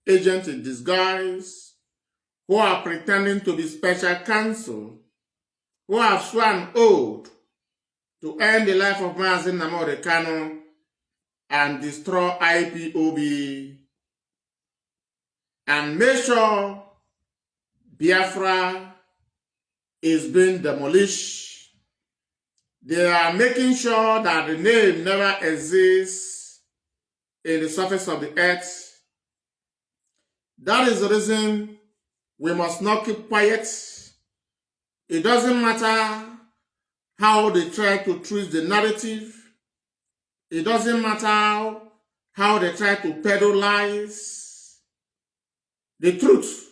agents in disguise, who are pretending to be special counsel, who have sworn oath to end the life of Mazi Nnamdi Kanu and destroy IPOB and make sure Biafra is being demolished. They are making sure that the name never exists in the surface of the earth. That is the reason we must not keep quiet. It doesn't matter how they try to twist the narrative. It doesn't matter how they try to peddle lies. The truth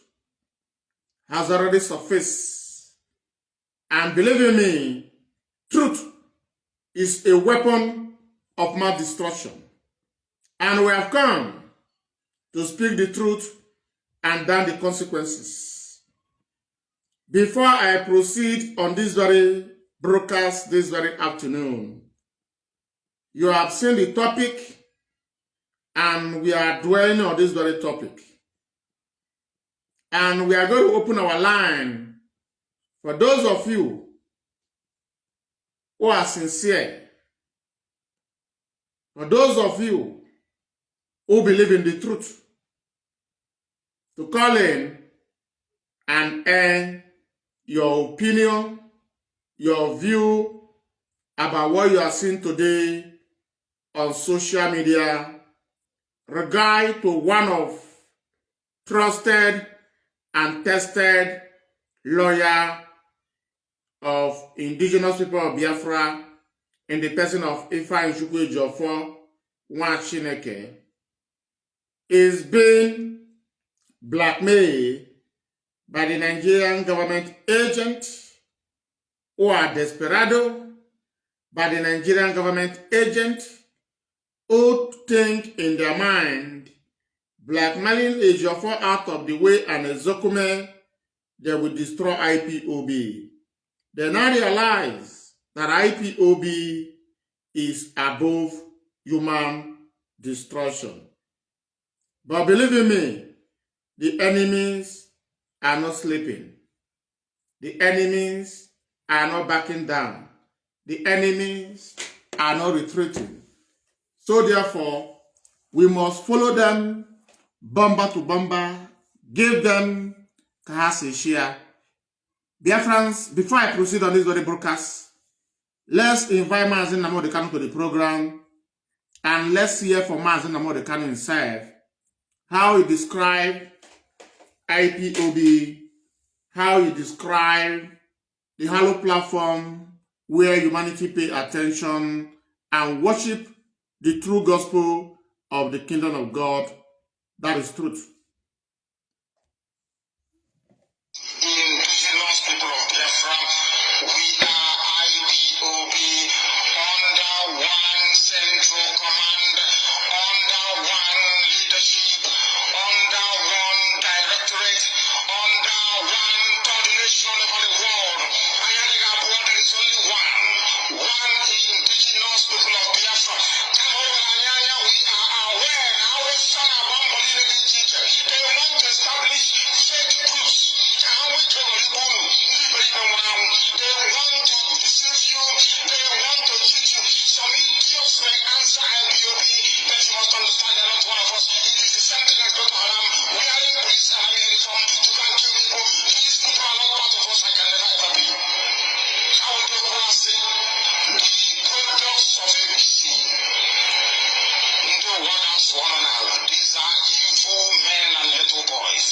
has already surfaced. And believe in me, truth is a weapon of mass destruction. And we have come to speak the truth and damn the consequences. Before I proceed on this very broadcast this very afternoon, you have seen the topic and we are dwelling on this very topic. And we are going to open our line for those of you who are sincere, for those of you who believe in the truth, to call in and air your opinion, your view about what you are seeing today on social media, regard to one of trusted and tested lawyer of indigenous people of Biafra in the person of Ifeanyi Ejiofor Chineke is being blackmailed by the Nigerian government agent who are desperado, by the Nigerian government agent who think in their mind blackmailing Ejiofor out of the way and Ezokume, they will destroy IPOB. They now realize that IPOB is above human destruction. But believe in me, the enemies are not sleeping. The enemies are not backing down. The enemies are not retreating. So therefore, we must follow them bomber to bomber, give them Kahasi share. Biafrans, before I proceed on this very broadcast, let's invite Mazi Nnamdi Kanu to the program and let's hear from Mazi Nnamdi Kanu himself how he described IPOB, how he described the hollow platform where humanity pay attention and worship the true gospel of the kingdom of God. That is truth. Indigenous people of Biafra, we are IPOB under one central command, under one leadership, under one directorate, under one coordination over the world. There is only one indigenous people of Biafra. We are aware now. They want to establish fake groups. They want to deceive you. They want to cheat you. Some idiots may answer IPOB, but you must understand they're not one of us. It is the same thing as Boko Haram wearing police army uniform to go and kill people. These people are not part of us and can never ever be. I will go and say the products of ABC. Into one house, one another. These are evil men and little boys.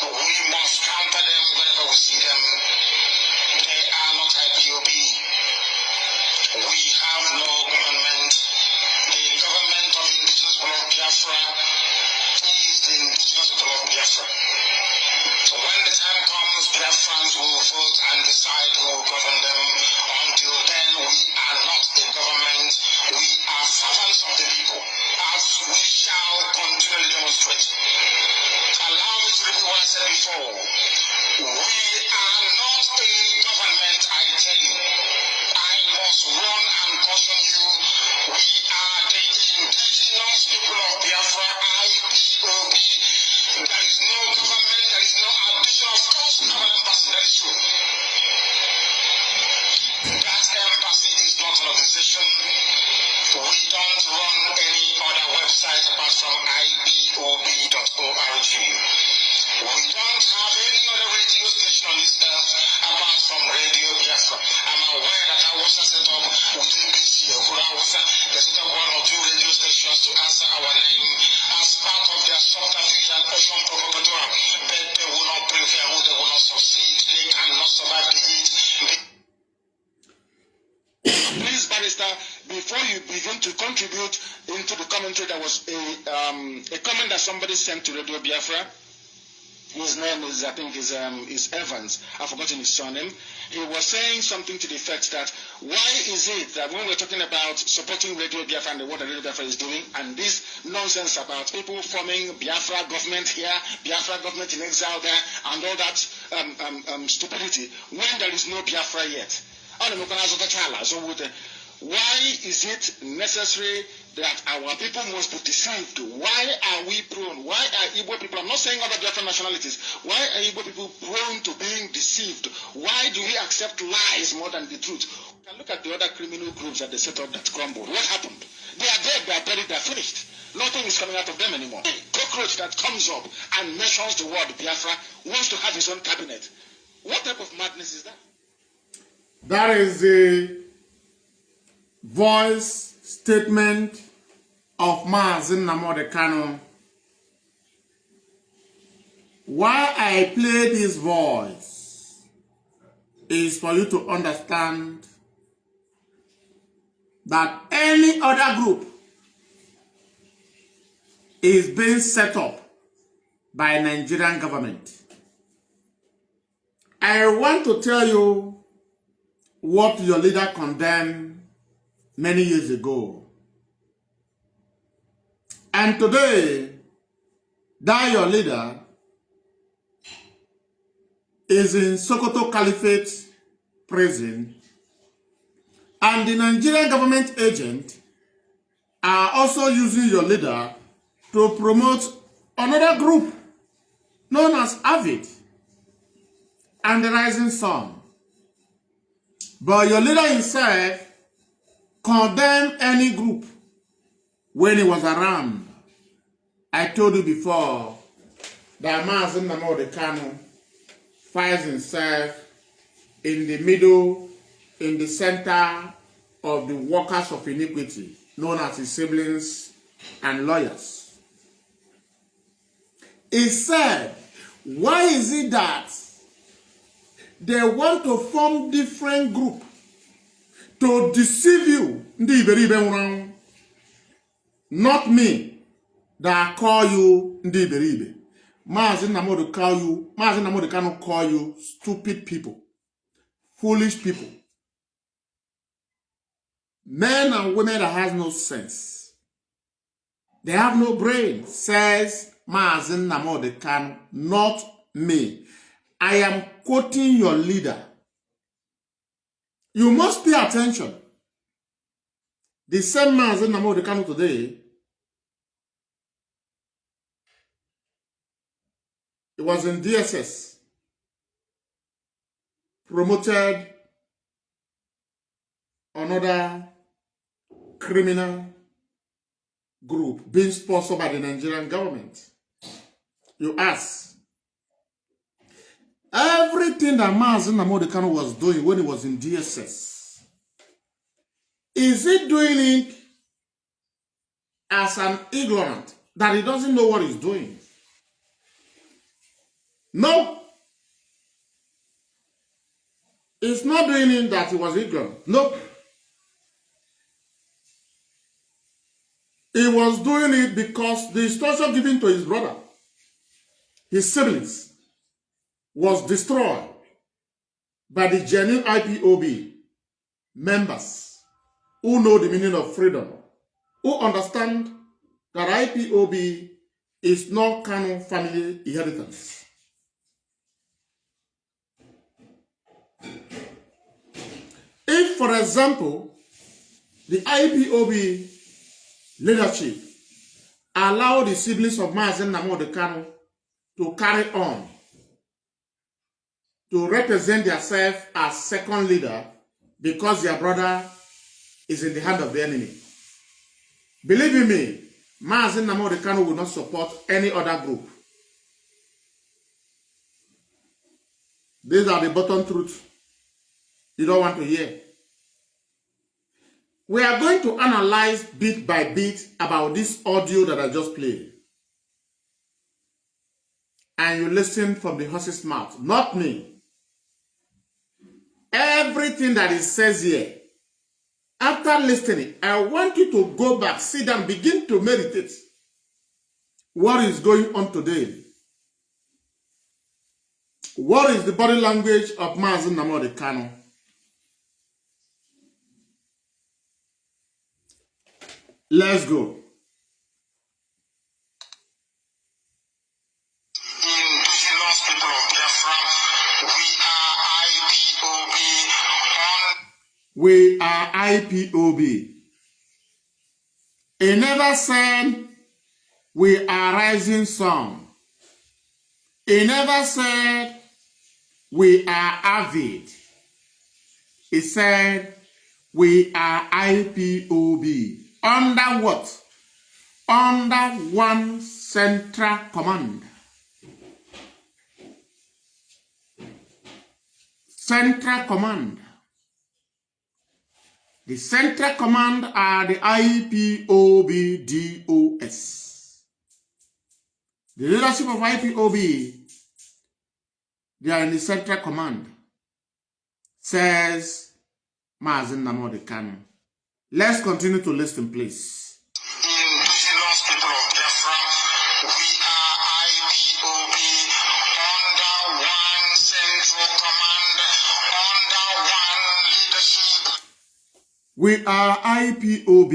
We must counter them wherever we see them. They are not IPOB. We have no government. The government of indigenous people of Biafra is the indigenous people of Biafra. So when the time comes, Biafrans will vote and decide who will govern them. Until then, we are not the government. We are servants of the people, as we shall continually demonstrate. Allow me to repeat what I said before. We are not a government, I tell you. I must warn and caution you. We are the indigenous people of Biafra, IPOB. course, we have an embassy, that is true. That embassy is not an organization. We don't run any other website apart from ipob.org. We don't have any other radio station on this earth apart from Radio Biafra. I'm aware that I was set up with ABC or Hausa. They set up one or two radio stations to answer our name as part of their subterfuge and ocean propaganda. But they will not prevail, they will not succeed, they cannot survive the heat. Please, Barrister, before you begin to contribute into the commentary, there was a comment that somebody sent to Radio Biafra. His name is, I think, is Evans. I've forgotten his surname. He was saying something to the effect that why is it that when we're talking about supporting Radio Biafra and the work that Radio Biafra is doing, and this nonsense about people forming Biafra government here, Biafra government in exile there, and all that stupidity, when there is no Biafra yet? Why is it necessary that our people must be deceived? Why are we prone? Why are Igbo people, I'm not saying other different nationalities, why are Igbo people prone to being deceived? Why do we accept lies more than the truth? We can look at the other criminal groups that they set up that crumbled. What happened? They are dead, they are buried, they are finished. Nothing is coming out of them anymore. A cockroach that comes up and mentions the word Biafra wants to have his own cabinet. What type of madness is that? That is the voice statement of Mazi Kanu. Why I play this voice is for you to understand that any other group is being set up by Nigerian government. I want to tell you what your leader condemned many years ago. And today, that your leader is in Sokoto Caliphate prison, and the Nigerian government agent are also using your leader to promote another group known as Avid and the Rising Sun. But your leader himself condemned any group when he was around. I told you before that Mazi Kanu finds himself in the middle, in the center of the workers of iniquity, known as his siblings and lawyers. He said, why is it that they want to form different groups to deceive you? Not me that call you Ndiberibe. Mazi Nnamdi cannot call you stupid people, foolish people, men and women that has no sense. They have no brain, says Mazi Nnamdi Kanu, not me. I am quoting your leader. You must pay attention. The same Mazi Nnamdi Kanu today, it was in DSS, promoted another criminal group being sponsored by the Nigerian government. You ask, everything that Mazi Nnamdi Kanu was doing when he was in DSS, is he doing it as an ignorant, that he doesn't know what he's doing? No. He's not doing it that he was ignorant. No. He was doing it because the instruction given to his brother, his siblings, was destroyed by the genuine IPOB members who know the meaning of freedom, who understand that IPOB is not Kanu family inheritance. If, for example, the IPOB leadership allow the siblings of Mazi Nnamdi Kanu to carry on to represent themselves as second leader because their brother is in the hand of the enemy. Believe in me, Mazi Nnamdi Kanu will not support any other group. These are the bottom truth you don't want to hear. We are going to analyze bit by bit about this audio that I just played. And you listen from the horse's mouth, not me. Everything that it says here, after listening, I want you to go back, sit down, begin to meditate. What is going on today? What is the body language of Mazi Nnamdi Kanu? Let's go. Indigenous people of Biafra, we are IPOB. He never said we are rising sun. He never said we are avid. He said we are IPOB. Under what? Under one central command. Central command. The central command are the IPOB-DOS. The leadership of IPOB, they are in the central command, says Mazi Nnamdi Kanu. Let's continue to listen, please. Indigenous people of Biafra, we are IPOB under one central command, under one leadership. We are IPOB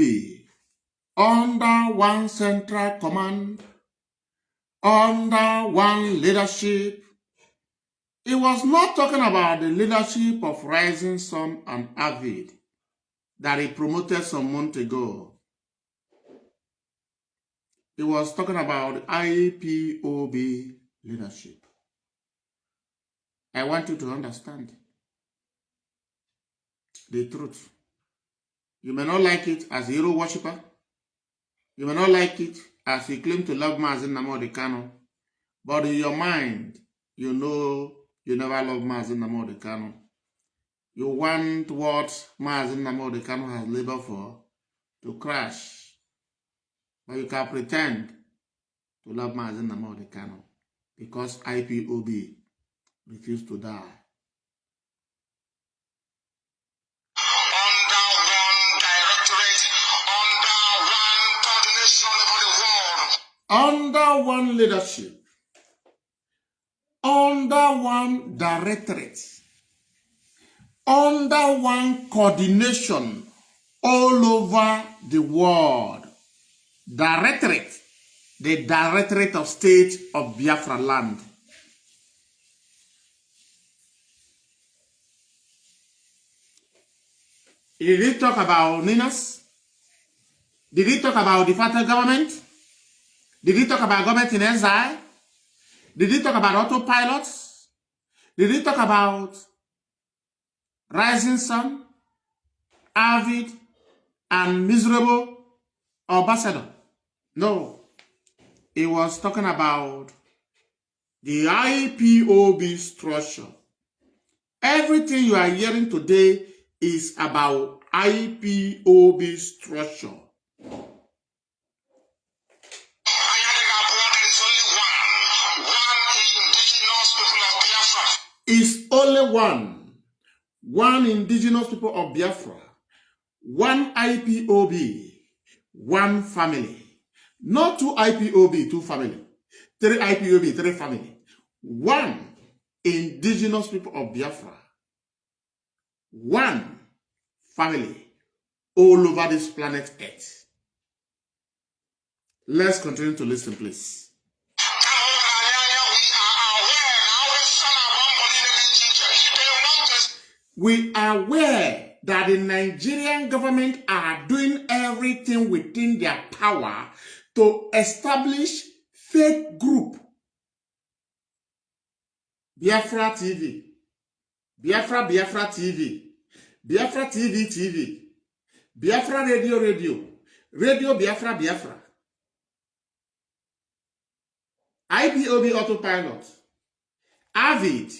under one central command, under one leadership. He was not talking about the leadership of Rising Sun and Avid that he promoted some months ago. He was talking about IPOB leadership. I want you to understand the truth. You may not like it as a hero worshipper. You may not like it as you claim to love Mazi Nnamdi Kanu. But in your mind, you know you never loved Mazi Nnamdi Kanu. You want what Mazi Nnamdi Kanu has labored for to crash. But you can pretend to love Mazi Nnamdi Kanu because IPOB refused to die. Under one directorate, under one coordination over the world. Under one leadership, under one directorate, under one coordination all over the world. Directorate, the Directorate of State of Biafra land. Did he talk about Ninas? Did he talk about the federal government? Did he talk about government in exile? Did he talk about autopilots? Did he talk about Rising Sun, Avid, and Miserable Ambassador? No. He was talking about the IPOB structure. Everything you are hearing today is about IPOB structure. Is only one indigenous people of Biafra, one IPOB, one family. Not two IPOB, two family. Three IPOB, three family. One indigenous people of Biafra, one family all over this planet Earth. Let's continue to listen, please. We are aware that the Nigerian government are doing everything within their power to establish fake group. Biafra TV. Biafra TV, Biafra TV, Biafra Radio Biafra, IPOB Autopilot, Avid,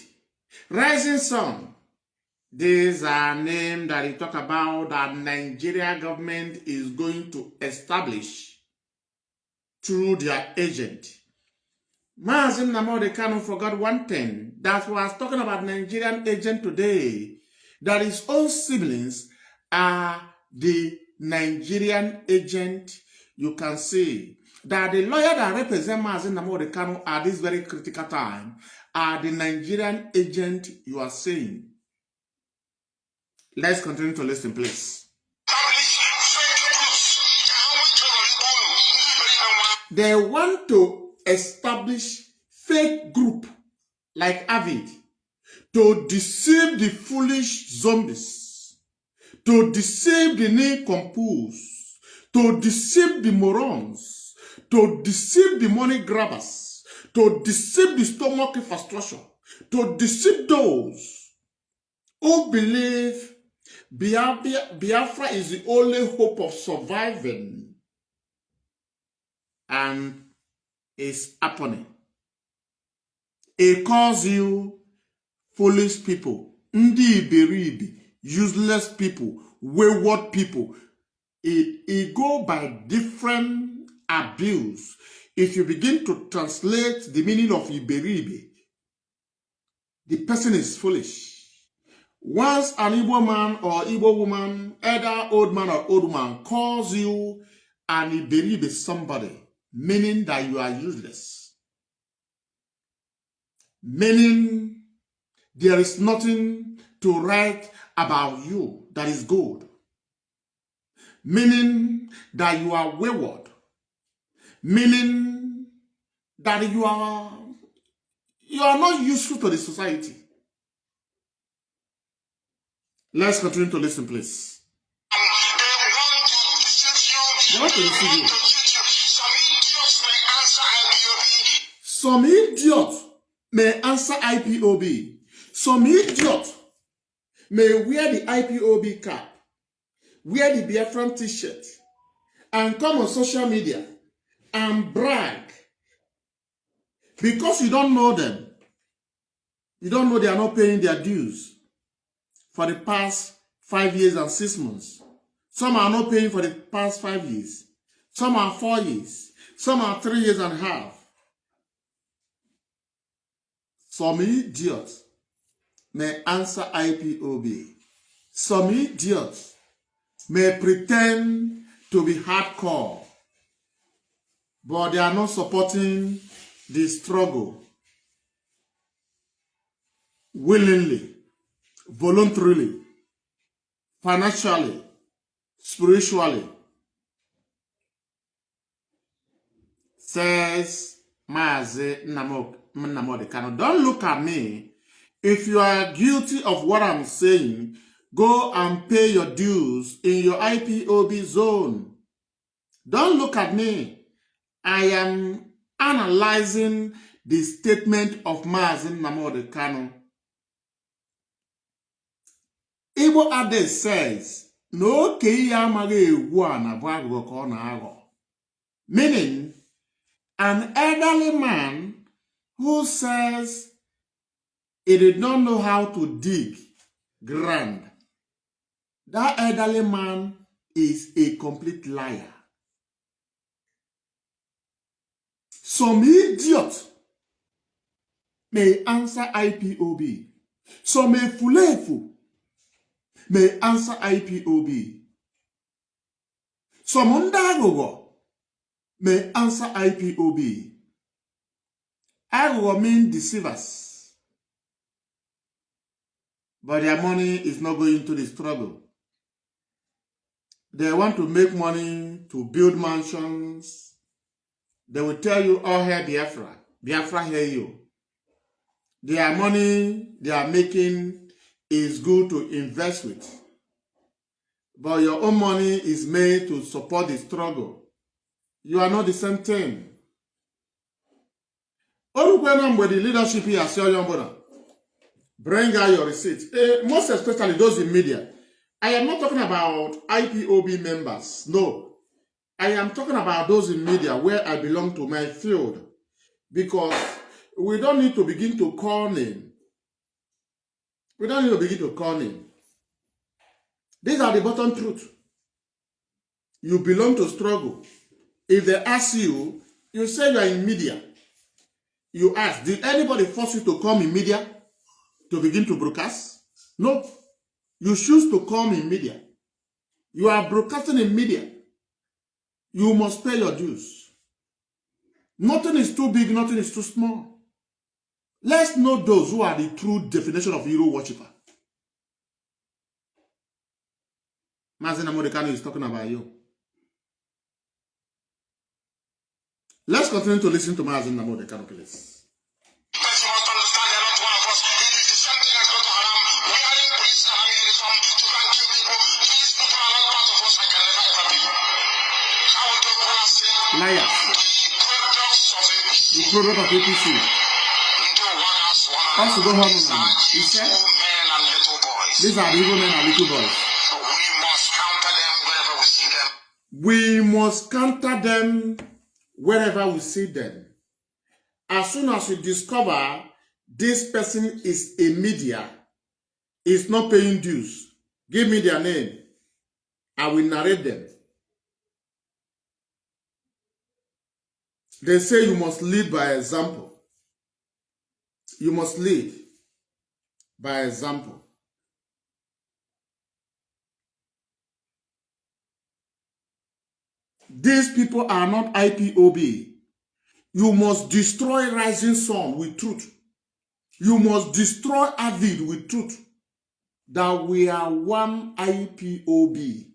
Rising Sun. These are names that you talk about that Nigeria government is going to establish through their agent. Mazi Nnamdi Kanu forgot one thing that was talking about Nigerian agent today, that his own siblings are the Nigerian agent. You can see that the lawyer that represents Mazi Nnamdi Kanu at this very critical time are the Nigerian agent you are saying. Let's continue to listen, please. They want to establish fake group like Avid to deceive the foolish zombies, to deceive the nincompoops, to deceive the morons, to deceive the money grabbers, to deceive the stomach infrastructure, to deceive those who believe Biafra is the only hope of surviving, and is happening. It calls you foolish people, ndi iberibi, useless people, wayward people. It go by different abuse. If you begin to translate the meaning of iberibi, the person is foolish. Once an Igbo man or Igbo woman, either old man or old woman, calls you an iberibi somebody, meaning that you are useless, meaning there is nothing to write about you that is good, meaning that you are wayward, meaning that you are not useful to the society. Let's continue to listen, please. They want to deceive you. Some idiot may answer IPOB. Some idiot may wear the IPOB cap, wear the Biafran t-shirt, and come on social media and brag. Because you don't know them. You don't know they are not paying their dues for the past 5 years and 6 months. Some are not paying for the past 5 years. Some are 4 years. Some are 3 years and a half. Some idiots may answer IPOB. Some idiots may pretend to be hardcore, but they are not supporting the struggle willingly, voluntarily, financially, spiritually. Says Mazi Nnamdi Kanu. Don't look at me. If you are guilty of what I'm saying, go and pay your dues in your IPOB zone. Don't look at me. I am analyzing the statement of Mazi Nnamdi Kanu. Igbo Ade says, no keiya amaghị egwu a na bụ agụgọ ka ọ na-aghọ. Meaning, an elderly man who says he did not know how to dig ground. That elderly man is a complete liar. Some idiot may answer IPOB. Some efulefu may answer IPOB. Some undagogo may answer IPOB. Agogo mean deceivers. But their money is not going to the struggle. They want to make money to build mansions. They will tell you, oh, here Biafra. Biafra, hear you. Their money they are making is good to invest with. But your own money is made to support the struggle. You are not the same thing. With the leadership here, Bring out your receipts. Most especially those in media. I am not talking about IPOB members. No. I am talking about those in media where I belong to my field. Because we don't need to begin to call name. We don't need to begin to call name. These are the bottom truth. You belong to struggle. If they ask you, you say you are in media. You ask, did anybody force you to come in media to begin to broadcast? No. You choose to come in media. You are broadcasting in media. You must pay your dues. Nothing is too big, nothing is too small. Let's know those who are the true definition of hero worshipper. Mazi Nnamdi is talking about you. Let's continue to listen to Mazi Nnamdi, please. Because you must understand they're not one of us. It is the same thing as Boko Haram wearing police and army uniform to go and kill people. These people are not part of us. I can never ever be. How will Boko Haram say? Liars. The product of APC. Also go home now. He said, men and little boys. These are the evil men and little boys. So we must counter them wherever we see them. We must counter them wherever we see them. As soon as you discover this person is a media, is not paying dues, give me their name. I will narrate them. They say you must lead by example. You must lead by example. These people are not IPOB. You must destroy Rising Sun with truth. You must destroy Avid with truth. That we are one IPOB,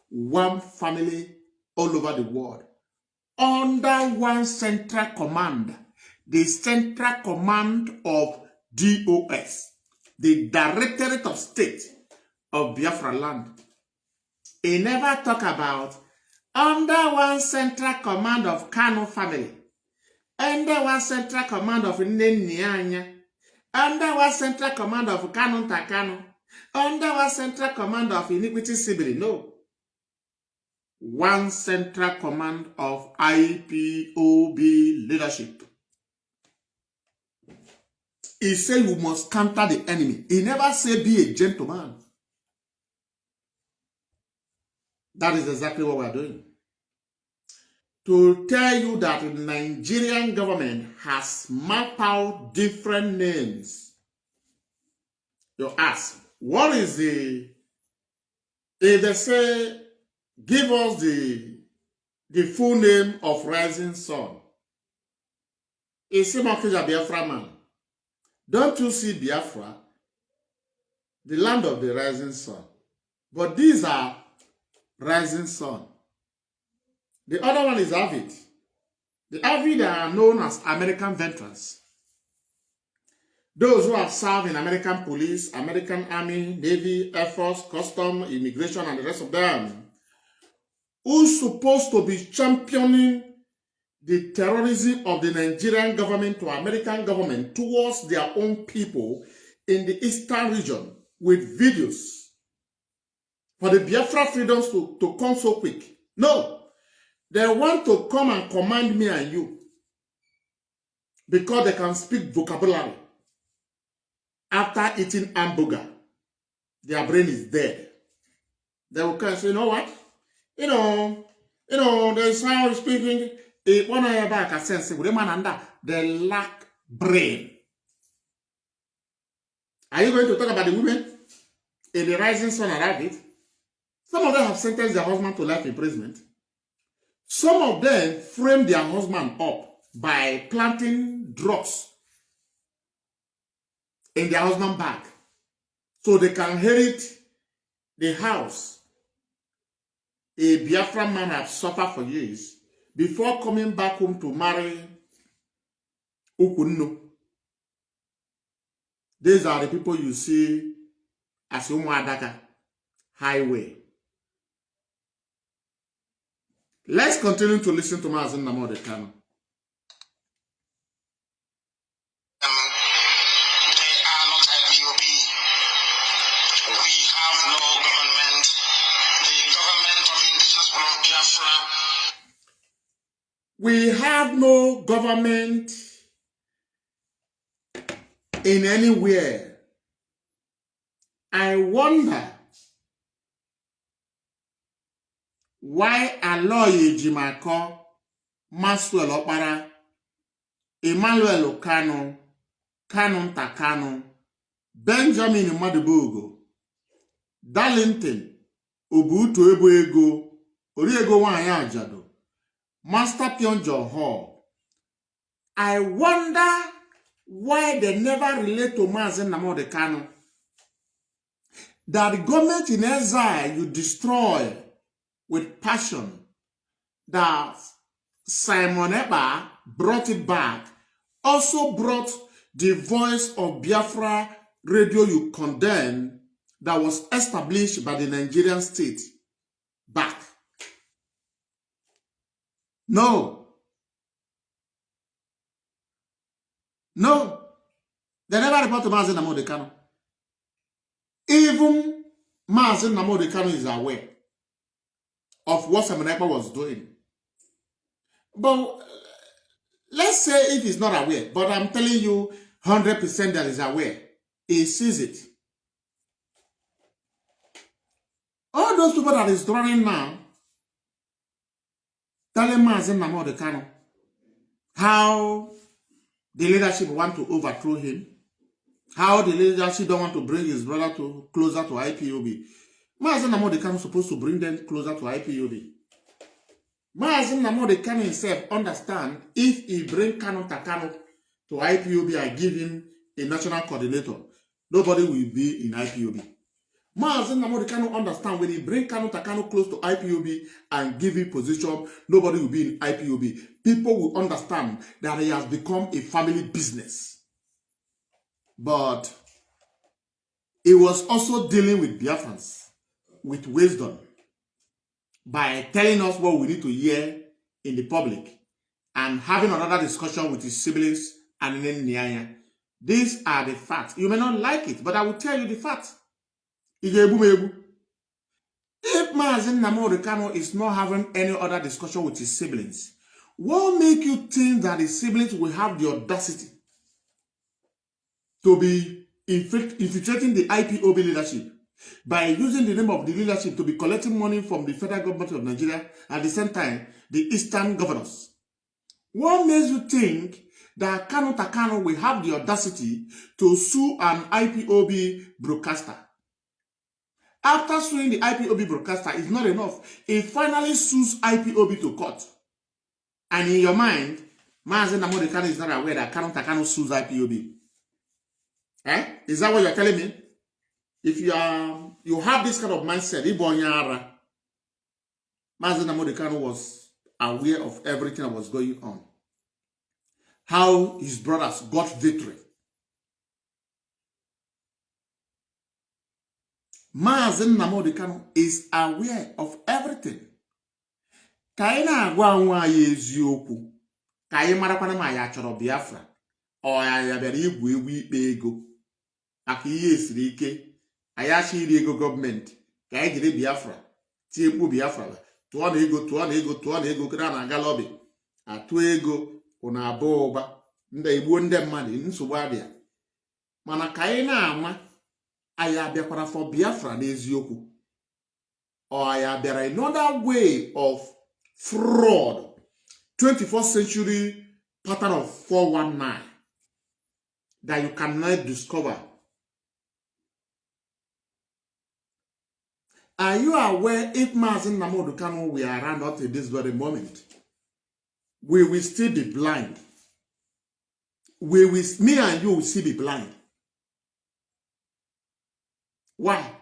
one family all over the world, under one central command, the Central Command of DOS, the Directorate of State of Biafra land. He never talk about under one central command of Kanu family, under one central command of Nnamdi, under one central command of Kanu Takano, under one central command of Iniquity Sibiri. No. One central command of IPOB leadership. He said you must counter the enemy. He never said be a gentleman. That is exactly what we are doing. To tell you that the Nigerian government has mapped out different names. You ask, what is the, if they say, give us the full name of Rising Sun. It's a Biafra man. Don't you see Biafra, the land of the rising sun? But these are Rising Sun. The other one is Avid. The Avid are known as American veterans. Those who have served in American police, American Army, Navy, Air Force, Custom, Immigration, and the rest of them, who's supposed to be championing the terrorism of the Nigerian government to American government towards their own people in the eastern region with videos for the Biafra freedoms to come so quick. No, they want to come and command me and you because they can speak vocabulary. After eating hamburger, their brain is dead. They will come and say, you know what? You know, there's how speaking. They lack brain. Are you going to talk about the women in the Rising Sun and Avid? Some of them have sentenced their husband to life imprisonment. Some of them framed their husband up by planting drugs in their husband's bag so they can inherit the house a Biafran man has suffered for years before coming back home to marry Ukunno. These are the people you see as Umuadaka Highway. Let's continue to listen to Mazi Nnamdi Kanu. They are not IPOB. We have no government in anywhere. I wonder why Aloy Ejimako, Maxwell Okpara, Emmanuel Kanu, Kanu Takanu, Benjamin Madubugo, Darlington, Obutu Ebuego, Oriego Wanya Ajado, Master Pionjo Hall. I wonder why they never relate to Mazi Nnamdi Kanu. That the government in exile you destroy with passion, that Simon Eba brought it back, also brought the voice of Biafra radio you condemn that was established by the Nigerian state back. No, they never report to Mazi Nnamdi Kanu. Even Mazi Nnamdi Kanu is aware of what Simon Eba was doing. But let's say if he's not aware, but I'm telling you 100% that he's aware, he sees it. All those people that is running now, telling Mazi Nnamdi Kanu how the leadership want to overthrow him, how the leadership don't want to bring his brother closer to IPOB. Mazi Nnamdi Kanu is supposed to bring them closer to IPOB. Mazi Nnamdi Kanu himself understand if he bring Kanu Takanu to IPOB and give him a national coordinator, nobody will be in IPOB. Mazi Nnamdi Kanu understand when he bring Kanu Takanu close to IPOB and give him position, nobody will be in IPOB. People will understand that he has become a family business. But he was also dealing with Biafrans with wisdom by telling us what we need to hear in the public and having another discussion with his siblings and in Nyanya. These are the facts. You may not like it, but I will tell you the facts. If Mazi Nnamdi Kanu is not having any other discussion with his siblings, what make you think that his siblings will have the audacity to be infiltrating the IPOB leadership by using the name of the leadership to be collecting money from the federal government of Nigeria, at the same time, the eastern governors? What makes you think that Kanu Takanu will have the audacity to sue an IPOB broadcaster? After suing the IPOB broadcaster, it's not enough. He finally sues IPOB to court. And in your mind, Mazi Nnamdi Kanu is not aware that Kanu Takanu sues IPOB. Is that what you're telling me? If you have this kind of mindset, Mazi Nnamdi Kanu was aware of everything that was going on. How his brothers got victory. Mazi Nnamdi Kanu is aware of everything. Ka anyị na-agwa nwa anyị eziokwu, ka anyị marakwana ma ya chọrọ Biafra, ọ ya bịara igwu egwu ikpe ego maka ihe esiri ike, anyị achọ iri ego gọọmenti ka anyị jiri Biafra tie mkpu Biafra, tụọ na ego kere na-aga lọbi, atụ ego ụna abụọ ụba, ndị igbuo ndị mmadụ, nsogbu adịa. Mana ka anyị na-ama anyị abịakwara for Biafra n'eziokwu, ọ ya bịara another way of fraud, 21st century pattern of 419 that you cannot discover. Are you aware if Mazi Nnamdi Kanu were around up to this very moment, we will still be blind? Me and you will still be blind. Why?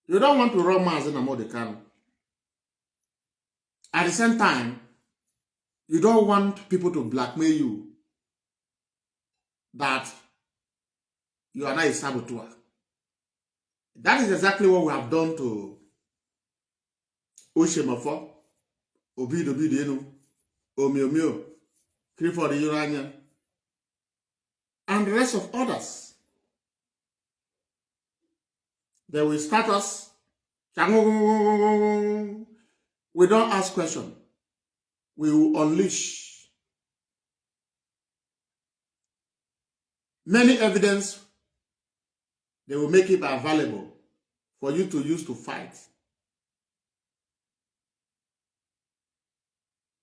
You don't want to run Mazi Nnamdi Kanu. At the same time, you don't want people to blackmail you that you are not a saboteur. That is exactly what we have done to Ejiofor, Obido, Omiomio, Clifford Uranian, and the rest of others. They will start us. We don't ask questions. we will unleash many evidence. They will make it available for you to use to fight.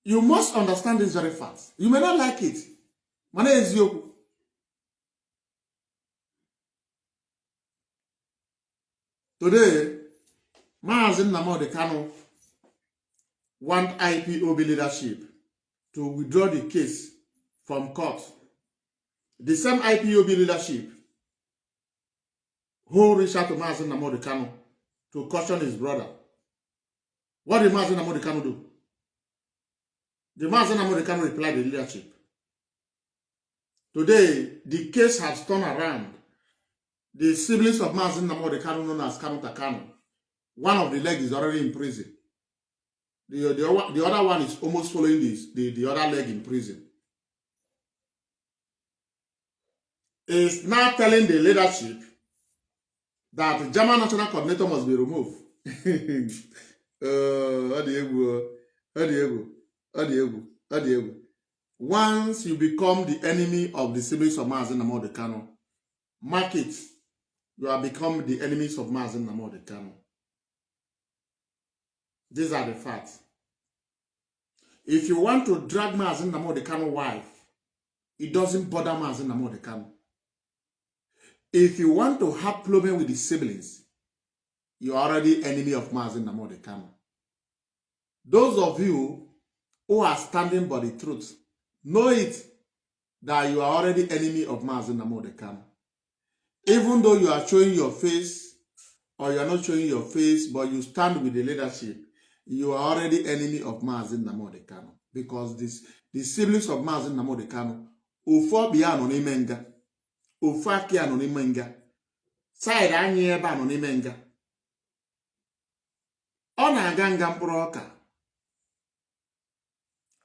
You must understand this very fast. You may not like it. My name is Ejiofor. Today, Mazi Nnamdi Kanu want IPOB leadership to withdraw the case from court. The same IPOB leadership who reached out to Mazi Nnamdi Kanu to caution his brother. What did Mazi Nnamdi Kanu do? The Mazi Nnamdi Kanu replied to the leadership. Today, the case has turned around. The siblings of Mazi Nnamdi Kanu, known as Kanu Takanu, one of the legs is already in prison. The other one is almost following the other leg in prison. Is now telling the leadership that the German national coordinator must be removed. Once you become the enemy of the siblings of Mazi Nnamdi Kanu, mark it, you have become the enemies of Mazi Nnamdi Kanu. These are the facts. If you want to drag Mazi Nnamdi Kanu's wife, it doesn't bother Mazi Nnamdi Kanu. If you want to have problem with the siblings, you're already enemy of Mazi Nnamdi Kanu. Those of you who are standing by the truth, know it that you are already enemy of Mazi Nnamdi Kanu. Even though you are showing your face or you are not showing your face, but you stand with the leadership, you are already enemy of Mazi Nnamdi Kanu. Because the siblings of Mazi Nnamdi Kanu, Ufo biya anonime nga, Ufo aki anonime nga, side anyị ebe anonime nga. Ọ na-aga nga mkpụrụ ọka.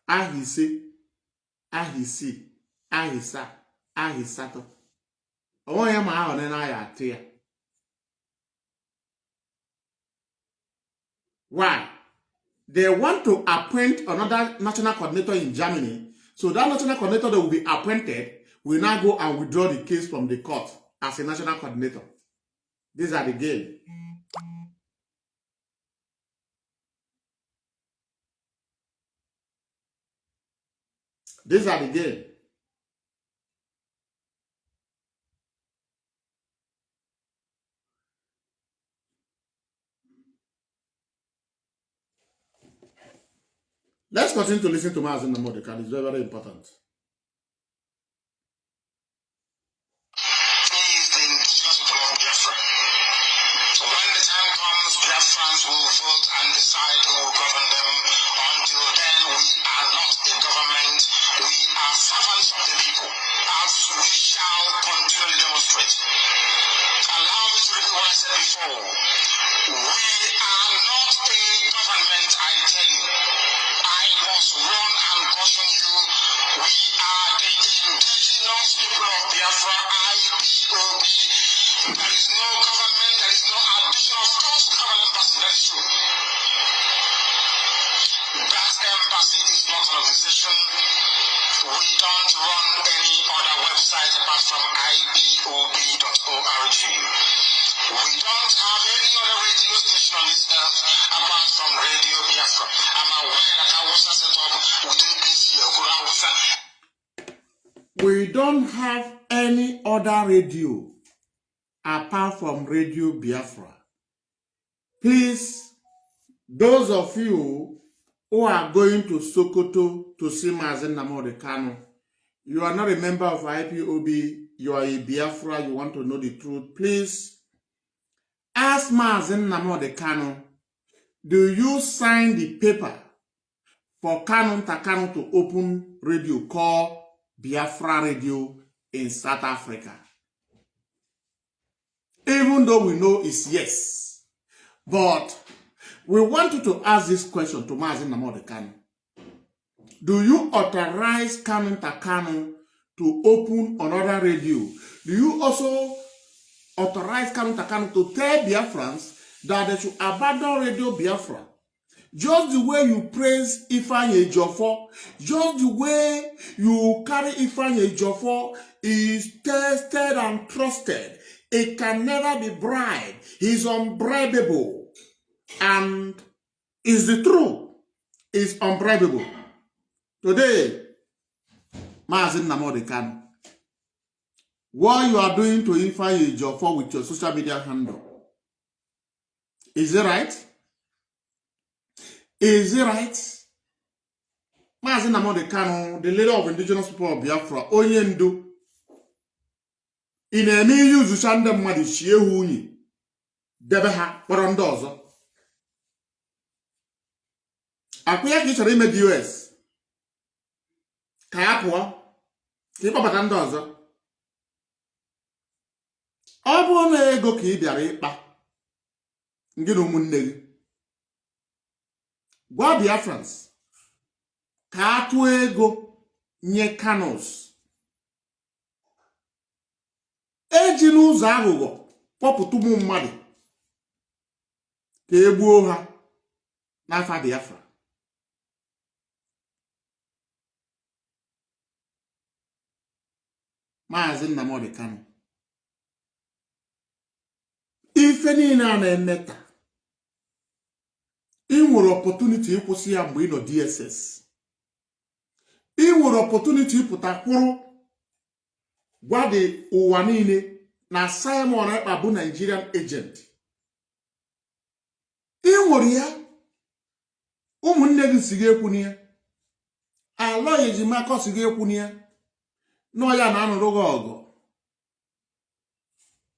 Ahise, ahisi, ahisa, ahisato. Onwe ya ma ahụ na ya atụ ya. Why? They want to appoint another national coordinator in Germany. So that national coordinator that will be appointed will now go and withdraw the case from the court as a national coordinator. These are the game. These are the game. Let's continue to listen to Mazi Nnamdi Kanu. It's very, very important. He is the indigenous people of Biafra. When the time comes, Biafrans will vote and decide who will govern them. Until then, we are not a government. We are servants of the people, as we shall continually demonstrate. Allow me to repeat what I said before. We are not a government, I tell you. I must warn and caution you. We are the indigenous people of Biafra, IPOB. There is no government, there is no addition. Of course, we have an embassy, that is true. That embassy is not an organization. We don't run any other website apart from ipob.org. We don't have any other radio station on this earth apart from Radio Biafra. I'm aware that I was set up with ABC or We don't have any other radio apart from Radio Biafra. Please, those of you who are going to Sokoto to see Mazi Nnamdi Kanu, you are not a member of IPOB, you are a Biafra, you want to know the truth, please ask Mazi Nnamdi Kanu, do you sign the paper for Kanu Takanu to open radio called Biafra Radio in South Africa? Even though we know it's yes, but we want you to ask this question to Mazi Nnamdi Kanu. Do you authorize Kanu Takanu to open another radio? Do you also authorize Kanu Takanu to tell Biafrans that they should abandon Radio Biafra Just the way you praise Ifeanyi Ejiofor, just the way you carry Ifeanyi Ejiofor is tested and trusted. It can never be bribed. He's unbribable. And is the truth. Is unbribable. Today, Mazi Nnamdi Kanu, what you are doing to Ifeanyi Ejiofor with your social media handle, is it right? Is it right? Mazi Nnamdi Kanu, the leader of indigenous people of Biafra, onye ndu, ị na-eme ihe uzucha ndị mmadụ chie ha unyi, debe ha kpọrọ ndị ọzọ. Akwa ya ka ị chọrọ ime dị US, ka ya pụọ, ka ị kpọbata ndị ọzọ. Ọ bụrụ na ego ka ị bịara ịkpa, gị na ụmụnne gị, gwa Biafrans ka atụ ego nye Kanus. Eji n'ụzọ aghụghọ kpọpụta ụmụ mmadụ ka e gbuo ha n'afa Biafra. Mazi Nnamdi Kanu, ife niile a na-eme taa, ị nwere opportunity ịkwụsị ya mgbe ị nọ DSS. Ị nwere opportunity ịpụta kwụrụ gwa dị ụwa niile na Simon Ekpa bụ Nigerian agent. Ị nwere ya, ụmụnne gị si gị ekwuni ya, ala ejimaka si gị ekwuni ya, nọ ya na-anụrụ gị ọgụ.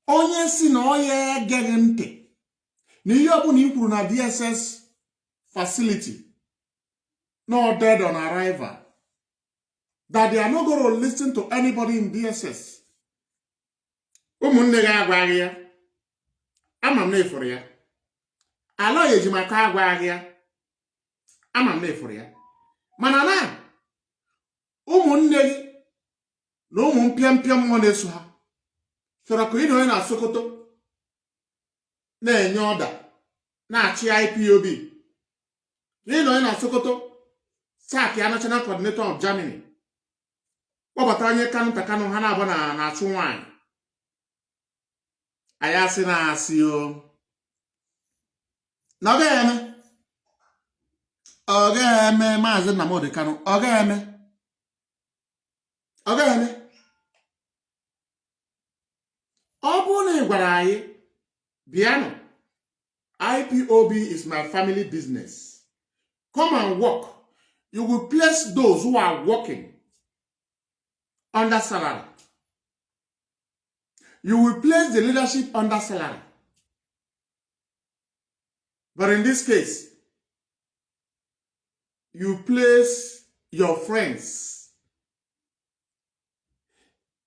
Onye si na ọya egeghị ntị na ihe ọbụla i kwuru na DSS facility, no dead on arrival, that they are not going to listen to anybody in DSS. Ụmụnne gị agwaghị ya, ama m na efuru ya. Ala ejimaka agwaghị ya, ama m na efuru ya. Mana na ụmụnne gị na ụmụ mpịampịa mmụọ na-eso ha chọrọ ka ị na onye na Sokoto na-enye ọda na-achị IPOB, ị na onye na Sokoto sak ya National Coordinator of Germany, kpọbata onye Kanu Takanu ha na-abụ na-achụ nwaanyị. Anyị asị na asị o na ọ ga-eme Mazi Nnamdi Kanu, ọ ga-eme ọ bụrụ na ị gwara anyị bịanụ, IPOB is my family business, come and work, you will place those who are working under salary. You will place the leadership under salary. But in this case, you place your friends,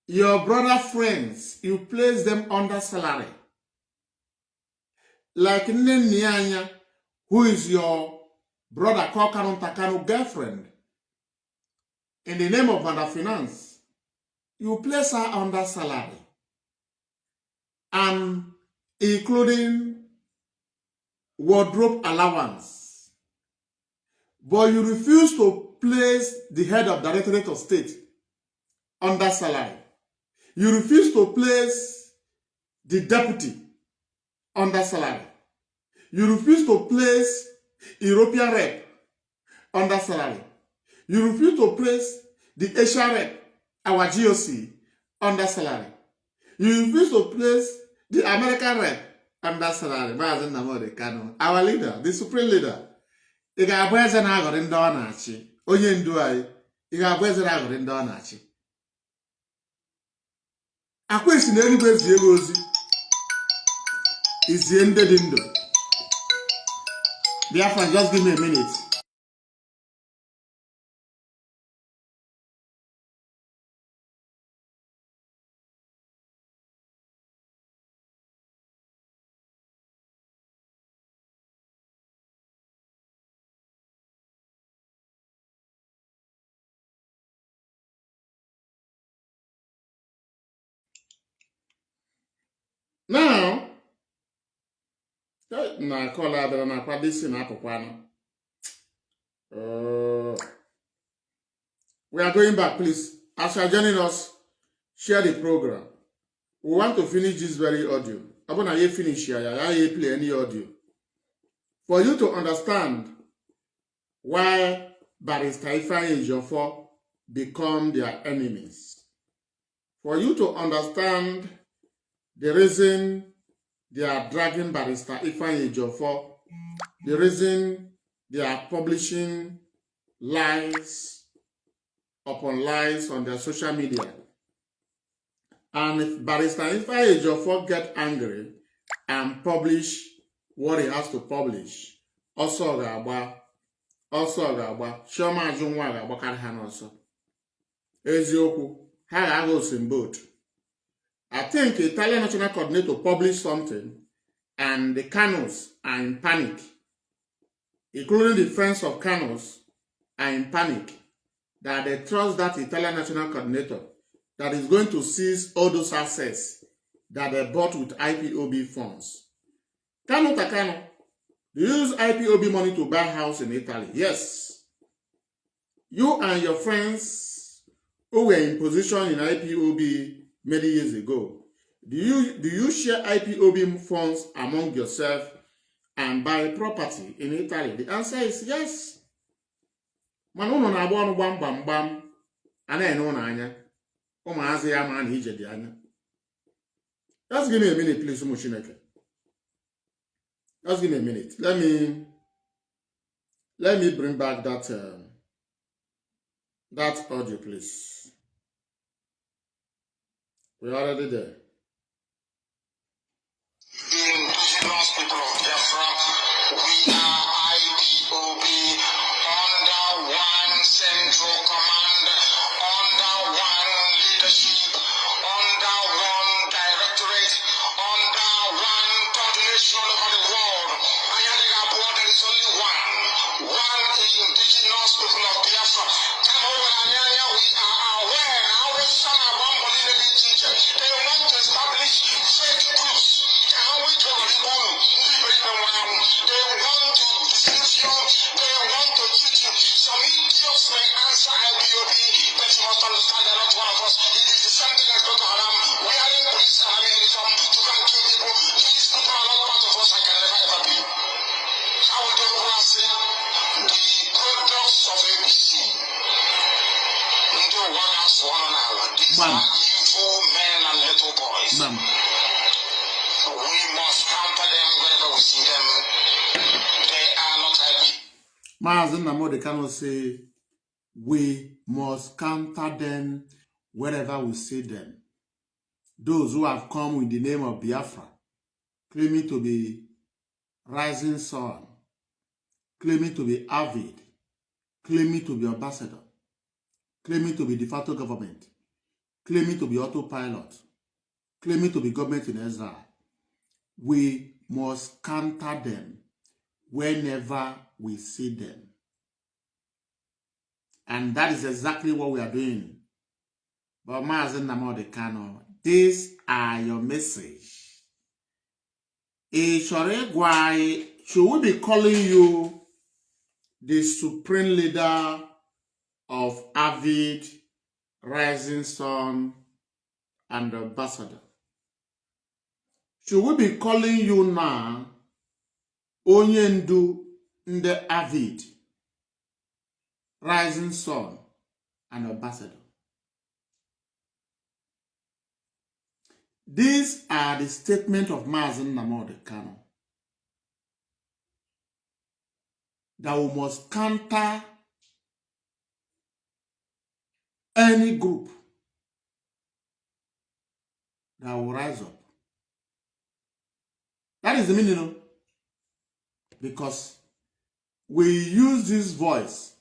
your brother friends, you place them under salary. Like Ifeanyi, who is your brother called Kanu Takanu girlfriend, in the name of finance, you place her under salary, and including wardrobe allowance. But you refuse to place the head of Directorate of State under salary. You refuse to place the deputy under salary. You refuse to place European rep under salary. You refuse to place the Asia rep, our GOC, under salary. You refuse to place the American rep under salary. Mazi Nnamdi Kanu, our leader, the supreme leader. Ị ga-abụ eze na-aghọrị ndị ọ na-achị. Onye ndu anyị, ị ga-abụ eze na-aghọrị ndị ọ na-achị. Akwa esi na eluigwe zie gị ozi, izie ndị dị ndụ. Biafra, just give me a minute. Now, na call adara na kwa disi na apụkwanụ. We are going back, please. As you are joining us, share the program. We want to finish this very audio. I'm going to finish here. I play any audio. For you to understand why Barrister Ifeanyi and Ejiofor become their enemies. For you to understand the reason they are dragging Barrister Ifeanyi and Ejiofor, the reason they are publishing lies upon lies on their social media. And if Barrister Ifeanyi and Ejiofor get angry and publish what he has to publish, also ga-agba Chioma Ajunwa ga-agbakarị ha n'ọsọ. Eziokwu, ha ga-agha osimboat. I think Italian National Coordinator published something and the Kanus are in panic, including the friends of Kanus are in panic that they trust that Italian National Coordinator that is going to seize all those assets that they bought with IPOB funds. Kanu Takano, do you use IPOB money to buy a house in Italy? Yes. You and your friends who were in position in IPOB many years ago, do you share IPOB funds among yourself and buy property in Italy? The answer is yes. Man, uno na agba ọnụ gbam gbam a na-ene ụnụ anya ụmụazị ya ma na ije dị anya. Just give me a minute, please, ụmụ Chineke. Just give me a minute. Let me bring back that audio, please. We're already there. Indigenous people of Biafra, we are IPOB under one central command, under one leadership, under one directorate, under one coordination over the world. There is only one indigenous people of Biafra. We are aware now with some of they want to establish fake groups. They want to deceive you. They want to cheat you. Some idiots may answer IPOB, but you must understand they're not one of us. It is the same thing as Boko Haram, wearing police and army uniform to go and kill people. These people are not part of us and can never ever be. How will they go and say the products of ABC? These are evil men and little boys. We must counter them whenever we see them. They are not happy. Mazi Nnamdi cannot say we must counter them wherever we see them. Those who have come with the name of Biafra, claiming to be rising sun, claiming to be avid, claiming to be ambassador, claiming to be de facto government, claiming to be autopilot, claiming to be government in Israel. We must counter them whenever we see them. And that is exactly what we are doing. But Mazi Nnamdi Kanu, these are your message. Should we be calling you the supreme leader of avid, rising sun, and ambassador? Should we be calling you now onye ndu nde avid, rising sun, and ambassador? These are the statements of Mazi Nnamdi Kanu that we must counter any group that will rise up. That is the meaning, because we use this voice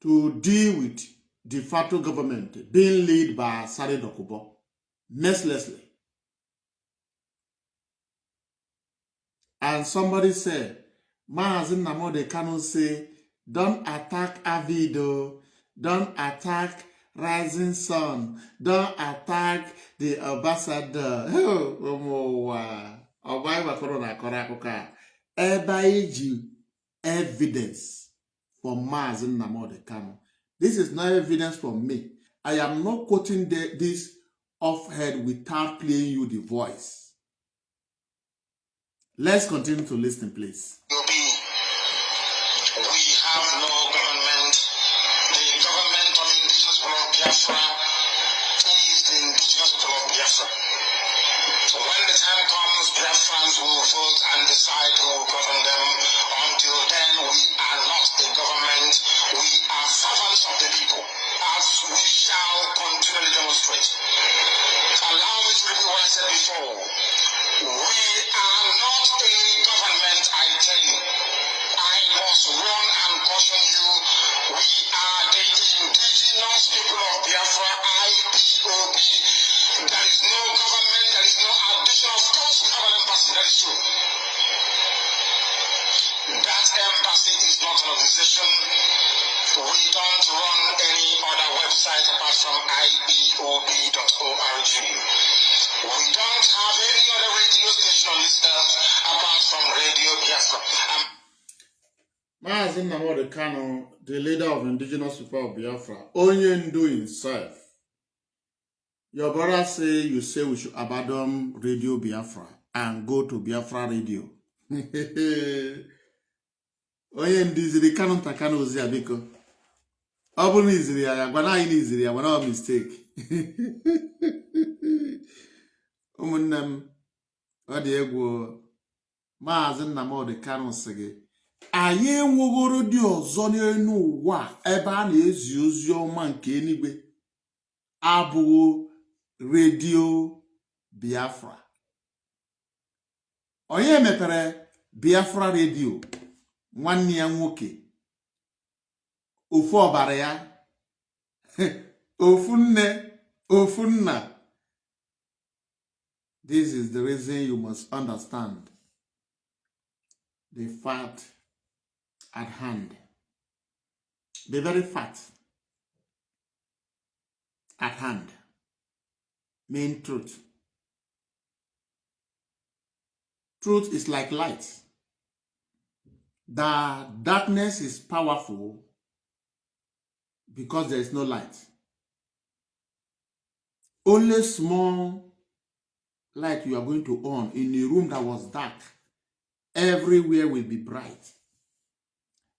to deal with de facto government being led by Sare Dokubo mercilessly. And somebody said, Mazi Nnamdi Kanu say, don't attack Avido, don't attack Rising Sun, don't attack the ambassador. Evidence from Mazi Nnamdi Kanu. This is not evidence from me. I am not quoting this off head without playing you the voice. Let's continue to listen, please. We have no government. The government of the indigenous people of Biafra is the indigenous people of Biafra. When the time comes, Biafrans will vote and decide who will govern them. Until then, we are not a government. We are servants of the people, as we shall continually demonstrate. Allow me to repeat what I said before. We are not a government, I tell you. I must warn and caution you. We are the indigenous people of Biafra, IPOB. There is no government, there is no addition. Of course, we have an embassy, that is true. That embassy is not an organization. We don't run any other website apart from IPOB.org. We don't have any other radio station on this earth apart from Radio Biafra. Mazi Nnamdi Kanu, the leader of indigenous people of Biafra, only do himself. Your brother say you say we should abandon Radio Biafra and go to Biafra Radio. Onye ndiziri Kanu takano ozi abiko. Ọ bụrụ na iziri ya gwana anyị na iziri ya gwana mistake. Ụmụnne m, ọ dị egwu. Mazi Nnamdi Kanu sị gị, anyị enwegoro dị ọzọ n'elu ụwa ebe a na-ezi ozi ọma nke eluigwe abụghị Radio Biafra. Onye mepere Biafra Radio? Nwanne ya nwoke, ofu ọbara ya, ofu nne, ofu nna. This is the reason you must understand the fact at hand. The very fact at hand. Main truth. Truth is like light. The darkness is powerful because there is no light. Only small light you are going to on in a room that was dark. Everywhere will be bright.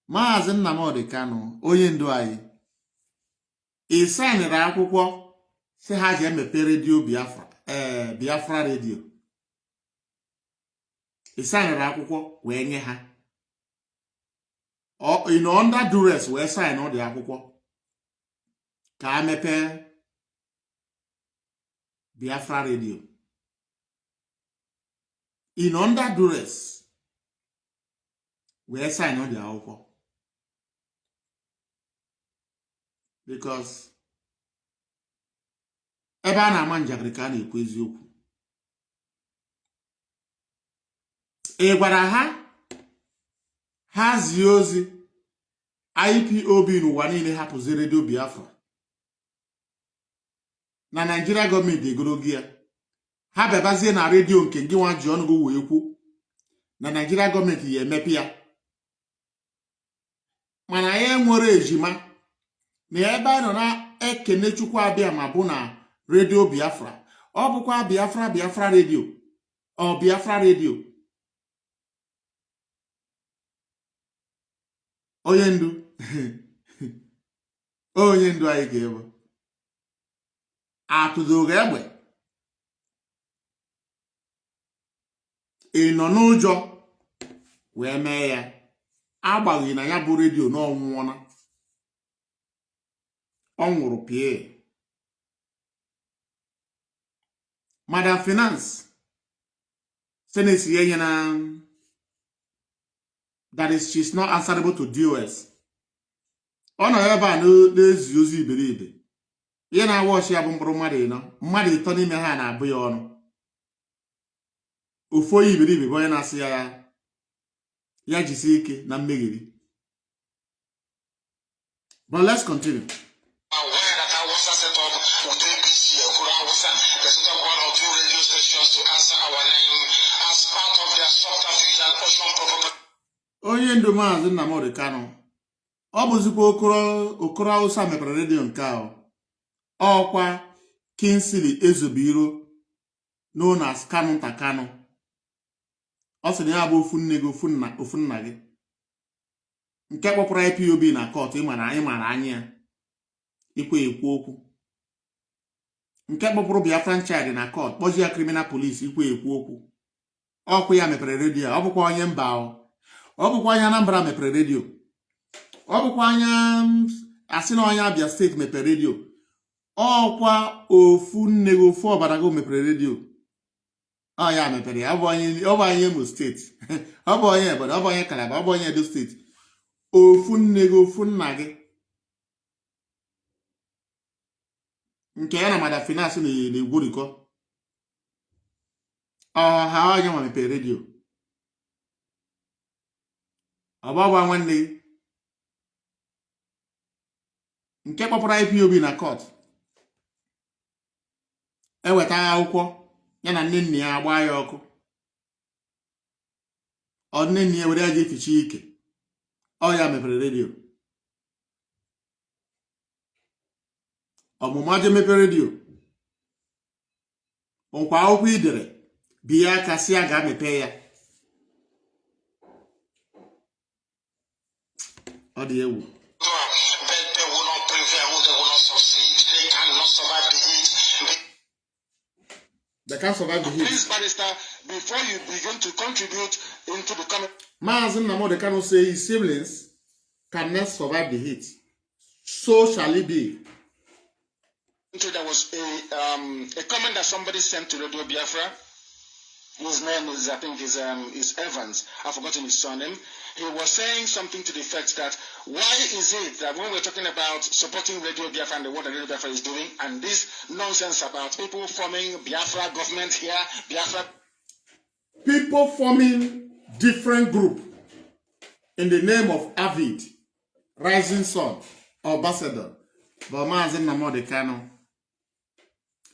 Mazi Nnamdi Kanu, onye ndu anyị, ị signere akwụkwọ si ha ji emepe Radio Biafra, Biafra Radio. Ị signere akwụkwọ wee nye ha. In under duress wee sign all the akwụkwọ ka mepe Biafra Radio. In under duress wee sign all the akwụkwọ. Because ebe a na-ama njakịrị ka a na-ekwu eziokwu. Ị gwara ha zie ozi IPOB n'ụwa niile hapụzi Radio Biafra na Nigeria gọọmenti egoro gị ya. Ha bịabazie na redio nke gị nwa ji ọnụ gị wee kwu na Nigeria gọọmenti ya emepe ya. Mana ya nwere ejima na ebe a nọ na ekene Chukwu abịa ma bụ na Radio Biafra. Ọ bụkwa Biafra Radio ọ Biafra Radio. Onye ndu onye ndu anyị ga-ewe atụdogo egbe. Ị nọ n'ụjọ wee mee ya agbaghị na ya bụ redio na ọnwụọna. Ọ nwụrụ pie. Madam Finance senesi yenye na that is she's not answerable to DOS. Ọ nọ ebe a na-ezi ozi iberibe. Ihe na-awọchi ya bụ mkpụrụ mmadụ ịtọ n'ime ha na-abụ ya ọnụ. Ofu onye iberibe bụ onye na-asị ya jisi ike na mmegheri. But let's continue. Onye ndu Mazi Nnamdi Kanu ọ bụzikwa okoro Hausa mepere redio nke ahụ. Ọkwa Kingsley Ezobiro known as Kanu Kanu. Ọ sị na ya bụ ofu nne gị ofu nna gị nke kpọpụrụ IPOB na court ịmara anyị ya ikwe ekwu okwu, nke kpọpụrụ Biafran child na court kpọji ya criminal police ikwe ekwu okwu. Ọkwa ya mepere redio. Ọ bụkwa onye mba ahụ, ọ bụkwa onye Anambra mepere redio, ọ bụkwa onye asị na onye Abia steeti mepere redio. Ọkwa ofu nne gị ofu ọbara gị mepere redio. Ọ ya mepere ya. Ọ bụ onye Imo steeti, ọ bụ onye Ebonyi, ọ bụ onye Calabar, ọ bụ onye Edo steeti. Ofu nne gị ofu nna gị nke ya na Mada Finance na-egworikọ. Ha onye nwa mepere redio. Ọgbagba nwanne gị nke kpọpụrụ IPOB na court eweta akwụkwọ ya na nne nne ya gbaa ya ọkụ. Ọ nne nne ya were ya ji efichi ike. Ọ ya mepere redio. Ọmụma je mepere redio. Nkwa akwụkwọ idere biya aka si ya ga-emepe ya. Ọ dị egwu. They can't survive the heat. Please, Barrister, before you begin to contribute into the comment. Mazi Nnamdi Kanu say his siblings cannot survive the heat. So shall it be. There was a comment that somebody sent to Radio Biafra. His name is, I think, is Evans. I've forgotten his surname. He was saying something to the effect that why is it that when we're talking about supporting Radio Biafra and the work that Radio Biafra is doing, and this nonsense about people forming Biafra government here, Biafra... People forming different group in the name of Avid, Rising Sun, Ambassador, but Mazi Nnamdi Kanu,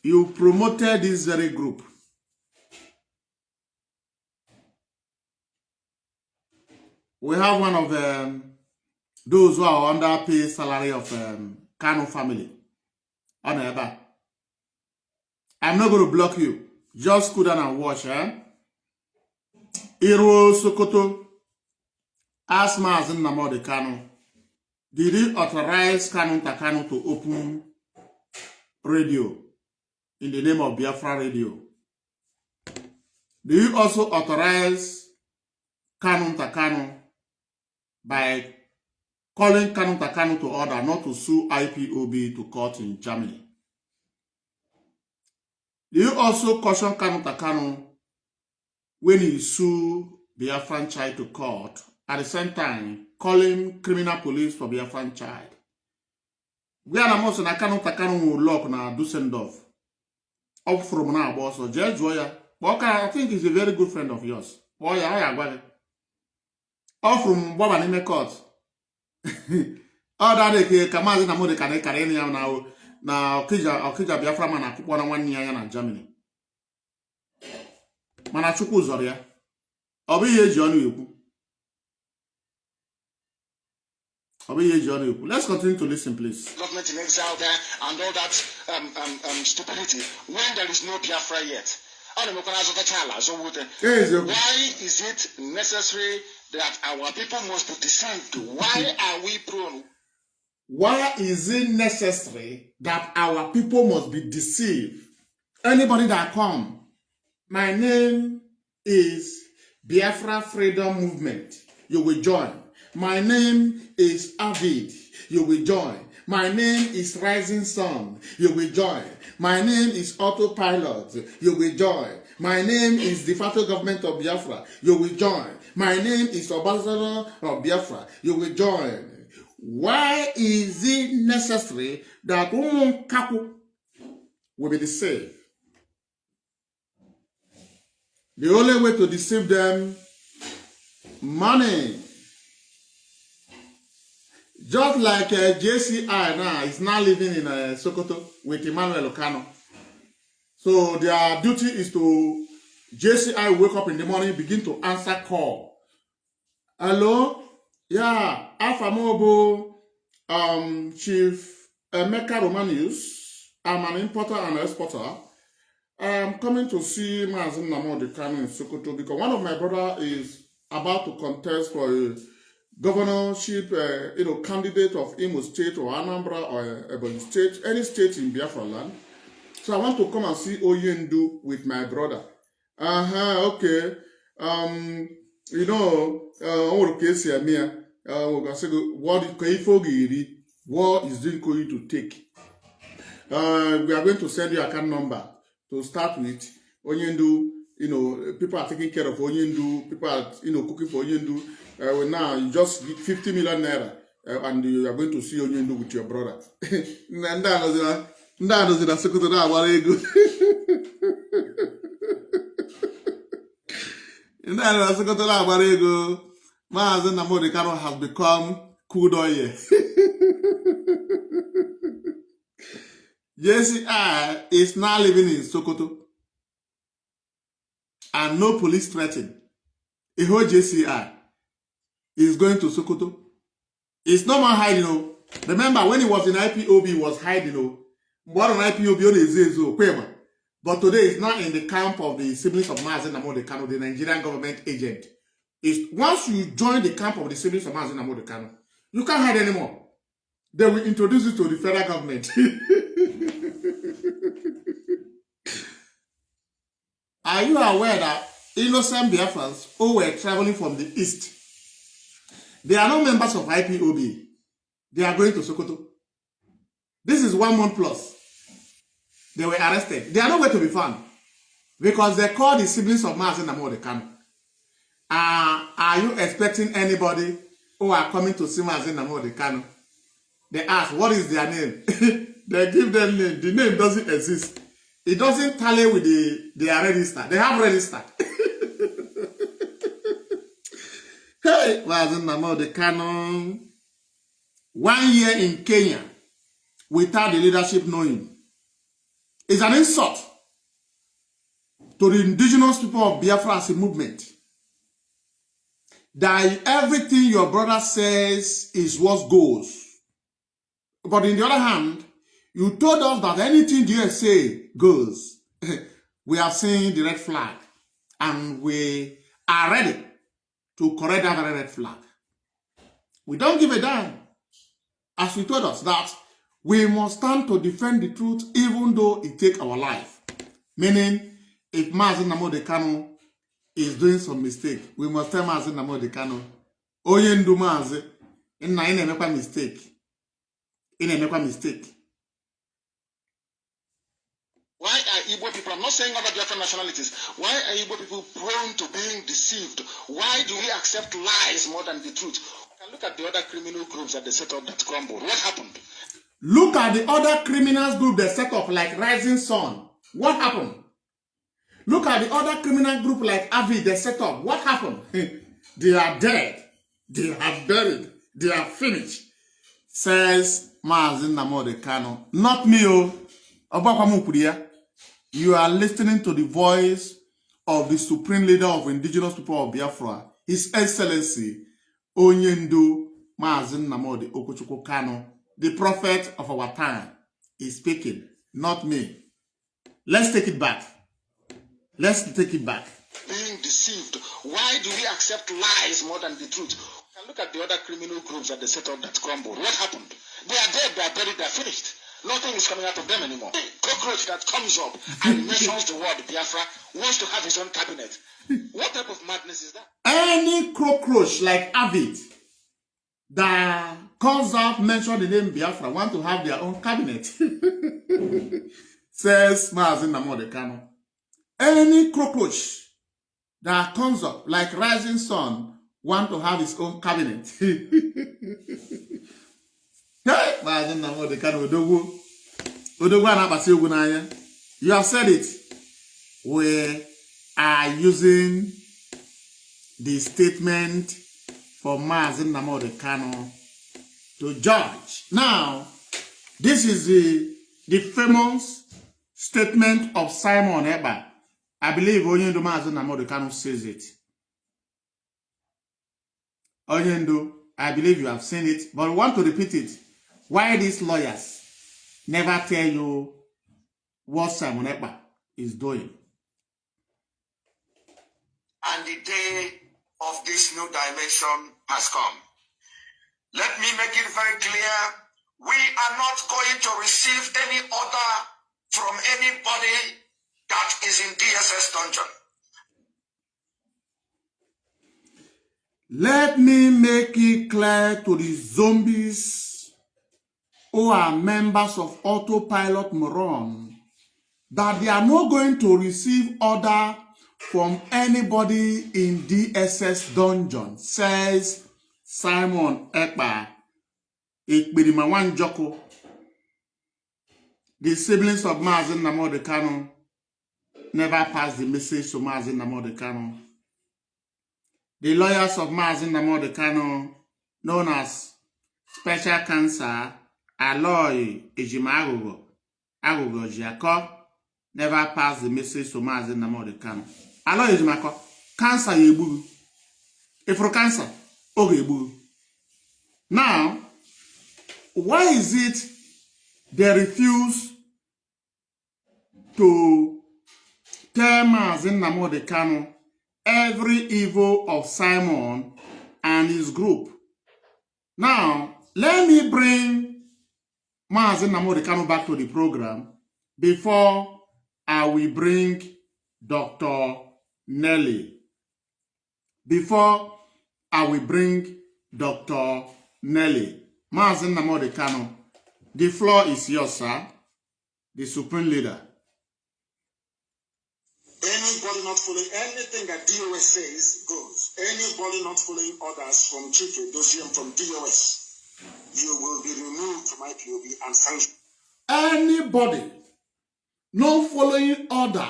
you promoted this very group. We have one of those who are under pay salary of Kanu family. I'm not going to block you. Just go down and watch. Iro Sokoto asked Mazi Nnamdi Kanu, did he authorize Kanu to open radio in the name of Biafra Radio? Do you also authorize Kanu by calling Kanu to order not to sue IPOB to court in Germany? Do you also caution Kanu when he sue Biafran child to court, at the same time calling criminal police for Biafran child? We are most na Kanu will lock na Dusseldorf up from now, boss or Judge Joya. I think he's a very good friend of yours. Oh yeah, all from Boba Nime Court. All that Mazi Nnamdi Kanu carry now Okija Biafra man akupona 1 year na Germany. Mana chukwu zoro ya. Obi ye ji onu ekwu. Let's continue to listen, please. Government in exile there and all that stupidity when there is no Biafra yet. Why is it necessary that our people must be deceived? Why are we prone? Why is it necessary that our people must be deceived? Anybody that come, my name is Biafra Freedom Movement, you will join. My name is Avid, you will join. My name is Rising Sun, you will join. My name is Autopilot, you will join. My name is the federal government of Biafra, you will join. My name is Ambassador of Biafra, you will join. Why is it necessary that one couple will be deceived? The only way to deceive them, money. Just like JCI now is now living in Sokoto with Emmanuel Kanu. So their duty is to JCI wake up in the morning, begin to answer call. Hello? Yeah, Alpha Mobile, Chief MNK Romanius, I'm an importer and exporter. I'm coming to see Mazi Nnamdi Kanu in Sokoto because one of my brother is about to contest for a governorship, candidate of Imo State or Anambra or Ebonyi State, any state in Biafra land. So I want to come and see Oyendu with my brother. Okay. What is it going to take? We are going to send you account number to start with. Oyendu, people are taking care of Oyendu, people are, cooking for Oyendu. Now you just get 50 million naira and you are going to see Oyendu with your brother. Mazi Nnamdi Kanu has become Kudoye. JCI is now living in Sokoto and no police threatened. A whole JCI is going to Sokoto. It's no man hiding. Remember when he was in IPOB, he was hiding. What on IPOB? But today he's not in the camp of the siblings of Mazi Nnamdi Kanu, the Nigerian government agent. Once you join the camp of the siblings of Mazi Nnamdi Kanu, you can't hide anymore. They will introduce you to the federal government. Are you aware that innocent Biafrans who were traveling from the east, they are not members of IPOB. They are going to Sokoto. This is 1 month plus. They were arrested. They are nowhere to be found because they call the siblings of Mazi Nnamdi Kanu. Are you expecting anybody who are coming to see Mazi Nnamdi Kanu? They ask, what is their name? They give them name. The name doesn't exist. It doesn't tally with their register. They have registered. Hey, Mazi Nnamdi Kanu. 1 year in Kenya without the leadership knowing is an insult to the indigenous people of Biafra as a movement. That everything your brother says is what goes. But on the other hand, you told us that anything you say goes. We have seen the red flag and we are ready to correct that red flag. We don't give a damn. As you told us that we must stand to defend the truth even though it takes our life. Meaning, if Mazi Nnamdi Kanu is doing some mistake, we must tell Mazi Nnamdi Kanu, Oyendu Mazi, ina make a mistake. Why are Igbo people, I'm not saying other different nationalities, why are Igbo people prone to being deceived? Why do we accept lies more than the truth? And look at the other criminal groups that they set up that crumbled. What happened? Look at the other criminals group they set up like Rising Sun. What happened? Look at the other criminal group like Avi they set up. What happened? They are dead. They are buried. They are finished. Says Mazi Nnamdi Kanu. Not me, You are listening to the voice of the supreme leader of indigenous people of Biafra, His Excellency, Oyendu Mazi Nnamdi Okuchukwu Kanu, the prophet of our time, is speaking, not me. Let's take it back. Let's take it back. Being deceived. Why do we accept lies more than the truth? And look at the other criminal groups that they set up that crumbled. What happened? They are dead, they are buried, they are finished. Nothing is coming out of them anymore. A cockroach that comes up and mentions the word Biafra wants to have his own cabinet. What type of madness is that? Any cockroach like Avid that comes up, mention the name Biafra, want to have their own cabinet. Says Mazi Nnamdi Kanu. Any cockroach that comes up like Rising Sun want to have his own cabinet. Mazi Nnamdi Kanu Odogwu. You have said it. We are using the statement for Mazi Nnamdi Kanu to judge. Now, this is the famous statement of Simon Eba. I believe Oyendu Mazi Nnamdi Kanu says it. Oyendu, I believe you have seen it, but we want to repeat it Why these lawyers never tell you what Simon Ekpa is doing? And the day of this new dimension has come. Let me make it very clear, we are not going to receive any order from anybody that is in DSS dungeon. Let me make it clear to the zombies who are members of Autopilot Moron that they are not going to receive order from anybody in DSS dungeon, says Simon Ekpa, Ikbirimawan Joko, the siblings of Mazi Nnamdi Kanu never passed the message to Mazi Nnamdi Kanu. The lawyers of Mazi Nnamdi Kanu, known as Special Cancer, Aloy Ejima Agogo Jiako, never passed the message to Mazi Nnamdi Kanu. Aloy Ejima cancer yebu. If for cancer, yebu. Now, why is it they refuse to tell Mazi Nnamdi Kanu every evil of Simon and his group? Now, let me bring Mazi Nnamdi Kanu back to the program before I will bring Dr. Nelly. Before I will bring Dr. Nelly. Mazi Nnamdi Kanu, the floor is yours, sir, the supreme leader. Anybody not following anything that DOS says goes. Anybody not following orders from Chike Dosium from DOS, you will be removed from IPOB and sanctioned. Anybody not following order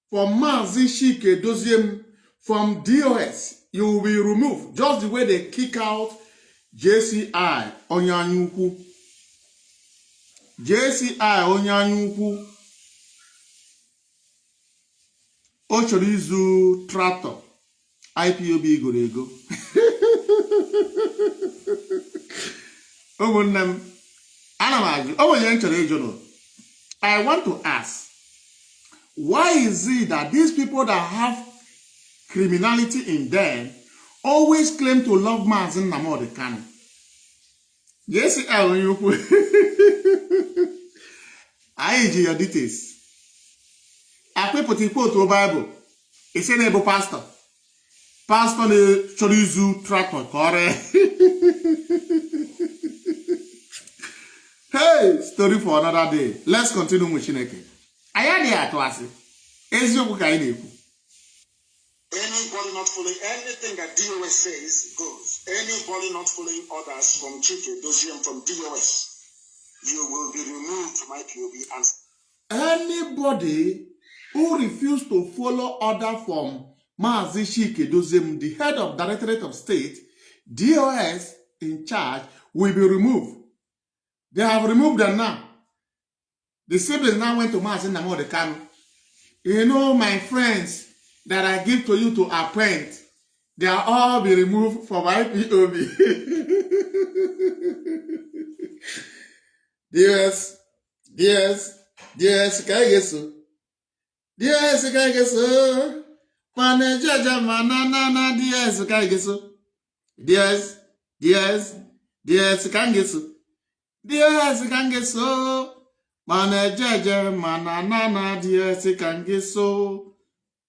from Mazi Chike Dosium from DOS, you will be removed. Just the way they kick out JCI Onyanyukwu. JCI Onyanyukwu. O chọrọ izu tractor IPOB goro ego. Ụmụnne m, ana m ajụ, o nwere nchọrọ ịjụ nọ. I want to ask, why is it that these people that have criminality in them always claim to love Mazi Nnamdi Kanu? Yes, I will you. I need your details. I put it to Bible. It's an able pastor. Pastor ne chorizu tractor kore. Hey, story for another day. Let's continue with Chineke. Ayadi atwasi. Ezioku ka ineku. Anybody not following anything that DOS says goes. Anybody not following orders from Chike Dosium from DOS, you will be removed from IPOB and anybody who refused to follow order from Mazi Chike Dosium, the head of Directorate of State, DOS in charge, will be removed. They have removed them now. The siblings now went to Mazi Nnamdi Kanu. You know, my friends that I give to you to appoint, they are all be removed from IPOB. DS, can I guess so? DS, can I guess so? Jaja manana, DS, can I guess so? DS, can I guess so? DS, can I guess so? Jaja manana, DS, can I guess so?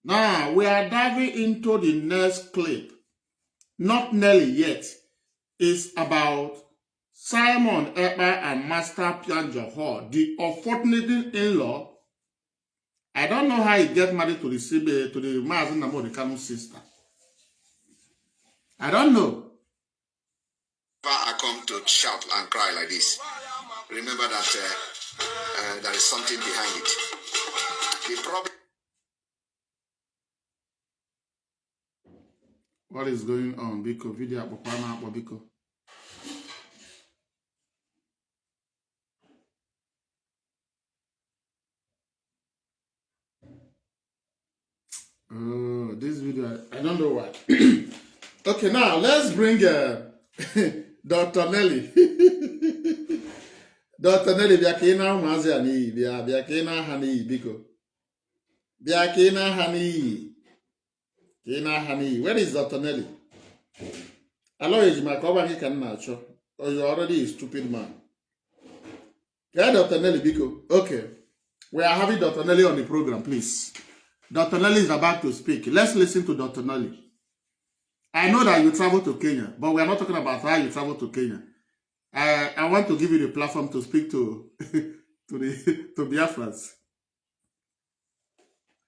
Now, we are diving into the next clip. Not nearly yet. It's about Simon Ekpa and Master Ejiofor, the unfortunate in-law. I don't know how he get married to the Mazi Nnamdi Kanu sister. I don't know. I come to shout and cry like this. Remember that there is something behind it. The problem. What is going on? Biko video Biko. Oh, this video, I don't know why. Okay, now let's bring Dr. Nelly. Dr. Nelly, Biakina Mazi ani, Biakina Hani, Biko. Biakina Hani. Kina Hani. Where is Dr. Nelly? Hello, is my cover he can nacho. Or you're already a stupid man. Yeah, Dr. Nelly, Biko. Okay. We are having Dr. Nelly on the program, please. Dr. Nelly is about to speak. Let's listen to Dr. Nelly. I know that you travel to Kenya, but we are not talking about how you travel to Kenya. I want to give you the platform to speak to to Biafrans.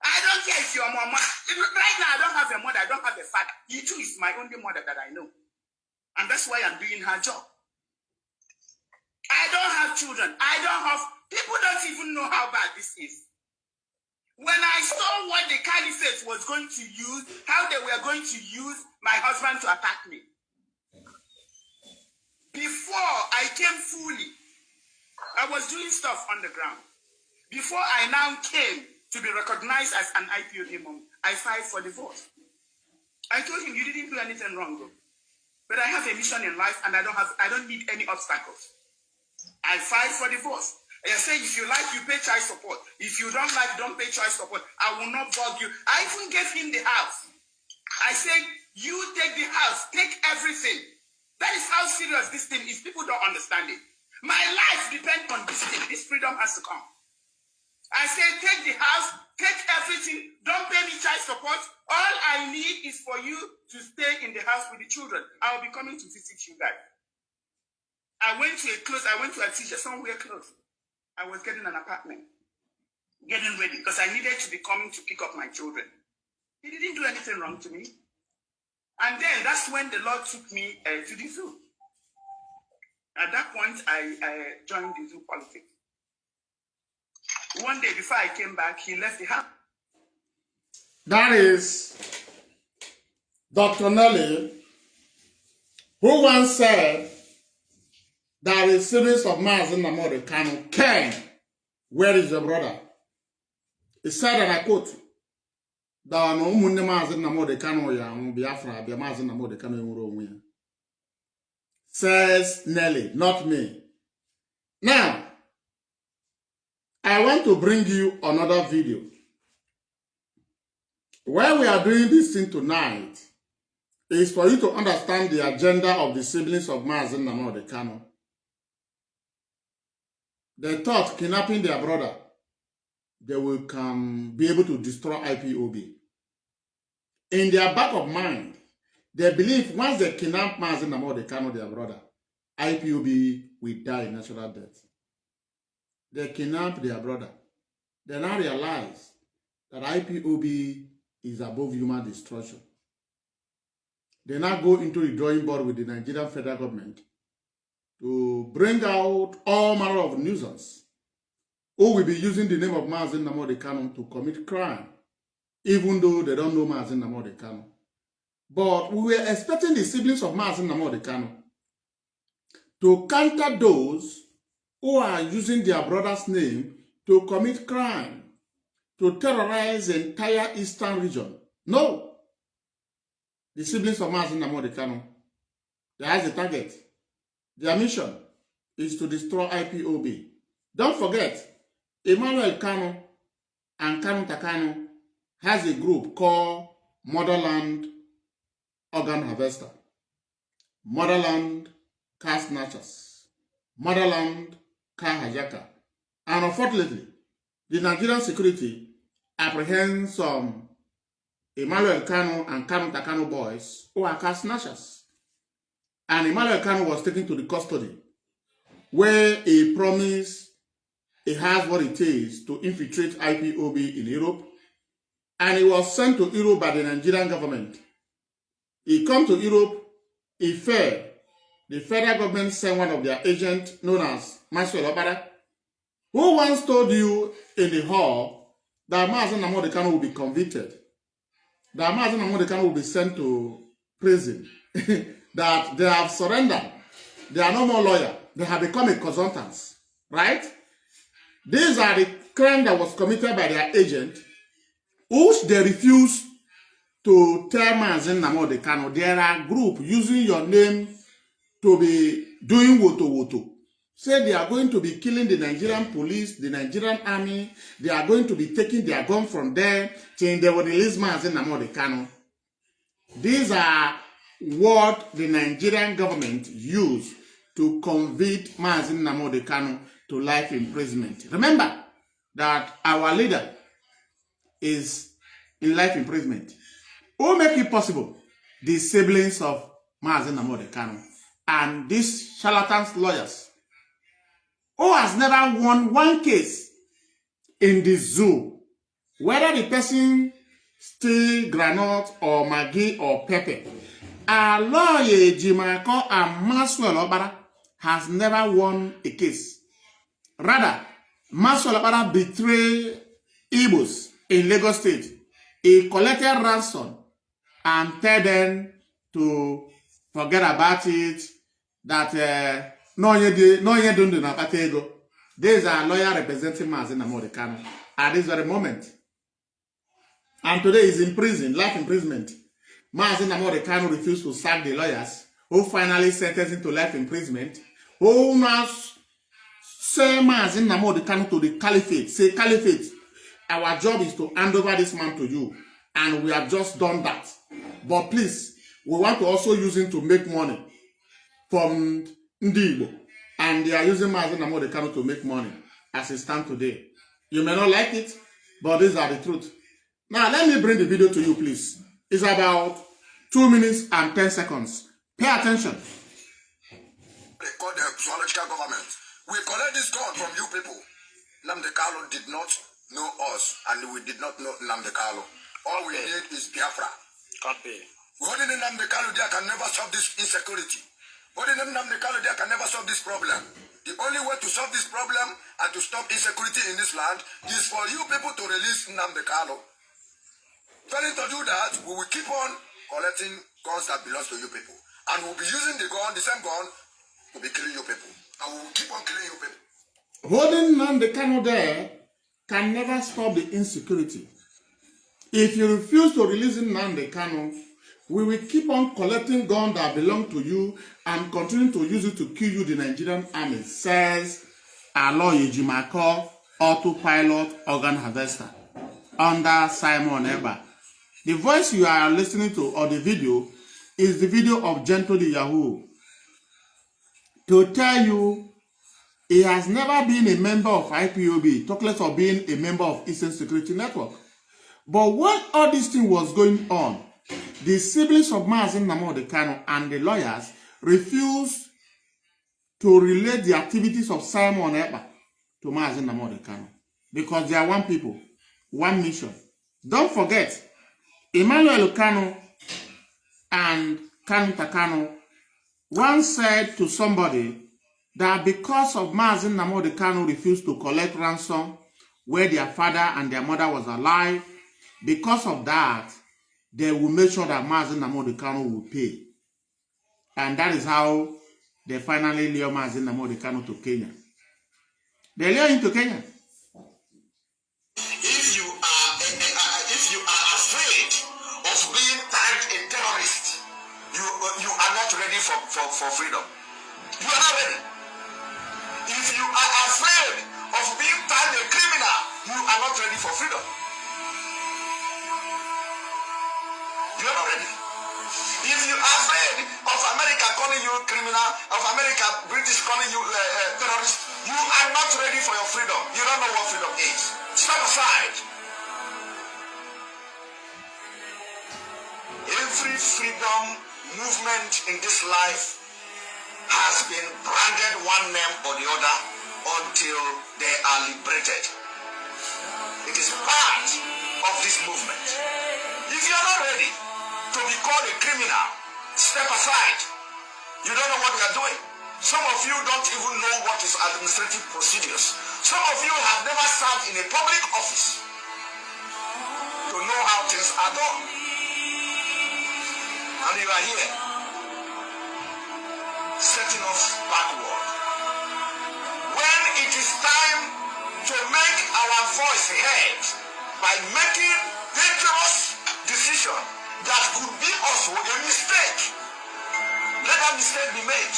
I don't care if your mama. Right now, I don't have a mother. I don't have a father. You too is my only mother that I know, and that's why I'm doing her job. I don't have children. I don't have. People don't even know how bad this is. When I saw what the caliphate was going to use, how they were going to use my husband to attack me, before I came fully, I was doing stuff on the ground. Before I now came to be recognized as an IPOB mom, I filed for divorce. I told him, you didn't do anything wrong, though. But I have a mission in life and I don't need any obstacles. I filed for divorce. I say, if you like, you pay child support. If you don't like, don't pay child support. I will not bug you. I even gave him the house. I said, you take the house, take everything. That is how serious this thing is. People don't understand it. My life depends on this thing. This freedom has to come. I say, take the house, take everything. Don't pay me child support. All I need is for you to stay in the house with the children. I will be coming to visit you guys. I went to a teacher, somewhere close. I was getting an apartment, getting ready, because I needed to be coming to pick up my children. He didn't do anything wrong to me. And then that's when the Lord took me to the zoo. At that point, I joined the zoo politics. One day before I came back, he left the house. That is Dr. Nelly, who once said that a series of Mazi Nnamdi Kanu, Ken, where is your brother? He said, and I quote, that no Munde Mazi Nnamdi Kanu ya Biafra, Mazi Nnamdi Kanu. Says Nelly, not me. Now, I want to bring you another video. Why we are doing this thing tonight is for you to understand the agenda of the siblings of Mazi Nnamdi Kanu. They thought kidnapping their brother, they will be able to destroy IPOB. In their back of mind, they believe once they kidnap Mazi Nnamdi Kanu, their brother, IPOB will die natural death. They kidnap their brother. They now realize that IPOB is above human destruction. They now go into the drawing board with the Nigerian federal government to bring out all manner of nuisance who will be using the name of Mazi Nnamdi Kanu to commit crime, even though they don't know Mazi Nnamdi Kanu. But we were expecting the siblings of Mazi Nnamdi Kanu to counter those who are using their brother's name to commit crime, to terrorize the entire eastern region. No. The siblings of Mazi Nnamdi Kanu, they have a target. Their mission is to destroy IPOB. Don't forget, Emmanuel Kanu and Kanu Takanu has a group called Motherland Organ Harvester, Motherland Car Snatchers, Motherland Car Hijacker. And unfortunately, the Nigerian security apprehends some Emmanuel Kanu and Kanu Takanu boys who are car snatchers. And Emmanuel Kanu was taken to the custody, where he promised he has what it takes to infiltrate IPOB in Europe. And he was sent to Europe by the Nigerian government. He come to Europe, he failed. The federal government sent one of their agents, known as Maxwell Obada, who once told you in the hall that Mazi Nnamdi Kanu will be convicted, that Mazi Nnamdi Kanu will be sent to prison, that they have surrendered. They are no more lawyers. They have become a consultants, right? These are the crime that was committed by their agent, which they refuse to tell Mazi Nnamdi Kanu. There are groups using your name to be doing woto woto. say they are going to be killing the Nigerian police, the Nigerian army, they are going to be taking their gun from them, saying they will release Mazi Nnamdi Kanu. These are what the Nigerian government used to convict Mazi Nnamdi Kanu to life imprisonment. Remember that our leader is in life imprisonment. Who make it possible? The siblings of Mazi Nnamdi Kanu and these charlatans lawyers who has never won one case in the zoo, whether the person steal granite or Maggi or pepper. Our lawyer Ejiofor and Maxwell Obara has never won a case. Rather, Maxwell Obara betrayed Igbos in Lagos State. He collected ransom and tell them to forget about it, that no one don't do ego. These are lawyer representing Mazi Nnamdi Kanu at this very moment. And today is in prison, life imprisonment. Mazi Nnamdi Kanu refused to sack the lawyers who finally sentenced him to life imprisonment. Who now say Mazi Nnamdi Kanu to the caliphate. Say, caliphate, our job is to hand over this man to you. And we have just done that. But please, we want to also use him to make money from Igbo. And they are using Mazi Nnamdi Kanu to make money as it stands today. You may not like it, but these are the truth. Now, let me bring the video to you, please. It's about 2 minutes and 10 seconds. Pay attention. They call the zoological government. We collect this gun from you people. Nnamdi Kanu did not know us, and we did not know Nnamdi Kanu. All we need is Biafra. Copy. Holding Nnamdi Kanu there can never solve this insecurity. Holding Nnamdi Kanu there can never solve this problem. The only way to solve this problem and to stop insecurity in this land is for you people to release Nnamdi Kanu. Failing to do that, we will keep on collecting guns that belong to you people. And we'll be using the gun, the same gun, to be killing you people. And we will keep on killing you people. Holding Nnamdi Kanu there can never stop the insecurity. If you refuse to release Nnamdi Kanu, we will keep on collecting guns that belong to you and continue to use it to kill you, the Nigerian army, says our Ejiofor, autopilot organ harvester, under Simon Eber. The voice you are listening to or the video is the video of Gently Yahoo to tell you he has never been a member of IPOB, talk less of being a member of Eastern Security Network. But when all this thing was going on, the siblings of Mazi Nnamdi Kanu and the lawyers refused to relate the activities of Simon Eber to Mazi Nnamdi Kanu because they are one people, one mission. Don't forget, Emmanuel Kanu and Kanu Takano once said to somebody that because of Mazi Nnamdi Kanu refused to collect ransom where their father and their mother was alive, because of that, they will make sure that Mazi Nnamdi Kanu will pay. And that is how they finally lure Mazi Nnamdi Kanu to Kenya. They lure him to Kenya. If you are afraid of being tagged a terrorist, you are not ready for freedom. You are not ready. If you are afraid of being tagged a criminal, you are not ready for freedom. You are not ready. If you are afraid of America calling you criminal, of America, British calling you terrorist, you are not ready for your freedom. You don't know what freedom is. Step aside. Every freedom movement in this life has been branded one name or the other until they are liberated. It is part of this movement. If you are not ready to be called a criminal, step aside. You don't know what you are doing. Some of you don't even know what is administrative procedures. Some of you have never served in a public office to know how things are done. And you are here setting us backward. When it is time to make our voice heard by making dangerous decisions that could be also a mistake, let that mistake be made.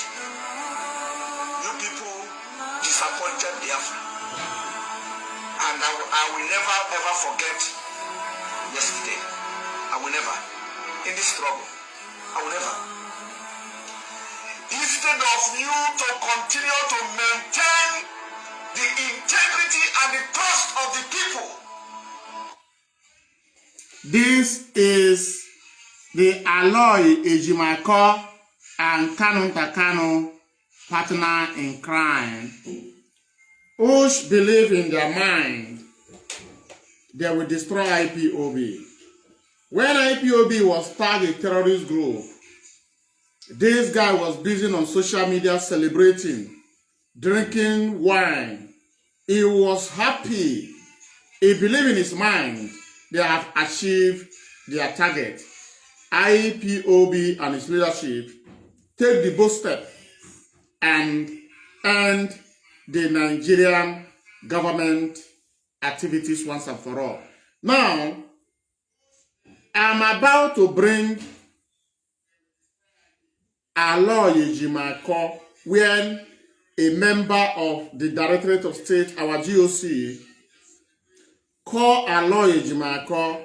You people disappointed Biafra. And I will never ever forget yesterday. I will never. In this struggle. I will never. Instead of you to continue to maintain the integrity and the trust of the people. This is the Aloy Ejimako and Kanu partner in crime, which believe in their mind they will destroy IPOB. When IPOB was tagged a terrorist group, this guy was busy on social media celebrating, drinking wine. He was happy. He believed in his mind they have achieved their target. IPOB and its leadership take the bold step and end the Nigerian government activities once and for all. Now, I'm about to bring Aloy Ejimako, when a member of the Directorate of State, our GOC, call Aloy Ejimako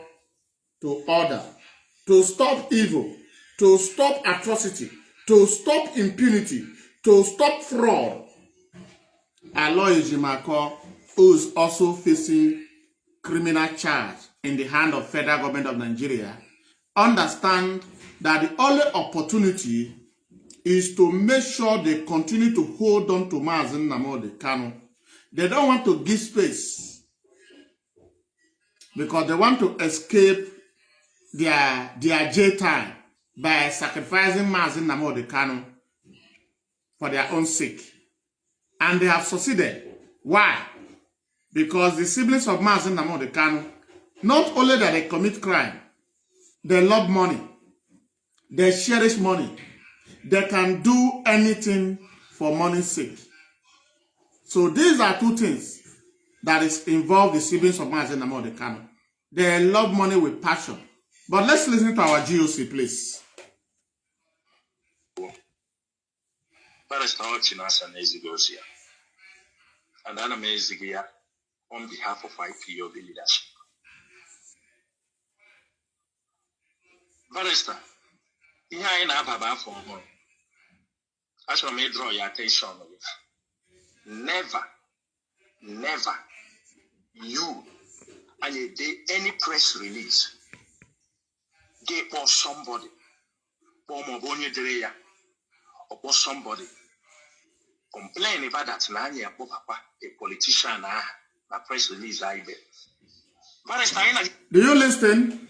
to order, to stop evil, to stop atrocity, to stop impunity, to stop fraud. Aloy Ejimako, who is also facing criminal charge in the hand of federal government of Nigeria, understand that the only opportunity is to make sure they continue to hold on to Mazi Nnamdi Kanu. They don't want to give space because they want to escape their jail time by sacrificing Mazi Nnamdi Kanu for their own sake. And they have succeeded. Why? Because the siblings of Mazi Nnamdi Kanu, not only that they commit crime, they love money, they cherish money, they can do anything for money's sake. So these are two things that is involved the siblings of Mazi Nnamdi Kanu. They love money with passion. But let's listen to our GOC, please. And I'm amazing here on behalf of IPOB leadership. Barrister, here I am for home. I shall may draw your attention with. Never, you and a day any press release gave for somebody, or for somebody complain about that Nanya Papa, a politician, a press release I bet. Do you listen?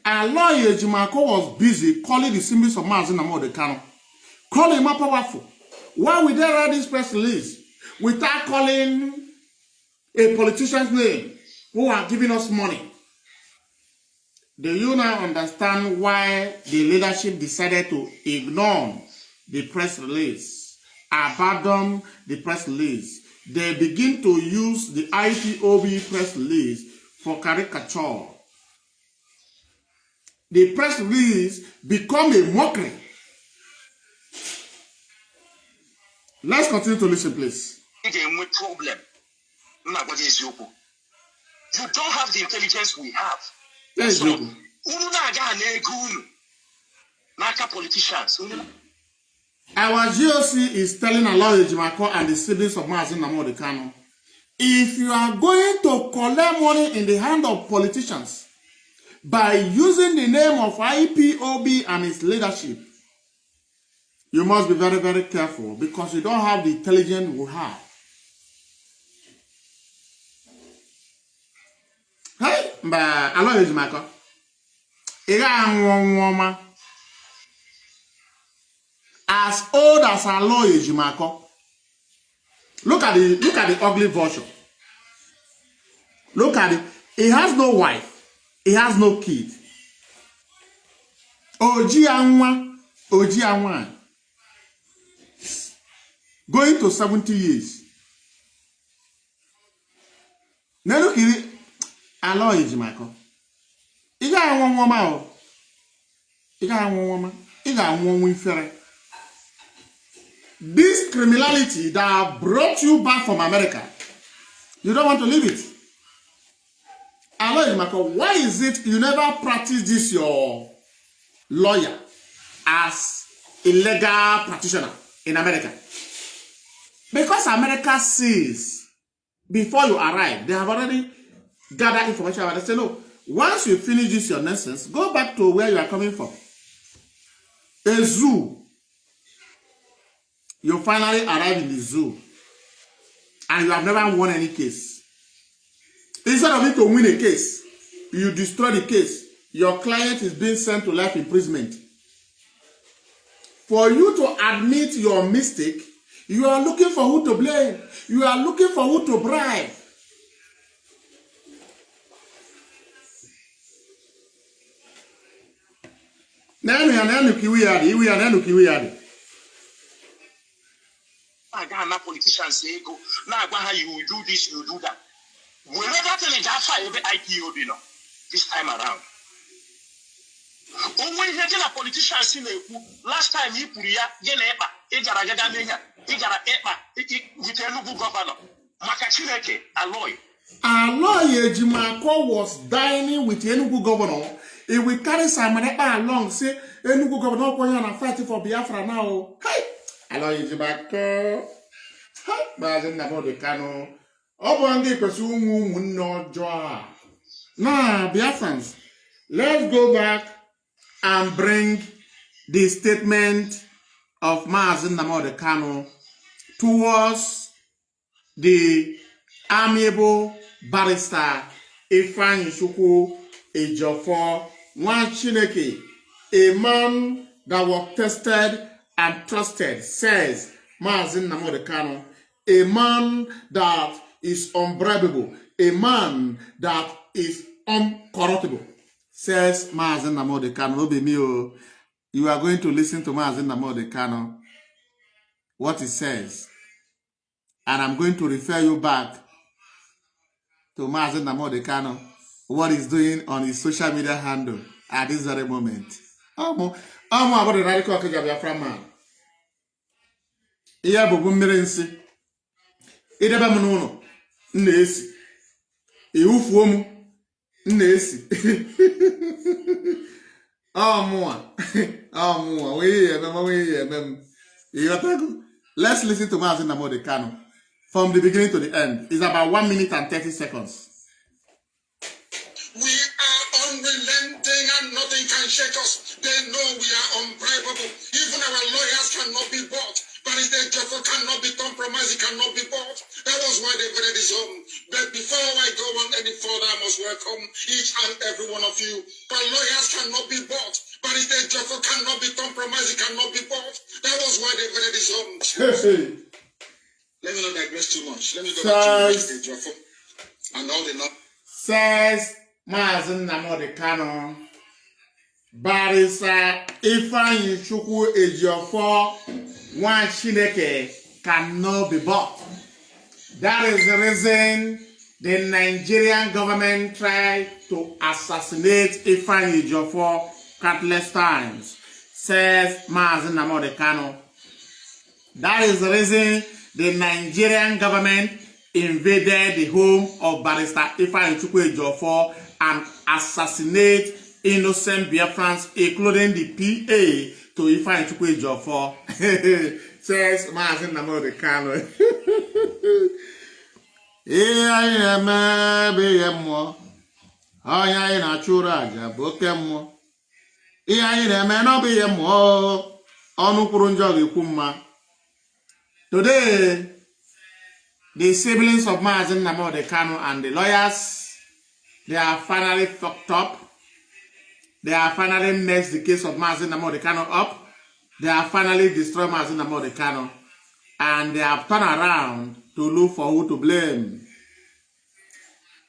Aloy Ejimako was busy calling the siblings of Mazi Nnamdi Kanu, calling him powerful. Why would they write this press release without calling a politician's name who are giving us money? Do you now understand why the leadership decided to ignore the press release, abandon the press release? They begin to use the IPOB press release for caricature. The press release become a mockery. Let's continue to listen, please. Problem. You don't have the intelligence we have. Yes, so, politicians. Our GOC is telling Aloy Ejimako and the siblings of Mazi Nnamdi Kanu, if you are going to collect money in the hand of politicians by using the name of IPOB and its leadership, you must be very, very careful because you don't have the intelligence we have. Hey, Aloy Ejimako, as old as Aloy Ejimako, look at the ugly version. Look at it. He has no wife. He has no kid. Oji Anwa, going to 70 years. Now look at it. Aloy Ejimako. He got one woman. He got one woman. He got one woman. this criminality that brought you back from America, you don't want to leave it. Why is it you never practice this your lawyer as a legal practitioner in America? Because America sees before you arrive, they have already gathered information about it. Say, no, once you finish this your nonsense, go back to where you are coming from. A zoo. You finally arrive in the zoo and you have never won any case. Instead of you to win a case, you destroy the case. Your client is being sent to life imprisonment. For you to admit your mistake, you are looking for who to blame. You are looking for who to bribe. Politicians say go now you will do this, you will do that. Whenever tell just every IPO this time around. Only the politicians in the last time you put with a governor. Makachineke, Aloy. Aloy Ejimako was dining with the Enugu governor. He will carry Samanepa along, say, Enugu governor going on and fighting for Biafra now. Hey! Aloy Ejimako. Hey! Mazi Nnamdi Kanu. Obangi Pesumu Muno Joa. Now, Biafrans, let's go back and bring the statement of Mazi Nnamdi Kanu towards the amiable barrister Ifeanyi Ejiofor, Chineke, a man that was tested and trusted, says Mazi Nnamdi Kanu, a man that is unbribable, a man that is uncorruptible, says Mazi Nnamdi Kanu. You are going to listen to Mazi Nnamdi Kanu, what he says. And I'm going to refer you back to Mazi Nnamdi Kanu, what he's doing on his social media handle at this very moment. About the radical Biafra man. Iya bubu mmiri nsi. Idebe m n'ụlọ, m na-esi. Iwufuo m, m na-esi. Let's listen to Mazi Nnamdi Kanu from the beginning to the end. It's about 1 minute and 30 seconds. We are unrelenting and nothing can shake us. They know we are unbribable. Even our lawyers cannot be bought. But Ejiofor cannot be compromised. He cannot be bought. That was why they voted his home. But before I go on any further, I must welcome each and every one of you. But lawyers cannot be bought. But Ejiofor cannot be compromised. He cannot be bought. That was why they voted his home. Let me not digress too much. Let me go back to Ejiofor and all the says Mazi Nnamdi Kanu, Barrister Ifeanyi Ejiofor, Chineke cannot be bought. That is the reason the Nigerian government tried to assassinate Ifeanyi Ejiofor countless times, says Mazi Nnamdi Kanu. That is the reason the Nigerian government invaded the home of Barrister Ifeanyi Ejiofor and assassinate innocent Biafrans, including the PA to Ifeanyi Ejiofor, says Mazi Nnamdi Kanu. Today, the siblings of Mazi Nnamdi Kanu and the lawyers, they are finally fucked up. They have finally messed the case of Mazi Nnamdi Kanu up. They have finally destroyed Mazi Nnamdi Kanu. And they have turned around to look for who to blame.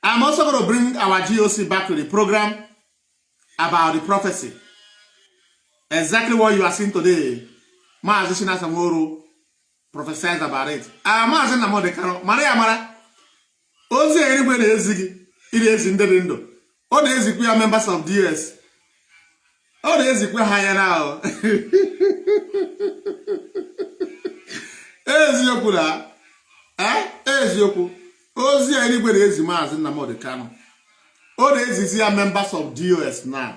I'm also going to bring our GOC back to the program about the prophecy. Exactly what you are seeing today. Mazi Shina Samoro prophesied about it. Mazi Nnamdi Kanu, Mara. Ozi anywhere na ezigi, it is in the window. All the ezigi are members of DS. All the ezigi are higher now. Eziokwu na eziokwu ozi eluigwe na-ezi Mazi Nnamdi Kanu. O na-ezizi ya members of DOS now.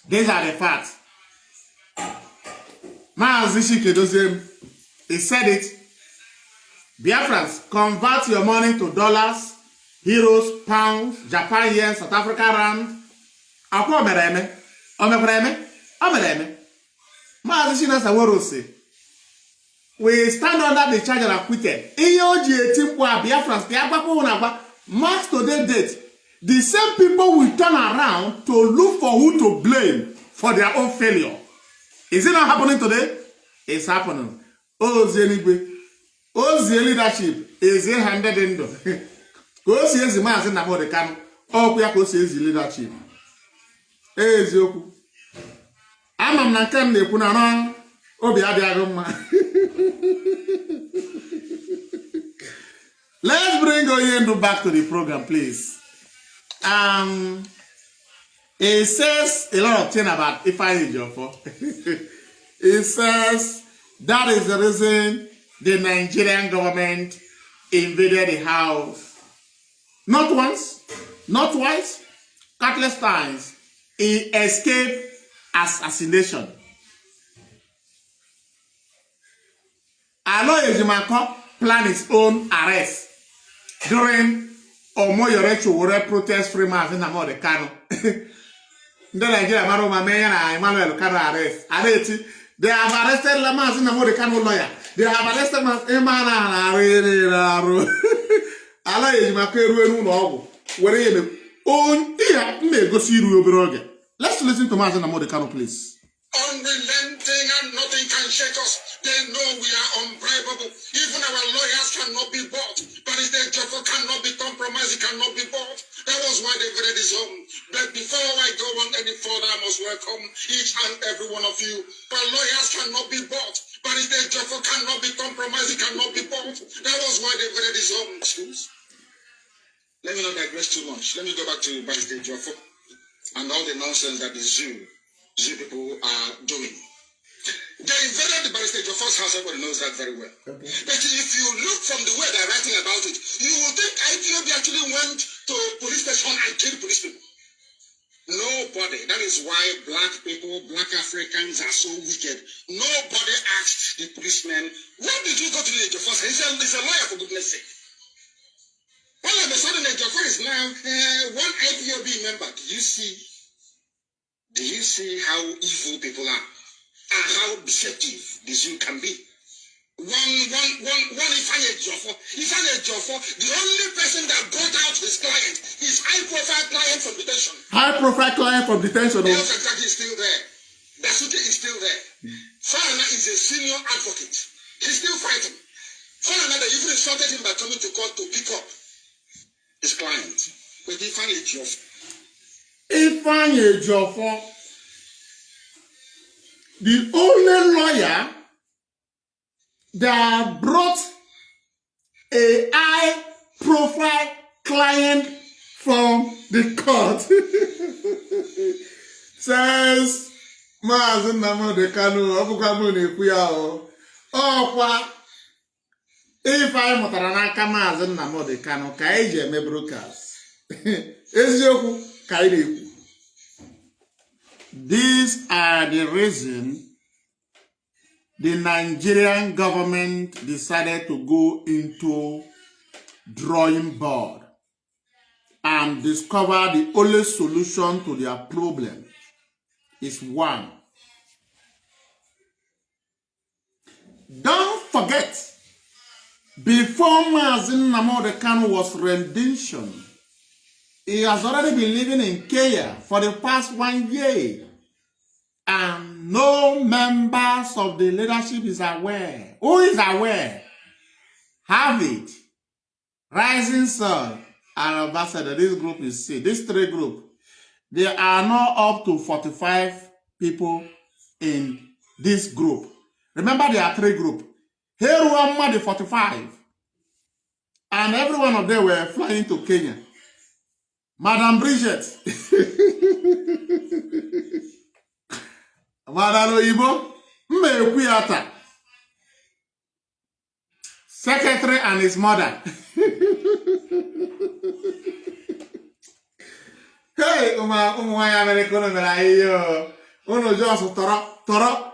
These are the facts. Mazi Shikedozem, he said it. Biafrans, convert your money to dollars, euros, pounds, Japan yen, South Africa rand. Akwa omereme. Mazi Shinasaworose. We stand under the charge and acquitted. Biafrans, marks today's date. The same people will turn around to look for who to blame for their own failure. Is it not happening today? It's happening. Ozi leadership is handed in. Go see the man in the Kanu. Oh, we are going to see leadership. Ezioku. I'm not going to put on. Let's bring Oyendo back to the program, please. It says a lot of things about Ifeanyi Ejiofor. It says that is the reason the Nigerian government invaded the house. Not once, not twice, countless times. He escaped assassination. Alo Ejiofor planned his own arrest during Omoyore protest free Mazi Nnamdi Kanu. The Nigeria Maroma Mayor and Emmanuel Kanu arrest. They have arrested Mazi Nnamdi Kanu lawyer. They have arrested Emmanuel. Alo Ejiofor let's listen to Mazi Nnamdi Kanu, please. Unrelenting and nothing can shake us. They know we are unbribable. Even our lawyers cannot be bought. But Ejiofor cannot be compromised. He cannot be bought. That was why they voted his home. But before I go on any further, I must welcome each and every one of you. But lawyers cannot be bought. But Ejiofor cannot be compromised. He cannot be bought. That was why they voted his home. Let me not digress too much. Let me go back to Ejiofor and all the nonsense that the Zoo people are doing. They invaded the Ejiofor's house, everybody knows that very well. Okay. But if you look from the way they're writing about it, you will think IPOB actually went to police station and killed police people. Nobody. That is why black people, black Africans are so wicked. Nobody asked the policemen, why did you go to the Ejiofor's house? He's a lawyer, for goodness sake. All of a sudden, Ejiofor is now one IPOB member. Do you see how evil people are and how deceptive this you can be? One Ifeanyi Ejiofor, the only person that brought out his client, his high-profile client from detention. High-profile client from detention. The health secretary is still there. Dasuke is still there. Farana is a senior advocate. He's still fighting. Farana, they even insulted him by coming to court to pick up his client. But Ifeanyi Ejiofor, the only lawyer that brought a high-profile client from the court says, Mazi Nnamdi Kanu, Obukamu na-ekwu ọkwa Ifeanyi mụtara n'aka Mazi Nnamdi Kanu ka eji eme broadcast. Eziokwu ka anyị na-ekwu. These are the reason the Nigerian government decided to go into drawing board and discover the only solution to their problem is one. Don't forget, before Mazi Nnamdi Kanu was rendition, he has already been living in Kenya for the past 1 year. And no members of the leadership is aware. Who is aware? Have it. Rising Sun and Ambassador, this group is C. These three groups, there are now up to 45 people in this group. Remember, there are three groups. Here we are the 45. And every one of them were flying to Kenya. Madam Bridget. Madam Oyibo. secretary and his mother. Hey, Umaya American, Uno just Toro,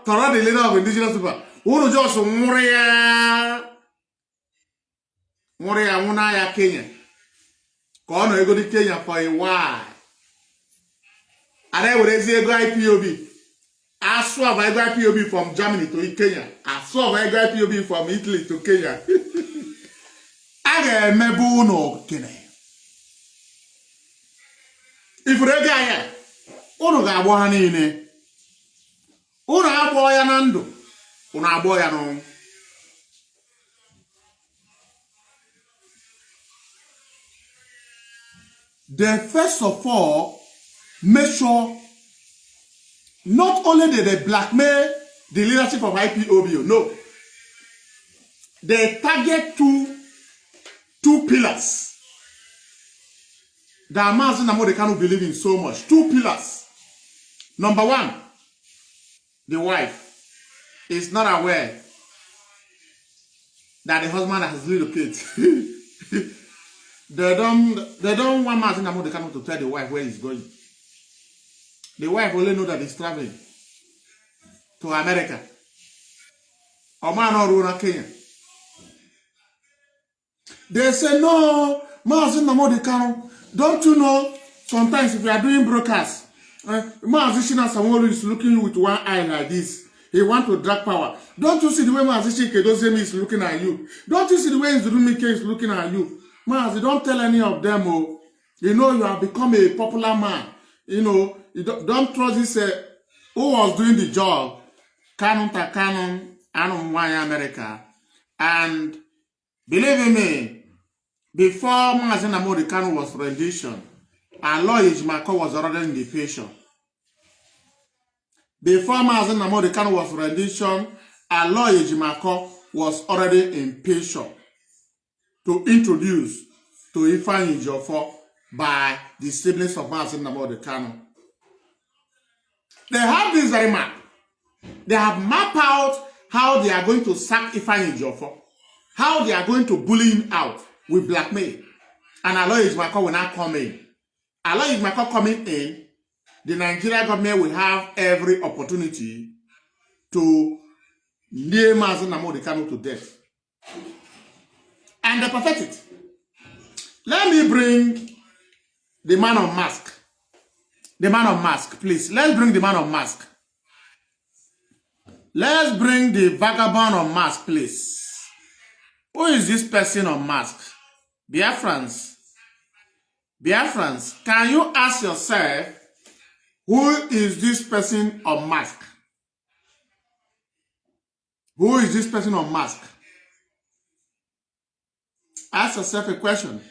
the leader of indigenous people. Uno just Moria Munaya Kenya. Kono ego di Kenya for a while. And then when they say go IPOB, I swear I go IPOB from Germany to Kenya. I swear I go IPOB from Italy to Kenya. I remember no Kenya. If you get here, uno ga abo hanine. Uno abo ya nando. Uno abo ya no. Then first of all, make sure not only did they blackmail the leadership of IPOB, no. They target two pillars that Mazi Nnamdi Kanu believe in so much. Two pillars. Number one, the wife is not aware that the husband has relocated. They don't want Mazi Nnamdi Kanu to tell the wife where he's going. The wife only know that he's traveling to America. Or man or rural Kenya. They say, no, Mazi Nnamdi Kanu, don't you know, sometimes if you are doing broadcasts, Mazi Nnamdi is looking with one eye like this. He want to drag power. Don't you see the way Mazi Kedozemi is looking at you? Don't you see the way Nzurumike is looking at you? Mazi, don't tell any of them, oh, you know, you have become a popular man. You know, you don't trust this, who was doing the job, Kanu, Anu, America. And believe me, before Mazi Nnamdi Kanu was rendition, and Lord Ejiofor was already in the patient. Before Mazi Nnamdi Kanu was rendition, and Lord Ejiofor was already in patient to introduce to Ifeanyi Ejiofor by the siblings of Mazi Nnamdi Kanu. They have this very map. They have mapped out how they are going to sack Ifeanyi Ejiofor, how they are going to bully him out with blackmail. And Aloy Ejiofor will not come in. Aloy Ejiofor coming in, the Nigerian government will have every opportunity to nail Mazi Nnamdi Kanu to death. And they perfect it. Let me bring the man of mask. The man of mask, please. Let's bring the man of mask. Let's bring the vagabond of mask, please. Who is this person on mask? Biafrans. Biafrans, can you ask yourself, who is this person on mask? Who is this person on mask? Ask yourself a question.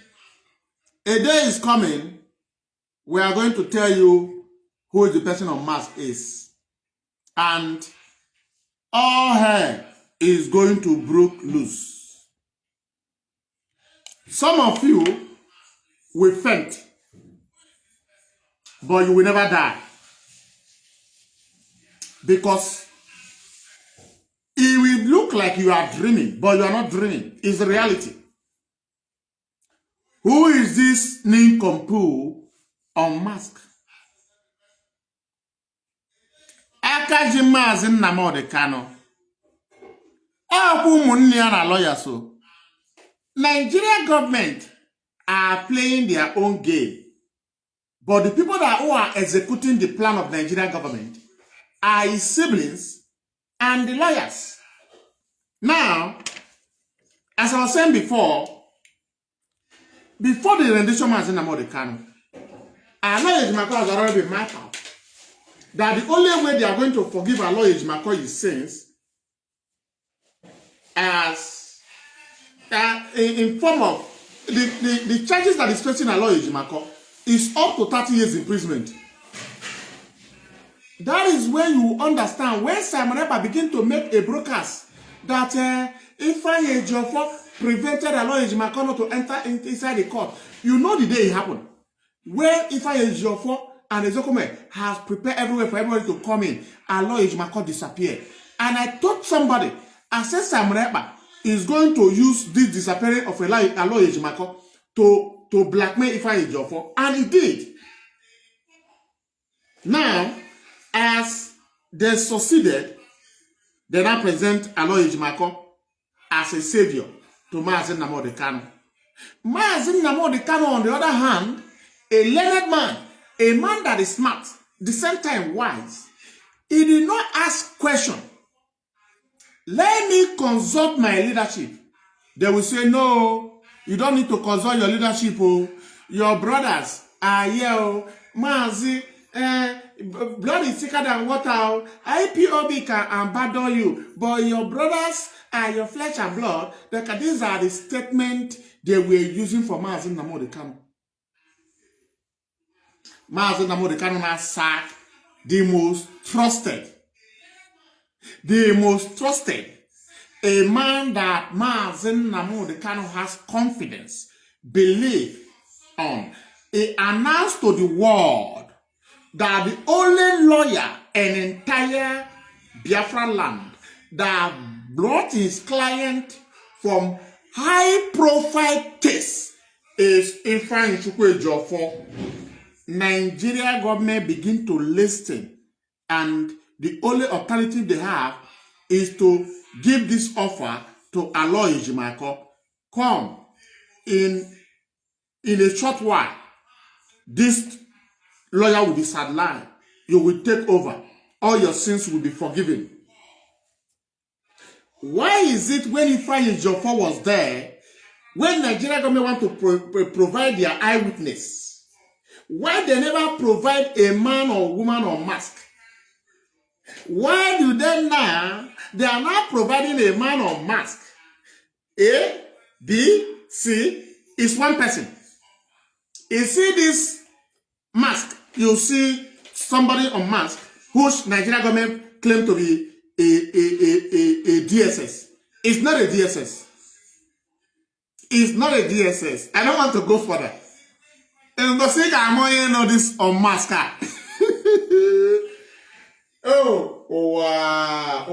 A day is coming, we are going to tell you who the person on mask is. And all hell is going to break loose. Some of you will faint, but you will never die. Because it will look like you are dreaming, but you are not dreaming. It's the reality. Who is this nincompoop on mask? Akaji Mazi Nnamdi Kanu. Lawyers. Nigeria government are playing their own game. But the people who are executing the plan of Nigeria government are his siblings and the lawyers. Now, as I was saying before the rendition of Mazi Nnamdi Kanu, Aloy Ejiofor has already been mapped out that the only way they are going to forgive Aloy Ejiofor his sins as in form of the charges that is facing Aloy Ejiofor is up to 30 years imprisonment. That is when you understand when Simon Ekpa begin to make a broadcast that Ifeanyi Ejiofor prevented Aloy Ejiofor to enter inside the court. You know the day it happened. When Ifeanyi Ejiofor and Ezekome has prepared everywhere for everybody to come in, Aloy Ejiofor disappeared. And I told somebody, I said, Simon Ekpa, is going to use this disappearing of Aloy Ejimako to blackmail Ifeanyi Ejiofor, and he did. Now, as they succeeded, they now present Aloy Ejimako as a savior to Mazi Nnamdi Kanu. Mazi Nnamdi Kanu, on the other hand, a learned man, a man that is smart, the same time wise. He did not ask question. Let me consult my leadership. They will say, no, you don't need to consult your leadership. Oh. Your brothers are here. Oh. Mazi, blood is thicker than water. Oh. IPOB can abandon you, but your brothers are your flesh and blood. These are the statements they were using for Mazi Nnamdi Kanu. Mazi Nnamdi Kanu now sacked the most trusted, a man that Mazi Nnamdi Kanu has confidence, belief on. He announced to the world that the only lawyer in entire Biafra land that brought his client from high-profile case is Ifeanyi Ejiofor. Nigeria government begin to listen, and the only alternative they have is to give this offer to Aloy Ejimako. Come in a short while, this lawyer will be sidelined. You will take over. All your sins will be forgiven. Why is it when Ifeanyi Ejiofor was there, when Nigeria government want to provide their eyewitness, why they never provide a man or woman on mask? Why do they now? They are not providing a man on mask. A, B, C is one person. You see this mask, you see somebody on mask whose Nigeria government claim to be a DSS. It's not a DSS. It's not a DSS. I don't want to go further. And go say I'm on this on mask.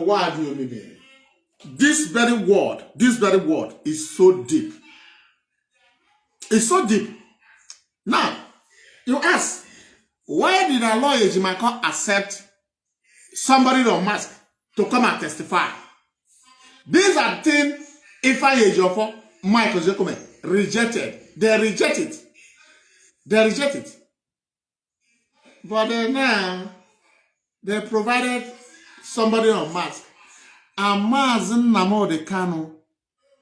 Wow, do you mean? This very word is so deep. It's so deep. Now, you ask, why did Aloy Ejimako accept somebody on mask to come and testify? These are things Ifeanyi Ejiofor, Michael Jekome rejected. They reject it. But then now, they provided somebody on mask. And Mazi Nnamdi Kanu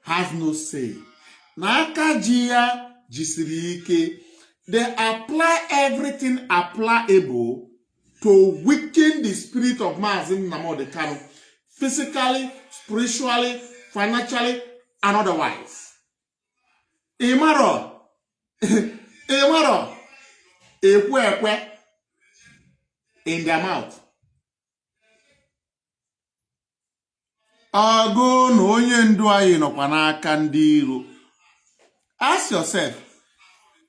has no say. Naka Jia Jisirike, they apply everything applicable to weaken the spirit of Mazi Nnamdi Kanu, physically, spiritually, financially, and otherwise. Imaro, ekwe in their mouth. Ago no onye ndu anyị nọkwa n'aka ndị iro. Ask yourself,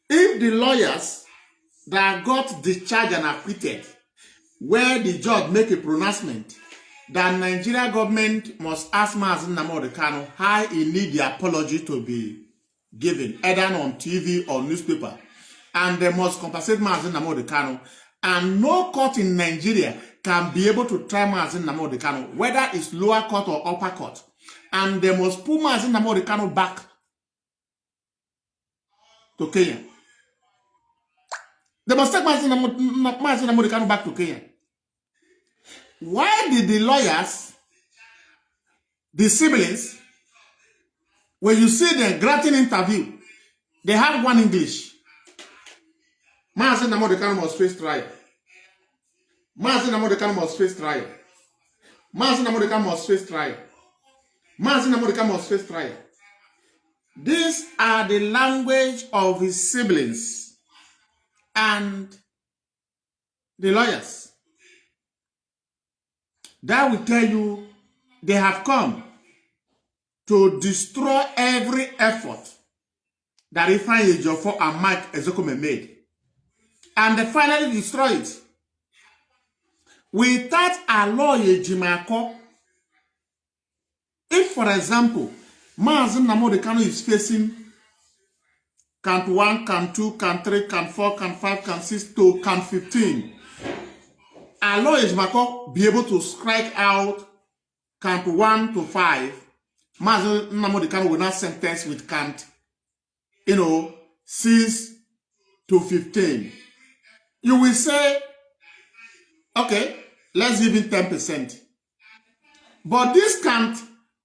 if the lawyers that got discharged and acquitted, where the judge make a pronouncement that Nigeria government must ask Mazi Nnamdi Kanu how he need the apology to be given, either on TV or newspaper, and they must compensate Mazi Nnamdi Kanu, and no court in Nigeria can be able to try Mazi Nnamdi Kanu, whether it's lower court or upper court, and they must pull Mazi Nnamdi Kanu back to Kenya. They must take Mazi Nnamdi Kanu back to Kenya. Why did the lawyers, the siblings, when you see them granting interview, they have one English? Mazi Nnamdi Kanu must face trial. Mazi Nnamdi Kanu must face trial. Mazi Nnamdi Kanu must face trial. Mazi Nnamdi Kanu must face trial. These are the language of his siblings and the lawyers. That will tell you they have come to destroy every effort that Ifeanyi Ejiofor and Mike Ezekome made. And they finally destroy it. Without Aloy Ejimako, if, for example, Mazi Nnamdi Kanu is facing count 1, count 2, count 3, count 4, count 5, count 6 to count 15. Our lawyers might be able to strike out count 1 to 5. Mazi Nnamdi Kanu will not sentence with count, 6 to 15. You will say, okay, let's give him 10%. But this count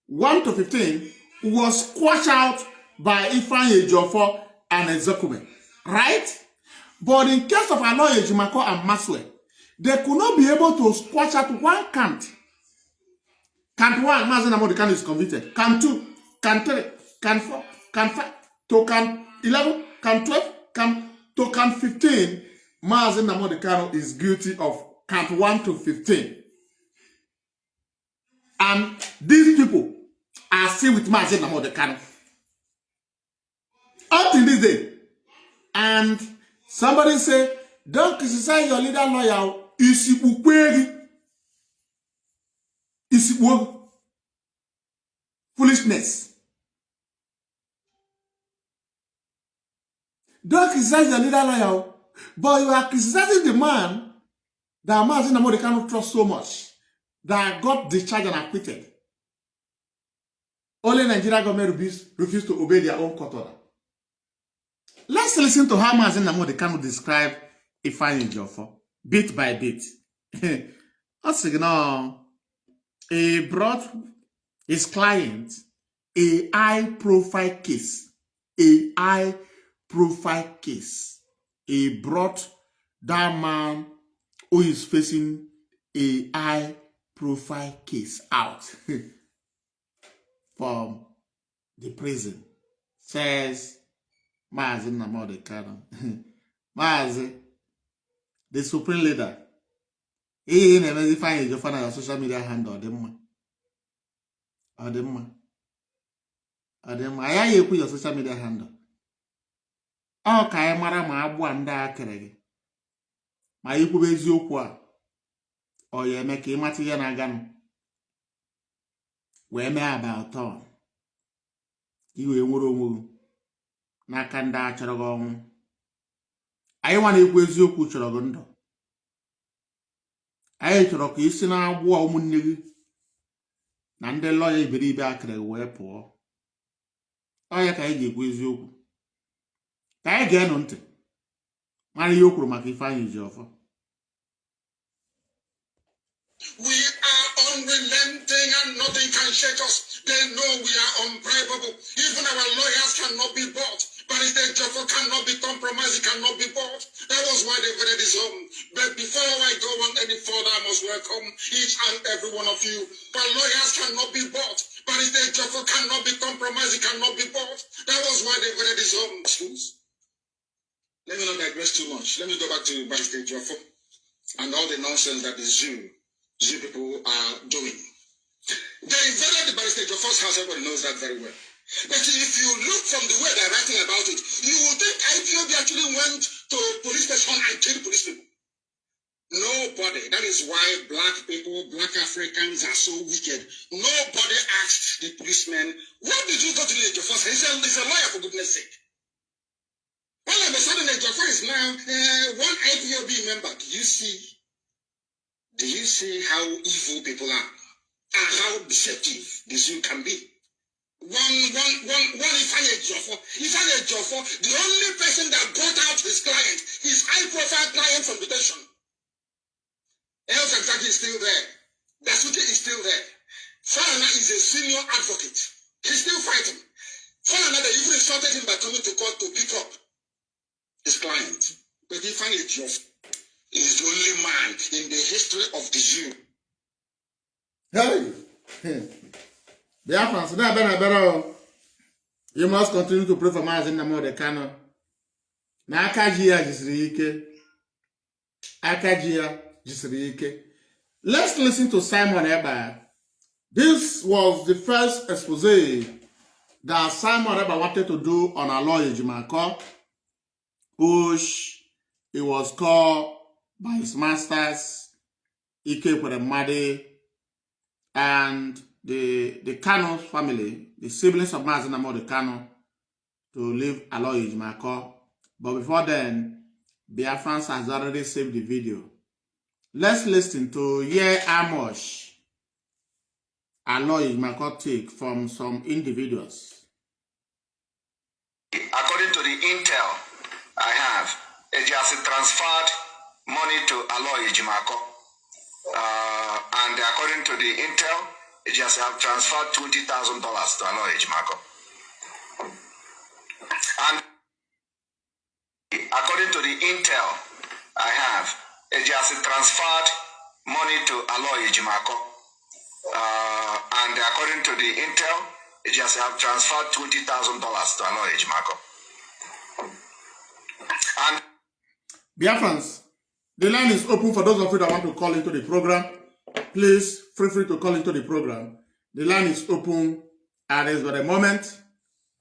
1 to 15 was squashed out by Ifeanyi, Ejiofor and Excelency, right? But in case of our lawyer Ejiofor and Maswe, they could not be able to squash out one count. Count 1, Mazi Nnamdi Kanu is convicted. Count 2, count 3, count 4, count 5, to count 11, count 12, to count 15, Mazi Nnamdi Kanu is guilty of count 1 to 15. And these people are still with Mazi Nnamdi Kanu up to this day. And somebody say, don't criticize your leader lawyer. Foolishness. Don't criticize your leader lawyer. But you are criticizing the man that Mazi Nnamdi Kanu trust so much that got discharged and acquitted. Only Nigeria government refused to obey their own court order. Let's listen to how Mazi Nnamdi Kanu described Ifeanyi Ejiofor bit by bit. He brought his client a high-profile case. A high-profile case. He brought that man who is facing a high-profile case out from the prison. Says Mazi Nnamdi Kanu. Mazi, the supreme leader. He never find your final social media handle them. I put your social media handle. Oh, ka mara ma abu anda akere gị. Ma ikwube eziokwu a. O ya eme ka ịmata ihe na-aga nụ. Wee mee about turn. Iwe nwere onwe n'aka ndị a chọrọ gị ọnwụ. Anyị nwa na-ekwu eziokwu chọrọ gị ndụ. Anyị chọrọ ka isi na-agbụ ụmụnne gị na ndị lọya iberibe akịrị wee pụọ. Ọ ya ka anyị ga-ekwu eziokwu. Ka anyị ga-enụ ntị mara ihe o kwuru maka Ifeanyi Ejiofor. We are unrelenting and nothing can shake us. They know we are unbribable. Even our lawyers cannot be bought. Barrister Ejiofor cannot be compromised. He cannot be bought. That was why they voted his home. But before I go on any further, I must welcome each and every one of you. But lawyers cannot be bought. Barrister Ejiofor cannot be compromised. He cannot be bought. That was why they voted his home. Let me not digress too much. Let me go back to Barrister Ejiofor and all the nonsense that the Zoo people are doing. They invaded the Barrister Ejiofor's house. Everybody knows that very well. But if you look from the way they're writing about it, you will think IPOB actually went to police station and killed police people. Nobody. That is why black people, black Africans are so wicked. Nobody asked the policeman, what did you go to the Ejiofor? He's a lawyer, for goodness sake. All of a sudden, Ejiofor is now one IPOB member. Do you see how evil people are and how deceptive the Zoo can be? One Ifeanyi Ejiofor. Ifeanyi Ejiofor, the only person that brought out his client, his high-profile client from detention. Else exactly is still there. Dasuke is still there. Farana is a senior advocate. He's still fighting. Farana, they even insulted him by coming to court to pick up his client. But Ifeanyi Ejiofor is the only man in the history of the Zoo. Hey! Biafrans, you must continue to pray for Mazi Nnamdi Kanu. Na akaji ya jisiri ike. Akaji ya jisiri ike. Let's listen to Simon Eba. This was the first expose that Simon Eba wanted to do on our lawyer Ejiofor, which he was called by his masters, Ike Kweremade, and the Kanu family, the siblings of Mazi Nnamdi Kanu, to leave Aloy Ejimako. But before then, Biafrans has already saved the video. Let's listen to hear how much Aloy Ejimako take from some individuals. According to the intel I have, Ejiofor transferred money to Aloy Ejimako. And according to the intel, Ejiofor have transferred $20,000 to Aloy Ejimako. And according to the intel I have, Ejiofor transferred money to Aloy Ejimako. And according to the intel, Ejiofor have transferred $20,000 to Aloy Ejimako. And Biafrans, the line is open for those of you that want to call into the program. Please feel free to call into the program. The line is open at this very moment.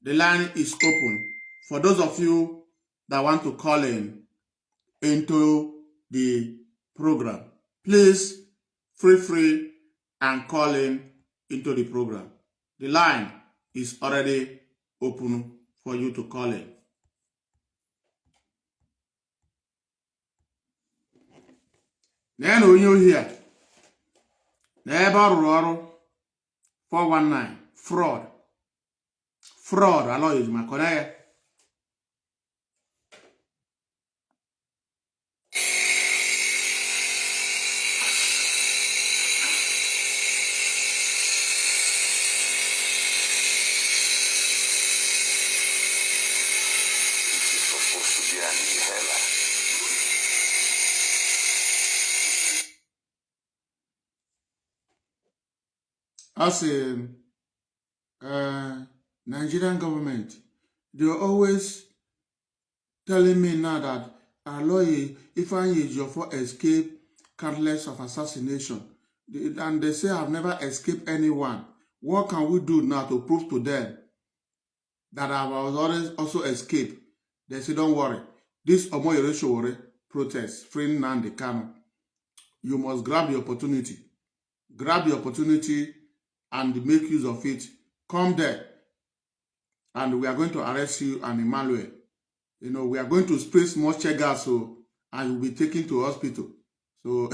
The line is open for those of you that want to call in into the program. Please feel free and call in into the program. The line is already open for you to call in. Then when you hear, never roar 419 fraud. Aloy Ejimako na as a Nigerian government, they're always telling me now that Aloy Ifeanyi Ejiofor escaped countless of assassination. And they say I've never escaped anyone. What can we do now to prove to them that I was always also escaped? They say, don't worry. This Omoyore protest, freeing Nnamdi Kanu, you must grab the opportunity. Grab the opportunity and make use of it. Come there. And we are going to arrest you and Emmanuel. You know, we are going to spray small check gas, so, and you'll be taken to hospital. So,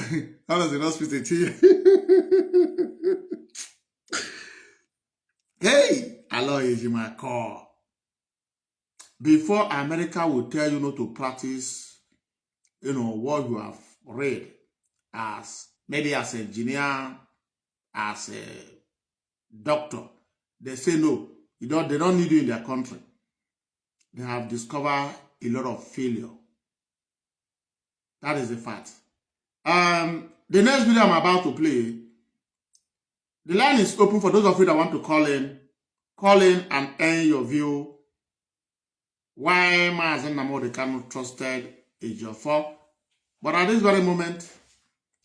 how does the hospital here? Hey, Aloy Ejimako. Before America will tell you not to practice, you know, what you have read as, maybe as an engineer, as a doctor, they say no, they don't need you in their country. They have discovered a lot of failure. That is the fact. The next video I'm about to play, the line is open for those of you that want to call in and earn your view. Why Mazi Nnamdi Kanu trusted Ejiofor? But at this very moment,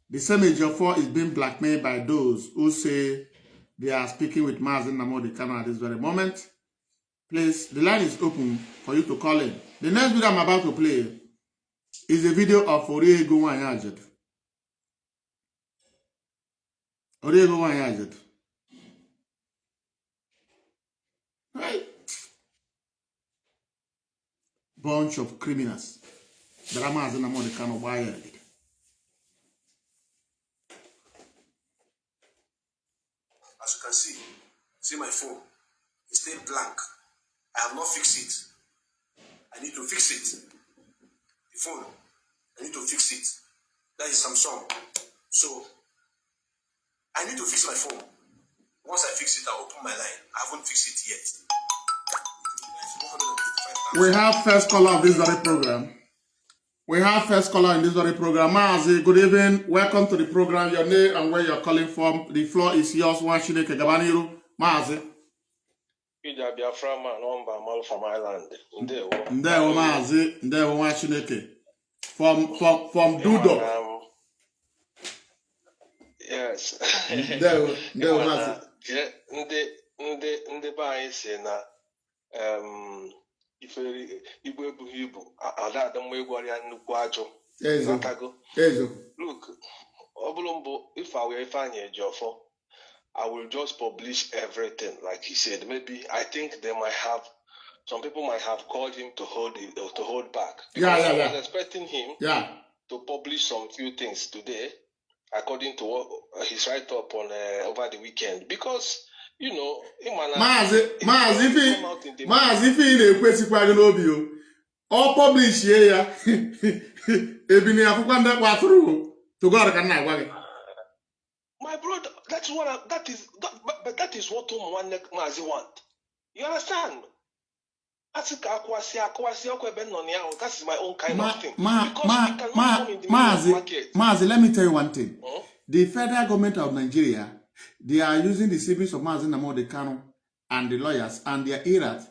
the same Ejiofor is being blackmailed by those who say they are speaking with Mazi Nnamdi Kanu at this very moment. Please, the line is open for you to call in. The next video I'm about to play is a video of Oriego Wanyajed. Oriego Wanyajed. Right? Bunch of criminals. Mazi Nnamdi Kanu wired. As you can see my phone. It's still blank. I have not fixed it. I need to fix it. The phone, I need to fix it. That is Samsung. So, I need to fix my phone. Once I fix it, I'll open my line. I haven't fixed it yet. We have first caller of this very program. Mazi, good evening. Welcome to the program. Your name and where you're calling from. The floor is yours. Mazi. Biafra man, from Ireland. Ndewo Mazi, Ndewo Wachineke. From Dudo. Yes. Ndewo Mazi. Ndị be anyị si na Igbo ebughị ibu ada mma ịgwara nnukwu ajụ. Ezo. Look, ọ bụrụ mbụ Ifeanyi Ejiofor I will just publish everything, like he said. Maybe I think they might have, some people might have called him to hold back. Because I was expecting him to publish some few things today, according to what his write-up on over the weekend. Because, you know, Mazi, if he na-ekwesikwa gị n'obi o, ọ publish ya ebini akwụkwọ ndị kwa through to God ka na agwa gị. My brother, that is what Mazi want. You understand? That is my own kind of thing. Mazi, let me tell you one thing. The federal government of Nigeria, they are using the siblings of Nnamdi Kanu and the lawyers and their eras,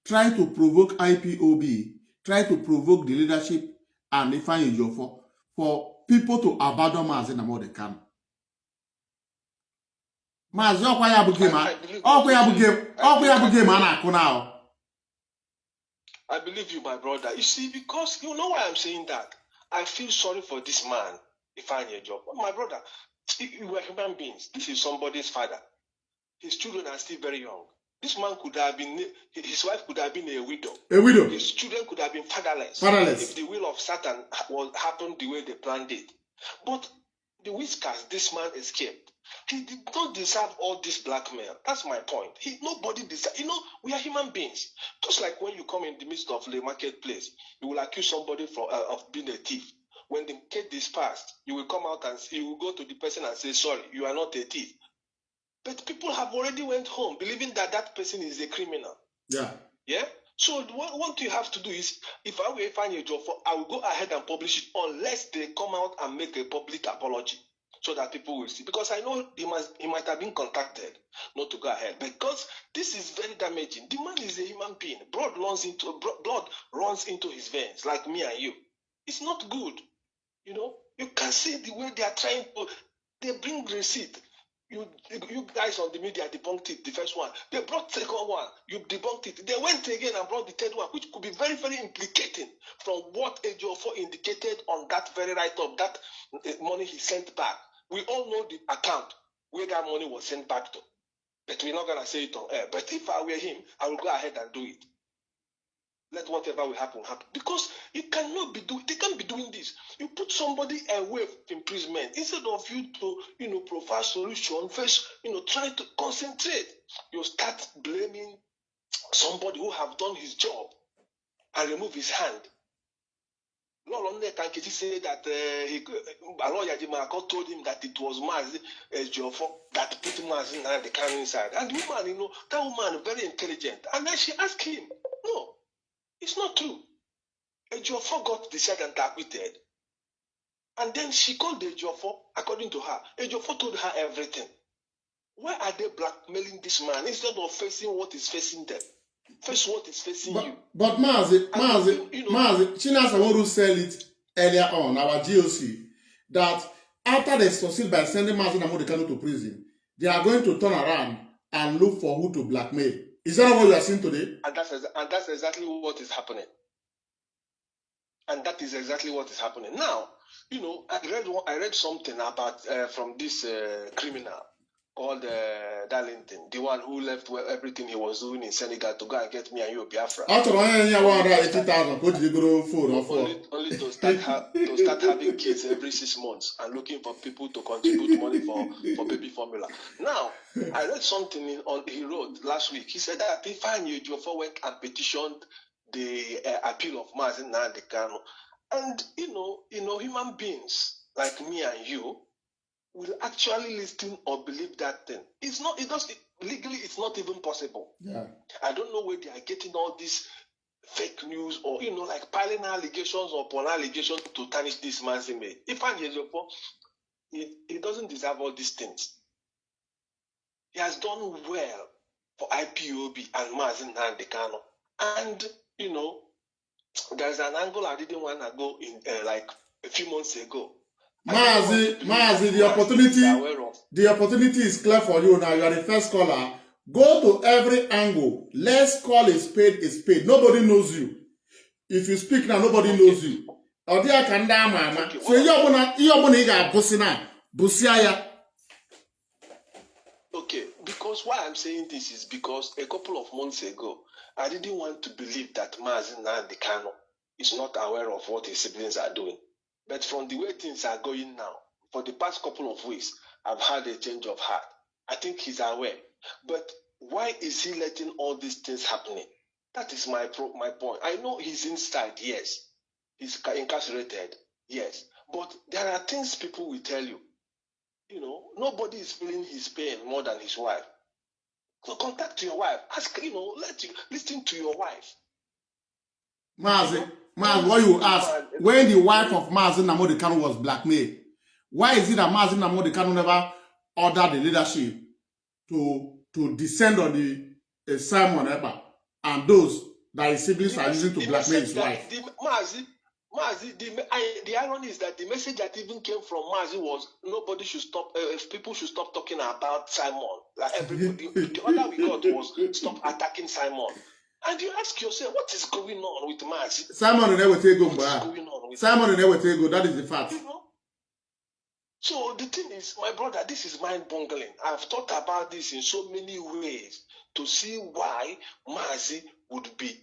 try to provoke IPOB, try to provoke the leadership and Ifeanyi Ejiofor for people to abandon Nnamdi Kanu. Mazi, ọkwa ya bụ game a na-akụ now. I believe you, my brother. You see, because you know why I'm saying that. I feel sorry for this man, Ifeanyi Ejiofor. My brother, we were human beings. This is somebody's father. His children are still very young. This man could have been, his wife could have been a widow. His children could have been fatherless. If the will of Satan happened the way they planned it. But the whiskers, this man escaped. He did not deserve all this blackmail. That's my point. Nobody deserves. You know, we are human beings. Just like when you come in the midst of the marketplace, you will accuse somebody of being a thief. When the case is passed, you will come out and you will go to the person and say, sorry, you are not a thief. But people have already went home believing that that person is a criminal. Yeah. So what you have to do is, if I were Ifeanyi Ejiofor, I will go ahead and publish it unless they come out and make a public apology so that people will see. Because I know he might have been contacted not to go ahead. Because this is very damaging. The man is a human being. Blood runs into his veins, like me and you. It's not good. You know, you can see the way they are trying to, they bring receipt. You guys on the media debunked it, the first one. They brought the second one, you debunked it. They went again and brought the third one, which could be very, very implicating from what Ejiofor indicated on that very write-up, that money he sent back. We all know the account where that money was sent back to. But we're not going to say it on air. But if I were him, I would go ahead and do it. Let whatever will happen, happen. Because you cannot be doing, they can't be doing this. You put somebody away from imprisonment. Instead of you to, provide solution, first, try to concentrate. You start blaming somebody who have done his job and remove his hand. Lord Kankiti said that Aloya Jimako told him that it was Mazi Ejiofor that put Mazi and the Kanu inside. And the woman, that woman very intelligent. And then she asked him, no. It's not true. Ejiofor got decided and acquitted. And then she called Ejiofor, according to her. Ejiofor told her everything. Why are they blackmailing this man instead of facing what is facing them? Face what is facing you. But Mazi, Chinasa want to sell it earlier on, our GOC, that after they succeed by sending Mazi Nnamdi Kanu to prison, they are going to turn around and look for who to blackmail. Is that what you are seeing today? And that's exactly what is happening. And that is exactly what is happening. Now, I read something about from this criminal called Darlington, the one who left everything he was doing in Senegal to go and get me and you Biafra. After 180,000, what did you go for? Only to start having kids every 6 months and looking for people to contribute money for baby formula. Now, I read something he wrote last week. He said that Ifeanyi Ejiofor went and petitioned the appeal of Mazi Nnamdi Kanu. And human beings like me and you will actually listen or believe that thing. Legally, it's not even possible. Yeah. I don't know where they are getting all this fake news or, like piling allegations upon allegations to tarnish this man's image. Ifeanyi Ejiofor, he doesn't deserve all these things. He has done well for IPOB and Mazi Nnamdi Kanu. And, there's an angle I didn't want to go in like a few months ago. Mazi, the opportunity is clear for you now. You are the first caller. Go to every angle. Let's call a spade a spade. Nobody knows you. If you speak now, nobody knows you. So Okay, because why I'm saying this is because a couple of months ago, I didn't want to believe that Mazi Nnamdi Kanu is not aware of what his siblings are doing. But from the way things are going now, for the past couple of weeks, I've had a change of heart. I think he's aware. But why is he letting all these things happening? That is my point. I know he's inside, yes. He's incarcerated, yes. But there are things people will tell you. You know, nobody is feeling his pain more than his wife. So contact your wife. Ask, listen to your wife. Mazi, what you ask, when the wife of Mazi Nnamdi Kanu was blackmailed, why is it that Mazi Nnamdi Kanu never ordered the leadership to descend on the Simon Eba and those that his siblings are using to blackmail his wife? Mazi, the irony is that the message that even came from Mazi was nobody should stop, people should stop talking about Simon. Like everybody, the order we got was stop attacking Simon. And you ask yourself, what is going on with Mazi? Simon never take go, Simon never take go. That is the fact. You know? So the thing is, my brother, this is mind-boggling. I've thought about this in so many ways to see why Mazi would be,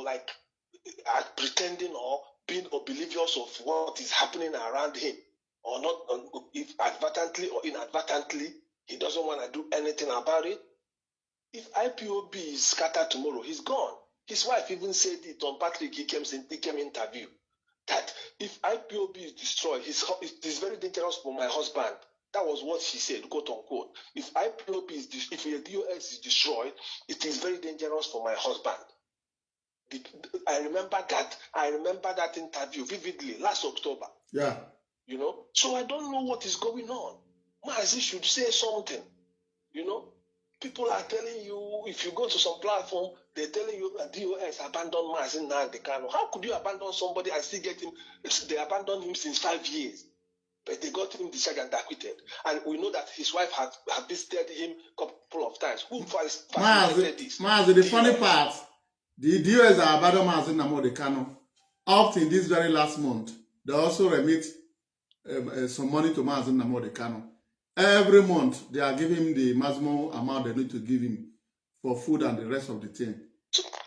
like pretending or being oblivious of what is happening around him, or not, if advertently or inadvertently, he doesn't want to do anything about it. If IPOB is scattered tomorrow, he's gone. His wife even said it on Patrick Ikem's interview, that if IPOB is destroyed, it is very dangerous for my husband. That was what she said, quote unquote. If IPOB if the DOS is destroyed, it is very dangerous for my husband. I remember that interview vividly last October. Yeah. So I don't know what is going on. Mazi should say something. People are telling you, if you go to some platform, they're telling you that DOS abandoned Mazi Nnamdi Kanu. How could you abandon somebody and still get him? They abandoned him since 5 years. But they got him discharged and acquitted. And we know that his wife had visited him a couple of times. Who facilitated this? Mazi, the funny part, the DOS are abandoned Mazi Nnamdi Kanu. Up in this very last month, they also remit some money to Mazi Nnamdi Kanu. Every month, they are giving him the maximum amount they need to give him for food and the rest of the thing.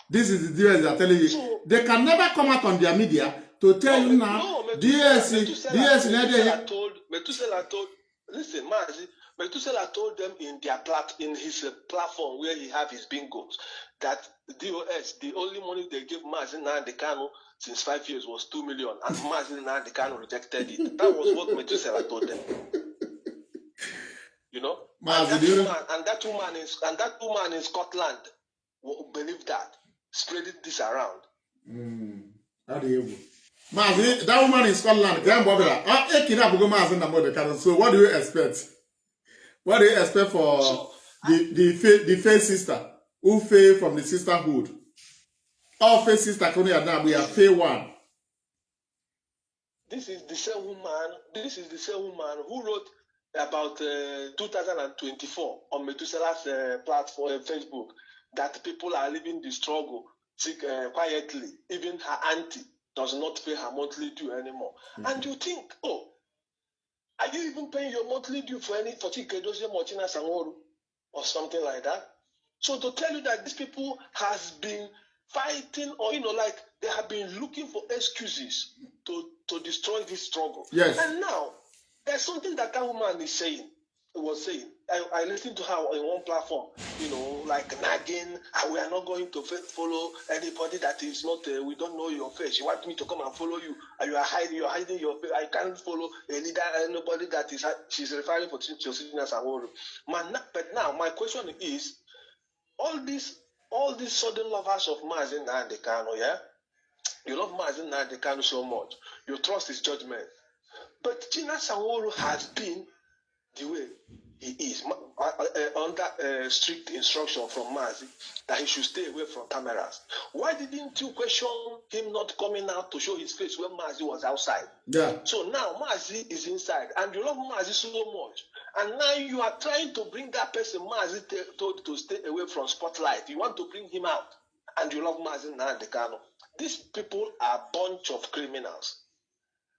This is the DOS they are telling you. They can never come out on their media to tell you now. Methuselah told, listen, Mazi, Methuselah told them in his platform where he have his bingos that DOS, the only money they gave Mazi Nnamdi Kanu since 5 years was 2 million, and Mazi Nnamdi Kanu rejected it. That was what Methuselah told them. And that woman in Scotland believed that, spreading this around. How do you? Mazi, that woman in Scotland, so what do you expect? What do you expect for the fair sister who fell from the sisterhood? All fair sister we are fair one. This is the same woman who wrote about 2024 on Methuselah's platform, Facebook, that people are living the struggle quietly. Even her auntie does not pay her monthly due anymore. And you think, are you even paying your monthly due for Chikedozie Mochina Sanworu or something like that? So to tell you that these people has been fighting, or they have been looking for excuses to destroy this struggle. Yes. And now there's something that woman was saying. I listened to her on one platform, like nagging, we are not going to follow anybody that is not, we don't know your face. You want me to come and follow you, and you're hiding your face. I can't follow a leader, nobody that is, she's referring to Josina Sanworu. But now my question is, all these sudden lovers of Mazi Nnamdi Kanu, yeah? You love Mazi Nnamdi Kanu so much. You trust his judgment. But Gina Sanworu has been the way he is, under strict instruction from Mazi that he should stay away from cameras. Why didn't you question him not coming out to show his face when Mazi was outside? Yeah. So now Mazi is inside, and you love Mazi so much. And now you are trying to bring that person Mazi told to stay away from spotlight. You want to bring him out, and you love Mazi Nnamdi Kanu. These people are a bunch of criminals.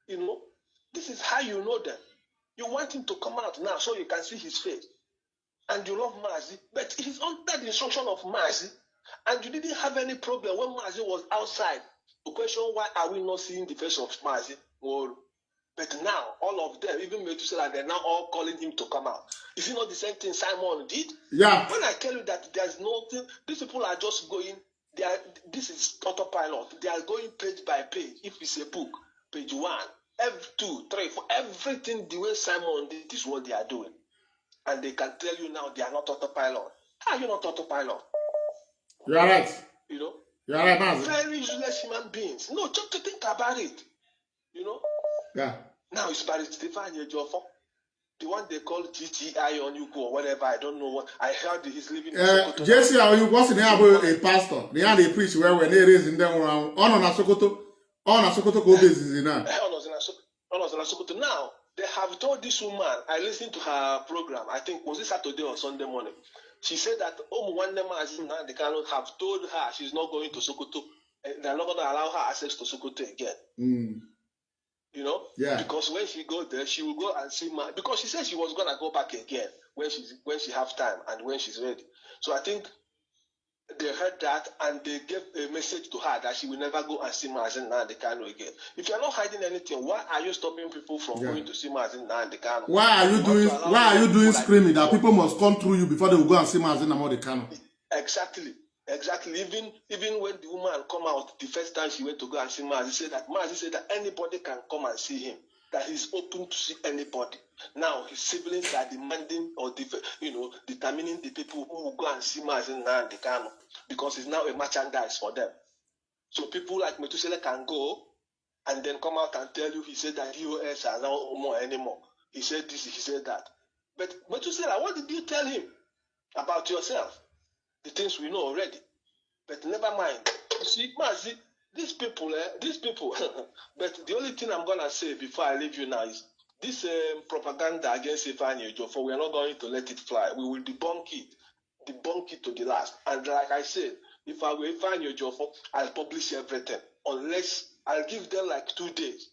This is how you know them. You want him to come out now so you can see his face. and you love Mazi, but he's under the instruction of Mazi, and you didn't have any problem when Mazi was outside. The question, why are we not seeing the face of Mazi? But now, all of them, even Methuselah, they're now all calling him to come out. Is it not the same thing Simon did? Yeah. When I tell you that there's nothing, these people are just going, this is autopilot. They are going page by page. If it's a book, page 1, F2, 3, 4, everything the way Simon did is what they are doing. And they can tell you now they are not autopilot. How are you not autopilot? You are right. You know? You are right, Mazi. Very useless human beings. No, just to think about it. You know? Yeah. Now it's Barrister Ifeanyi Ejiofor, the one they call GTI on Yuko or whatever. I don't know what. I heard he's living in Sokoto. Jesse, are you was in a pastor? They are the preach where when they raise in them around. On Sokoto. On Sokoto go business now. On Sokoto. Now they have told this woman. I listened to her program. I think was it Saturday or Sunday morning. She said that they cannot have told her she's not going to Sokoto. They're not going to allow her access to Sokoto again. Mm. You know? Yeah. Because when she goes there, she will go and see because she said she was gonna go back again when she has time and when she's ready. So I think they heard that and they gave a message to her that she will never go and see Mazi Nnamdi Kanu again. If you're not hiding anything, why are you stopping people from going to see Mazi Nnamdi Kanu? Why are you doing screaming that people must come through you before they will go and see Mazi Nnamdi Kanu? Exactly. Even when the woman come out the first time she went to go and see Mazi said that anybody can come and see him, that he's open to see anybody. Now his siblings are demanding or determining the people who will go and see Mazi Nnamdi Kanu because it's now a merchandise for them. So people like Methuselah can go and then come out and tell you he said that DOS are not more anymore. He said this, he said that. But Methuselah, what did you tell him about yourself? The things we know already. But never mind. You see, Mazi, these people, but the only thing I'm going to say before I leave you now is this propaganda against Ifeanyi Ejiofor, we are not going to let it fly. We will debunk it to the last. And like I said, if I were Ifeanyi Ejiofor, I'll publish everything. Unless I'll give them like 2 days.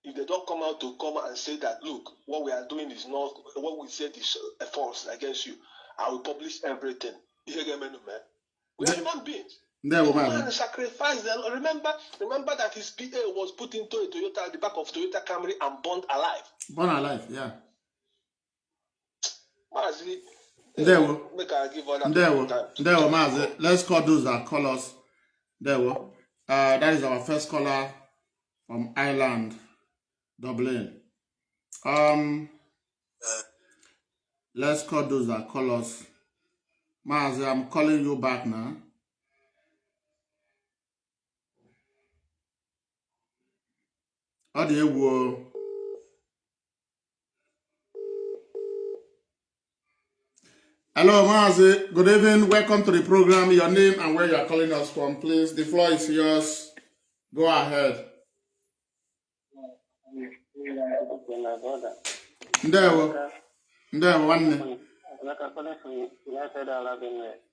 If they don't come out to come and say that, look, what we are doing is not, what we said is false against you, I will publish everything. We are human beings. Man sacrificed them. Remember that his PA was put into a Toyota at the back of Toyota Camry and burned alive. Born alive, yeah. Mazi, Mazi. Let's call those that call us. That is our first caller from Ireland, Dublin. Let's call those that call us. Mazi, I'm calling you back now. How do you go? Hello, Mazi. Good evening. Welcome to the program. Your name and where you are calling us from, please. The floor is yours. Go ahead.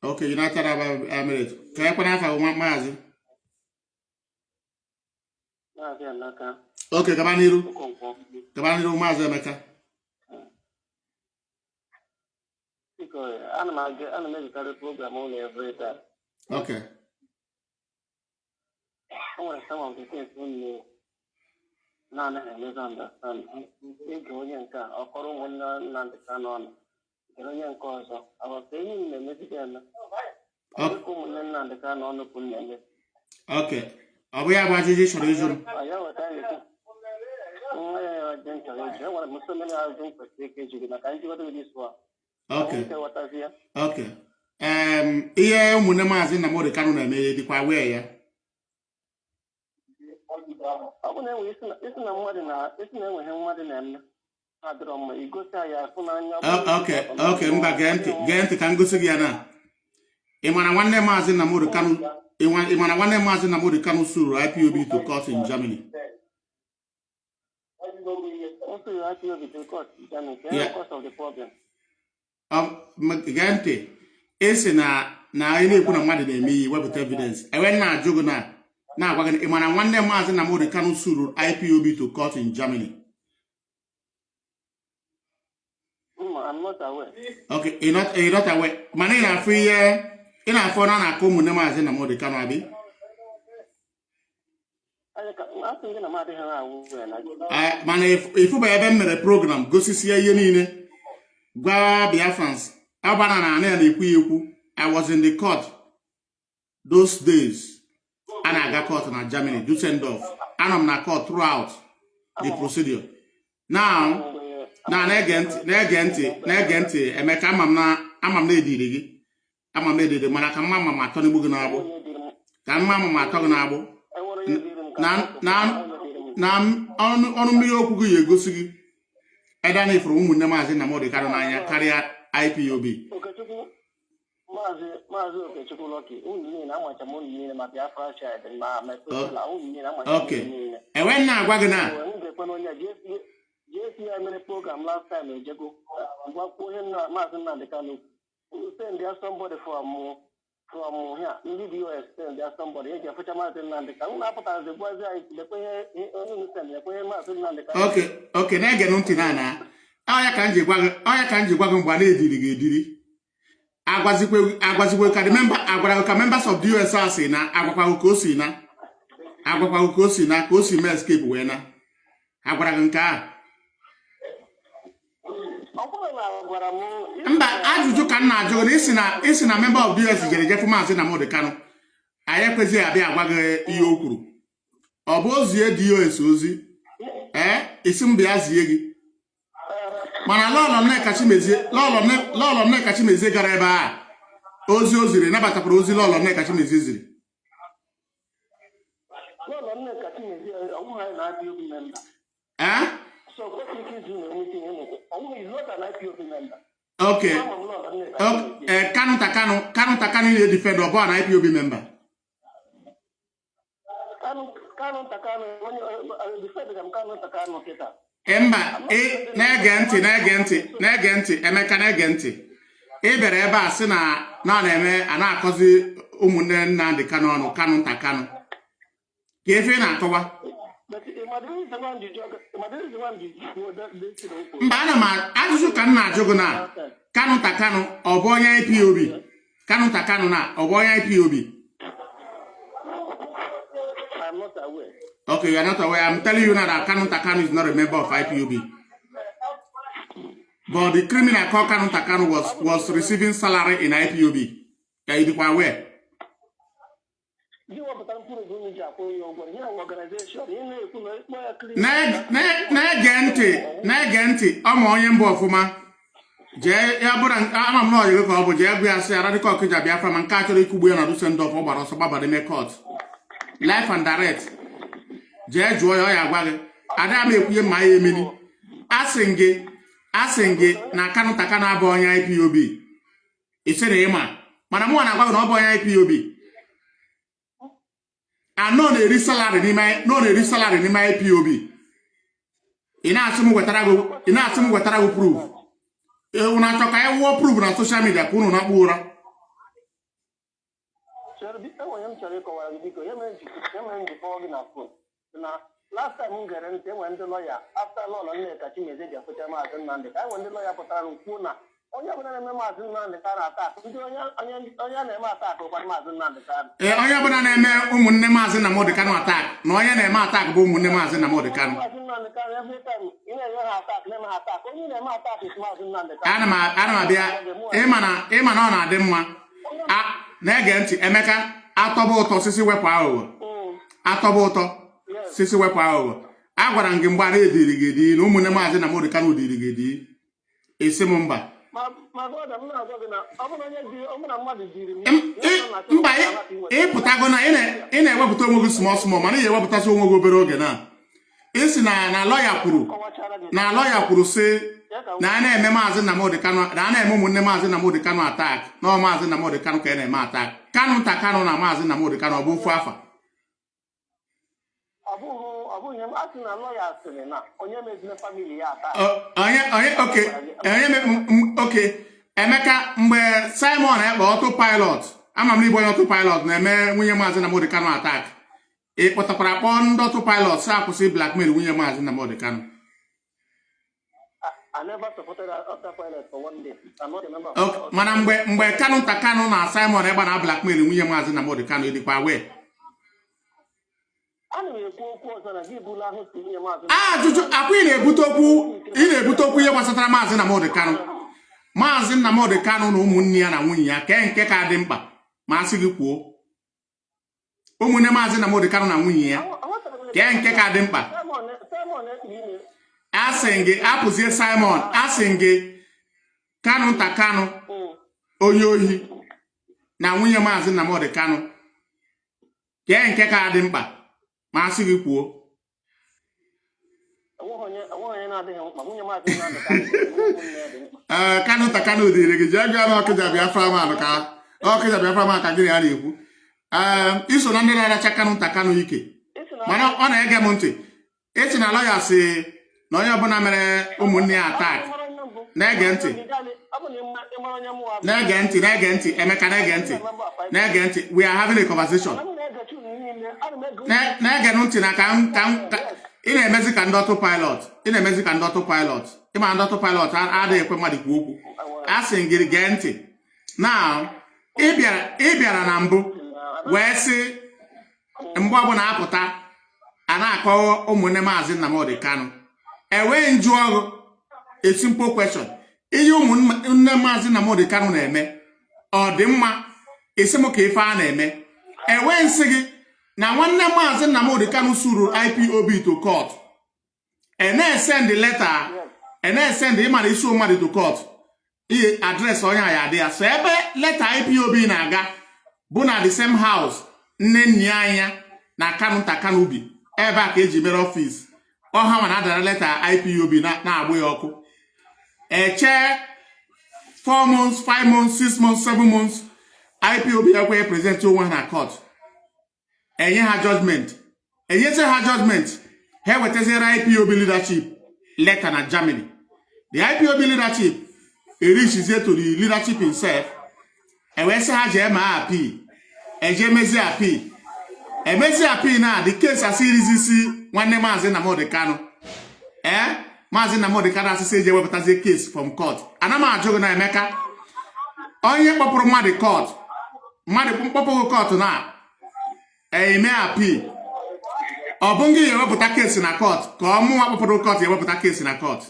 Okay, United Arab Emirates. Can you put Mazi? Okay, Kabaniru Mazi Emeka. Okay. Okay. Are we about to just resume? Okay. Okay. Iya umune Mazi Nnamdi Kanu na eme dikwa where ya? Okay, mba gente ka ngosi gị na. Imana nwanne Mazi Nnamdi Kanu, imana nwanne Mazi Nnamdi Kanu suru IPOB to court in Germany. Yeah. Gente esi na ina ekwu na mmadụ na-eme iyi wepụta evidence. Ewe na ajụgo na agwa gị imana nwanne Mazi Nnamdi Kanu suru IPOB to court in Germany. I'm not aware. Okay, you're not aware. Manina free in a phone and a common Mazi in a mode canabi. I think I'm not aware. Man, if you ever a program, go see Yenine, Biafrans, Abana and Iku. I was in the court those days, and I got caught in Germany, Dusseldorf, and I'm not caught throughout the procedure. Now, negenti, Emeka, I'm lady, I'm a lady, Manaka Mamma, my Tony Buganabo, can Mamma, my Toganabo. Now, on me, Okugu, Gosi, I don't know if room with Namazi in the Modi Carolina, carry out IPOB. Okay. And when now, Wagana? Program last time, there's somebody from here, in the US, there's somebody, Okay, now get on Tinana. I can't you wagon one did. I was members of the USRC now, Agwakosina, Kosi may escape winner. Agwaganka. Ajụjụ ka nna ajụ isi na member of the US jere jefu Mazi Nnamdi Kanu. Anyị ekwezi abịa agwa gị ihe o kwuru. Ọ bụ ozie dị US ozi. Isi m bịa zie gị. Mana lọlọ Nneka Chimezie gara ebe a. Ozi o ziri nabatakwara ozi lọlọ Nneka Chimezie ziri. Lọlọ Nneka Chimezie ọ bụghị na IPOB member. So what is doing anything in it? Only is not an IPOB member. Okay. Kanu Takanu is a defender of an IPOB member. Kanu Takanu, when you defend them, Kanu Takanu get up. Emma, negenti, Emeka negenti. Ebere ebe a sị na-eme a na-akọzi ụmụnne Nnamdi Kanu ọnụ Kanu Takanu. Ka efe na-akọwa. Mba ana m ajụjụ ka m na-ajụ gị na Kanu Takanu ọ bụ onye IPOB. Kanu Takanu na ọ bụ onye IPOB. I'm not aware. Okay, you are not aware. I'm telling you now that Kanu Takanu is not a member of IPOB. But the criminal called Kanu Takanu was receiving salary in IPOB. Are you aware? Na-ege ntị ọma onye mba ọfụma jee ya bụrụ ama m na ọyịgị ka ọ bụ jee gwa ya sị ara dịka ọkịja Biafra ma nke a chọrọ ikugbu ya na Dusseldorf ọ gbara ọsọ gbabara ime court life and direct jee jụọ ya ọ ya gwa gị ada m ekwuye ma ya emeni asị gị na Kanu Takanu abụ onye IPOB isi na ịma mana mụ na-agwa gị na ọ bụ onye IPOB anọ na-eri salary n'ime IPOB ị na-asị m wetara gị proof unu na-achọ ka ya wụọ proof na social media ka unu na-akpụ ụra last time m gere ntị enwe ndị lọya after lọlọ Nneka Chimezie ji afụcha Maazị Nnamdi ka enwe ndị lọya pụtara kwuo na onye ọbụla na-eme Maazị Nnamdi Kanu atak ndị onye na-eme atak ụkwa Maazị Nnamdi Kanu onye ọbụla na-eme ụmụnne Maazị Nnamdi Kanu atak na onye na-eme atak bụ ụmụnne Maazị Nnamdi Kanu ana m abịa ịma na ọ na-adị mma na-ege ntị Emeka atọba ụtọ sisi wepụ aghụghọ atọba ụtọ sisi wepụ aghụghọ agwara m gị mgbe a na-ediri gị edi na ụmụnne Maazị Nnamdi Kanu diri gị edi esi m mba mba ịpụtago na ị na-ewepụta onwe gị small mana ị ewepụtasị onwe gị obere oge na isi na lọya kwuru sị na a na-eme Maazị Nnamdi Kanu na a na-eme ụmụnne Maazị Nnamdi Kanu atak na Maazị Nnamdi Kanu ka a na-eme atak Kanu Takanu na Maazị Nnamdi Kanu ọ bụ ofu afa oke Emeka mgbe Simon ekpe autopilot ama m n'igbo onye autopilot na-eme nwunye Maazị Nnamdi Kanu atak ị kpọtakwara kpọọ ndị autopilot si akwụsị blackmail nwunye Maazị Nnamdi Kanu I never supported after pilot for 1 day. I'm not a member of okay. Mana mgbe Kanu na Simon ebe na blackmail nwunye Mazi Nnamdi Kanu edikwa we. Ajụjụ akwa ị na-ebute okwu ihe gbasatara Mazi Nnamdi Kanu. Mazi Nnamdi Kanu na ụmụnne ya na nwunye ya ke nke ka dị mkpa ma asị gị kwuo. Ụmụnne Mazi Nnamdi Kanu na nwunye ya ke nke ka dị mkpa. Asị gị apụzie Simon, asị gị Kanu nta Kanu onye ohi na nwunye Mazi Nnamdi Kanu ke nke ka dị mkpa ma asị gị kwuo. Kanu nta Kanu dịrị gị jee gaa n'ọkịja Biafra man ka ọkịja Biafra man ka gị na ya na-ekwu. Iso na ndị na-aracha Kanu nta Kanu ike mana ọ na-ege m ntị. Echi na lọya si na onye ọbụla mere ụmụnne ya atak na-ege ntị Emeka na-ege ntị we are having a conversation na-ege ntị na ka ị na-emezi ka ndị ọtụ pilot ịma ndị ọtụ pilot adịghị ekwe mmadụ kwu okwu. A sị gị gee ntị na ị bịara na mbụ wee sị mgbe ọbụla apụta a na-akọ ụmụnne Mazi Nnamdi Kanu enweghị njụ ọrụ a simple question. Ihe ụmụnne Mazi Nnamdi Kanu na-eme ọ dị mma isi m ka ife a na-eme. Enweghị nsị gị na nwanne Mazi Nnamdi Kanu suru IPOB to court na-esend letter na-esend ịmara isi mmadụ to court ihe adreesị onye a ya adị ya. So ebe letter IPOB na-aga bụ na the same house nne anya na Kanu nta Kanu bi ebe a ka eji mere ọfịs ọha mana adara leta IPOB na-agbụ ya ọkụ. Eche 4 months, 5 months, 6 months, 7 months IPOB ekweghị present onwe ha na court. Enye ha judgment. Enyezi ha judgment ha wetaziere IPOB leadership letter na Germany. The IPOB leadership reaches to the leadership himself. Ewesi ha jee ma appeal. Eje mezi appeal. Emezi appeal na the case asirizi nwanne Mazi Nnamdi Kanu. Mazi Nnamdi Kanu asịsị eje wepụtazie case from court. Ana m ajụ gị na Emeka onye kpọpụrụ mmadụ court mmadụ mkpọpụrụ court na eme appeal ọ bụ ngị ewepụta case na court ka ọ mụnwa kpọpụrụ court ewepụta case na court.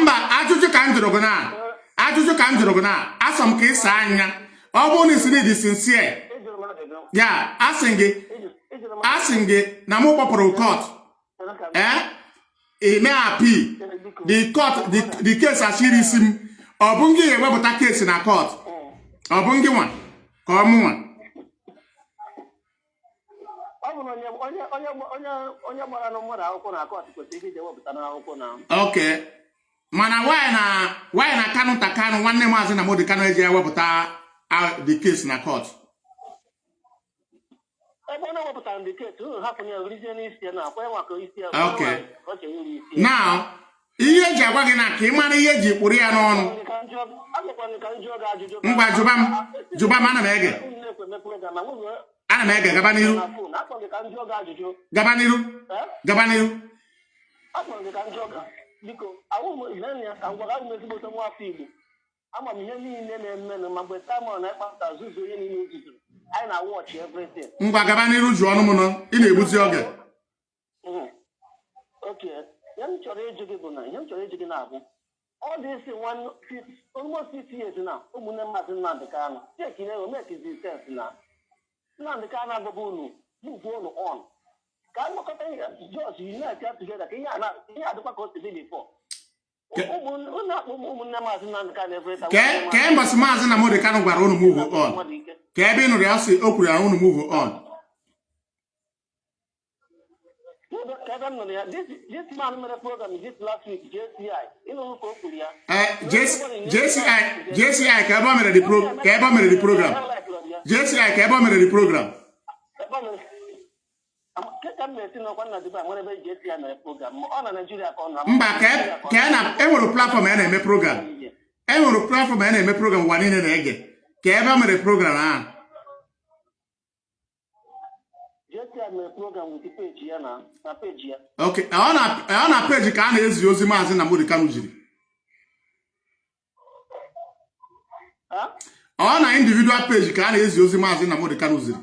Mba ajụjụ ka m jụrụ gị na asọ m ka ịsa anya ọ bụrụ na isi dị sincere ya asị gị na mụ kpọpụrụ court eme appeal the case ashiri isi m ọ bụ ngị ewepụta case na court ọ bụ ngị nwa ka ọ mụ nwa. Onye gbara na mmadụ akwụkwọ na court kwesịrị ije wepụta n'akwụkwọ na. Okay. Mana why na Kanu nta Kanu nwanne Mazi Nnamdi Kanu eji ewepụta the case na court. Ebe na wepụtara the case hapụ ya orizie n'isi na akwa maka isi ya. Okay. Now ihe eji agwa gị na ka ị mara ihe eji kpụrụ ya n'ọnụ. Ngwa jụba m ana m ege. Ana m ege gaba n'iru. Biko awụ ihe ya ka ngwa ga ezigbo nwa afọ Igbo ama m ihe niile na-eme ma mgbe Simon na-ekpata zuzu onye niile ojizuru anyị na watch everything. Ngwa gaba n'iru jụọ ọnụ m nọ ị na-egbuzi oge. Okay, ihe m chọrọ ịjụ gị na-abụ ọ dị isi almost 6 years na ụmụnne Mazi Nnamdi Kanu cheki na o make sense na Nnamdi Kanu agụbụ unu move on ka mkpọkọta just unite together ka ihe adịkwa ka o si dị before. Ụmụnne Mazi Nnamdi Kanu everytime. Ka mbọsị Mazi Nnamdi Kanu gwara unu move on. Ka ebe ị nụrụ ya sị o kwuru ya unu move on. This man made a program this last week, JCI. You know who could ya? JCI, ka ebe o mere the program. JCI, ka ebe o mere the program. Mba ka na enwere platform a na-eme program. Enwere platform a na-eme program ụwa niile na-ege. Ka ebe o mere program ahụ. Just my program with the page here na page here. Okay, on a page ka na ezi ozi Mazi Nnamdi Kanu jiri. Huh? On a individual page ka na ezi ozi Mazi Nnamdi Kanu jiri.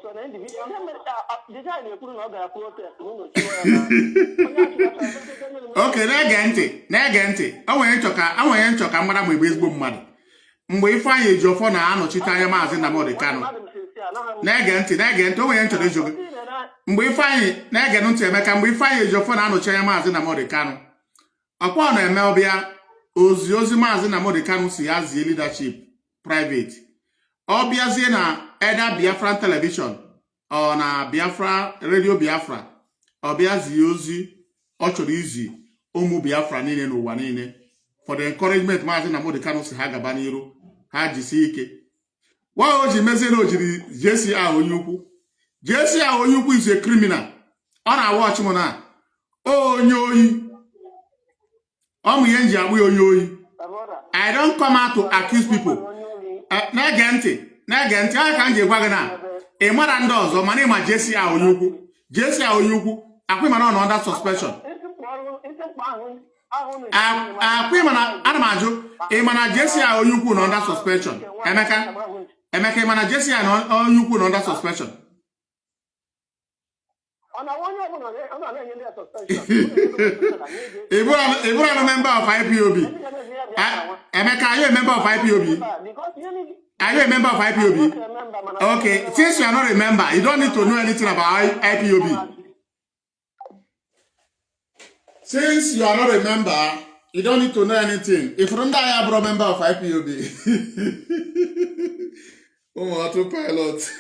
So the individual design you put on the protest. Okay, na-ege ntị. Onwere nchọka mmadụ ma ebe ezigbo mmadụ. Mgbe Ifeanyi Ejiofor na-anọchite anya Mazi Nnamdi Kanu. Na-ege ntị, onwere nchọrọ ịjụ gị. Mgbe Ifeanyi na-ege ntị Emeka, mgbe Ifeanyi Ejiofor na-anọchi anya Mazi Nnamdi Kanu. Ọkwa ọ na-eme ọbịa ozi Mazi Nnamdi Kanu si ya zie leadership private. Ọ bịazie na either Biafran television or na Biafra radio Biafra. Ọ bịazie ozi ọ chọrọ izi ụmụ Biafra niile n'ụwa niile for the encouragement Mazi Nnamdi Kanu si ha gaba n'iru ha jisi ike. Wa o ji mezie na o jiri JC onye ukwu. JC onye ukwu is a criminal. Ọ na-watch m na onye oyi. Ọ mụ ihe nji agbụ onye oyi. I don't come out to accuse people. Na-ege ntị ọ ka m ji gwa gị na ị mara ndị ọzọ mana ịma JC onye ukwu. JC onye ukwu akwị mana ọ nọ under suspension. Akwị mana ana m ajụ ị mana JC onye ukwu nọ under suspension. Emeka ị mana JC onye ukwu nọ under suspension. Ị bụrụ a member of IPOB. Emeka, are you a member of IPOB? Are you a member of IPOB? Okay, since you are not a member, you don't need to know anything about IPOB. Since you are not a member, you don't need to know anything. If Runda I am a member of IPOB. Autopilot.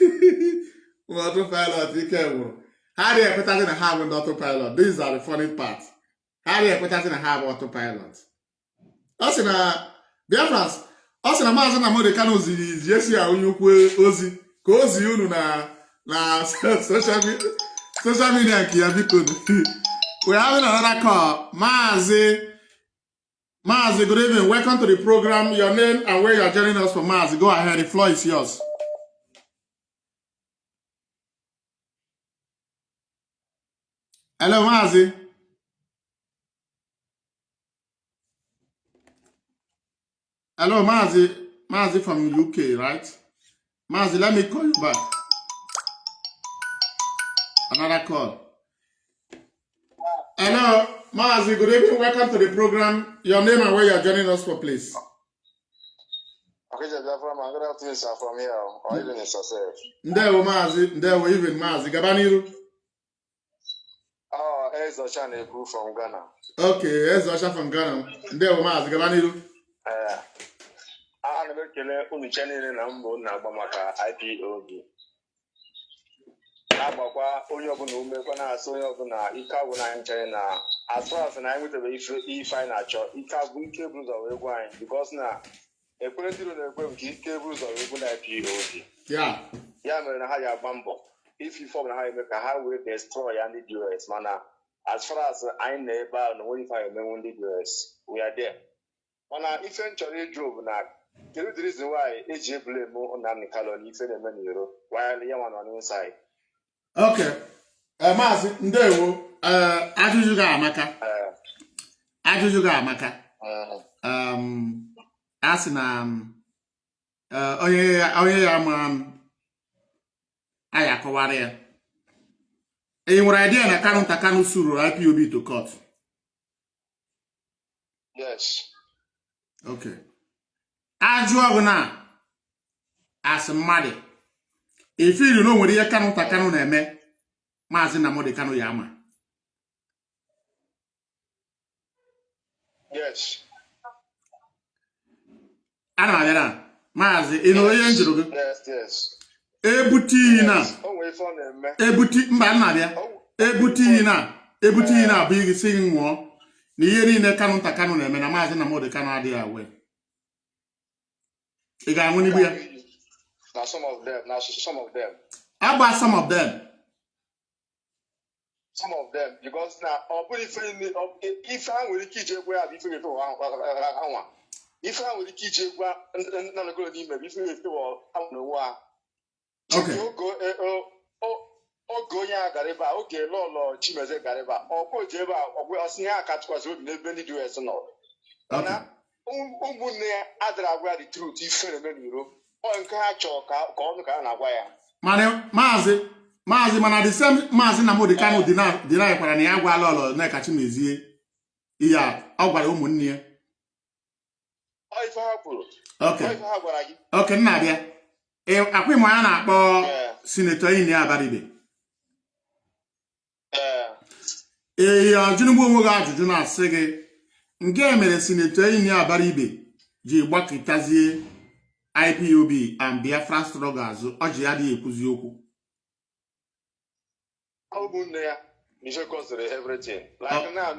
Autopilot, you can. How do you put that in a have an autopilot? These are the funny parts. How do you put that in a have autopilot? Us in a Biafrans, us in a Mazi Nnamdi Kanu is yes, ya onye ukwu ozi ka ozi unu na social media nke ya biko. We're having another call. Mazi, good evening. Welcome to the program. Your name and where you are joining us from, Mazi. Go ahead. The floor is yours. Hello, Mazi. Hello, Mazi. Mazi from UK, right? Mazi, let me call you back. Another call. Hello, Mazi. Good evening. Welcome to the program. Your name and where you are joining us for, please. Okay, Biafra, I'm good afternoon, sir, from here. Or even in yourself. Ndewo, Mazi. Ndewo, even Mazi. Gabaniru. Oh, Ejiofor na-ekwu from Ghana. Okay, Ejiofor from Ghana. Ndewo, Mazi. Gabaniru. Ana m ekele unu niile na mbụ na-agba maka IPOB. Na-agbakwa onye ọbụla umekwa na-asị onye ọbụla ike agwụ na nchere na as far as na anyị nwetebe ife anyị na-achọ ike agwụ ike bụ ụzọ wee gwa anyị because na ekpere ndị na-ekwe nke ike bụ ụzọ wee gwu na IPOB. Ya mere na ha ji agba mbọ ife ọbụla ha eme ka ha wee destroy ya ndị US mana as far as anyị na ebe a na onwe ife anyị emenwu ndị US we are there. Mana ife nchọrọ ịjụ bụ na kedu the reason why eji ebule emu Nnamdi Kanu na ife na-eme n'iro while ya nwa nọ inside. Okay. Mazi, ndewo. Ajụjụ gị amaka. A sị na onye ya ma anyị akọwara ya. Ị nwere idea na Kanu suru IPOB to court? Yes. Okay. Ajụọ gị na asị mmadụ ifiri na o nwere ihe Kanu na-eme Mazi Nnamdi Kanu ya ama. Yes. Ana m abịa na Mazi ị nụrụ ihe njụrụ gị? Yes. Ebuti iyi na mba nna bịa ebuti iyi na bụ igi si gị nwụọ na ihe niile Kanu na-eme na Mazi Nnamdi Kanu adịghị awe. Ị ga-anwụ n'igbu ya? Now some of them. How about some of them? Some of them, because now, if I will keep you where I be for anwa. ife ha nwere ike iji gwa Nnamdi Kanu n'ime ife efe ha n'onwe ha. Oge onye a gara ebe a, oge lọlọ Chimeze gara ebe a, ọkwa oji ebe a ọgwụ ọsị ihe aka tụkwasị obi n'ebe ndị US nọ. Mana ụmụnne ya adịrị agwa ya the truth ife na-eme n'iro. Ọ nke ha chọrọ ka ọnụ ka ha na-agwa ya. Mana Mazi mana the same Mazi Nnamdi Kanu dịnakwara na ya agwala ọlọ Nneka Chimezie ihe ọ gwara ụmụnne ya. Ọ ife ha kwuru. Okay. Ọ ife ha gwara gị. Okay, nna abịa. Akwa ịmụ ya na-akpọ Sinetọ Ini Abaribe. Ajụnugbu onwe gị ajụjụ na-asị gị nke mere Sinetọ Ini Abaribe ji gbakịtazie IPOB and Biafra struggle azụ ọ ji ya adịghị ekwuzi okwu. Ụmụnne ya n'ife kọsịrị everything. Like now,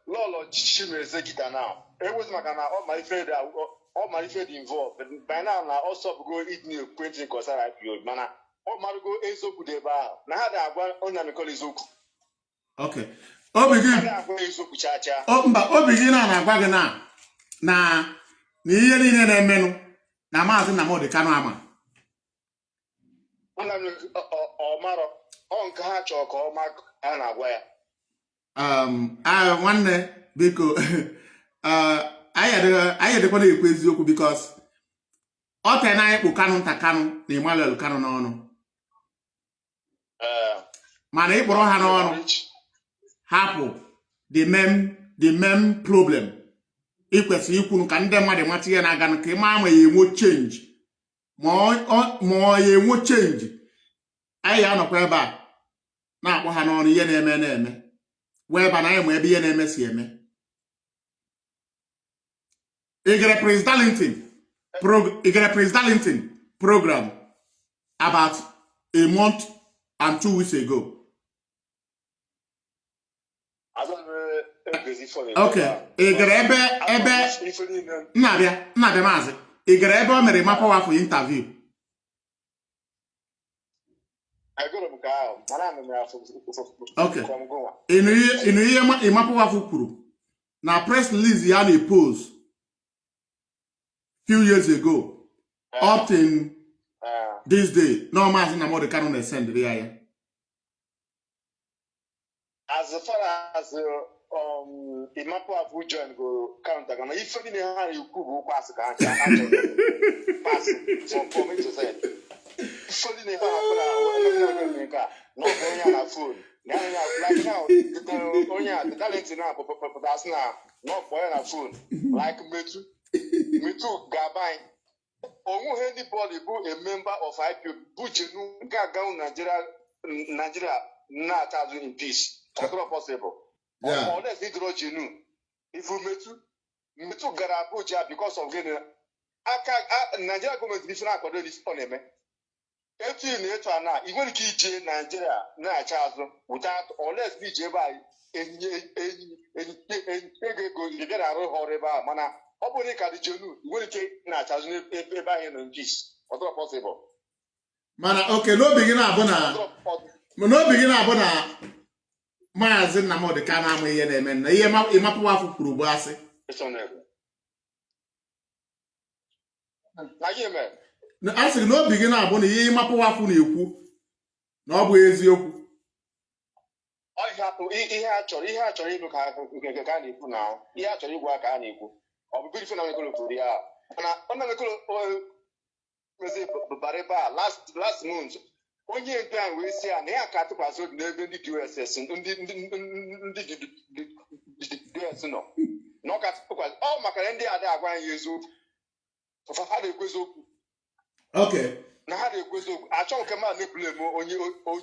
lọlọ Chimeze gịta now. Ewezi maka na ọ ma ife dị involved. By now na ọsọ bụgo itinye ekwentị kọsara IPOB mana ọ marụgo eziokwu dị ebe ahụ na ha na-agwa Nnamdi Kanu eziokwu. Okay. Obi gị na-agwa eziokwu chacha. Mba, obi gị na-agwa gị na ihe niile na-emenụ na Maazị Nnamdi Kanu ama. Ọmarọ ọ nke ha chọrọ ka ọma ha na-agwa ya. Nwanne biko anyị edekwana ekwu eziokwu because ọ tere na anyị kpụ Kanu nta Kanu na Emmanuel Kanu n'ọnụ. Mana ịkpọrọ ha n'ọnụ hapụ the main problem. Ikwesịrị ikwu ka ndị mmadụ mata ihe na-aga ka ịma ma ya enwe change ma ọ ya enwe change. Anyị ga-anọkwa ebe a na-akpọ ha n'ọnụ ihe na-eme wee ebe na anyị ma ebe ihe na-eme si eme. Igere Prince Darlington program about a month and 2 weeks ago. Okay, igere ebe Nnabịa Maazị igere ebe o mere mapa wafụ interview. Okay, inu ihe ịmapụ wafụ kwuru na press release ya na-post few years ago up in this day no Maazị Nnamdi Kanu na-send ya. As far as Imapu Abu join go counter, and if you have you could pass pass for me to say. If you have no going on phone. Like now, the talent now, but that's now not going on phone. Like me too, Gabai. Or anybody who a member of IPO, Bujenu, Gagaun, Nigeria, not as in peace. That's not possible. Yeah. Unless it draws you. If we met to Garabuja because of getting Nigeria government different according to this economy. If you need to now, even if Nigeria, Nigeria, without unless BJ by and you get a horrible mana. Opening Kadijunu, will take Nigeria in peace. What's not possible? Mana okay, no begin abona. Maazị Nnamdi Kanu ama ihe na-eme na ihe ịmapụ wafụ kwuru bụ asị. A sịrị na obi gị na-abụ na ihe ịmapụ wafụ na-ekwu na ọ bụ eziokwu. Ihe a chọrọ ịlụ ka a na-ekwu na ihe a chọrọ igwe ka a na-ekwu. Ọ bụ biri Nnamdi Kanu kwuru ya. Mana Nnamdi Kanu mezi bara ebe a last month. Onye nke a wee si ya na ya ka atụkwasị obi n'ebe ndị DSS ndị DS nọ na ọ ka atụkwasị ọ maka ndị ada agwa anyị eziokwu ha na-ekwezi okwu. Okay. Na ha na-ekwezi okwu achọ nke ma na-ebule onye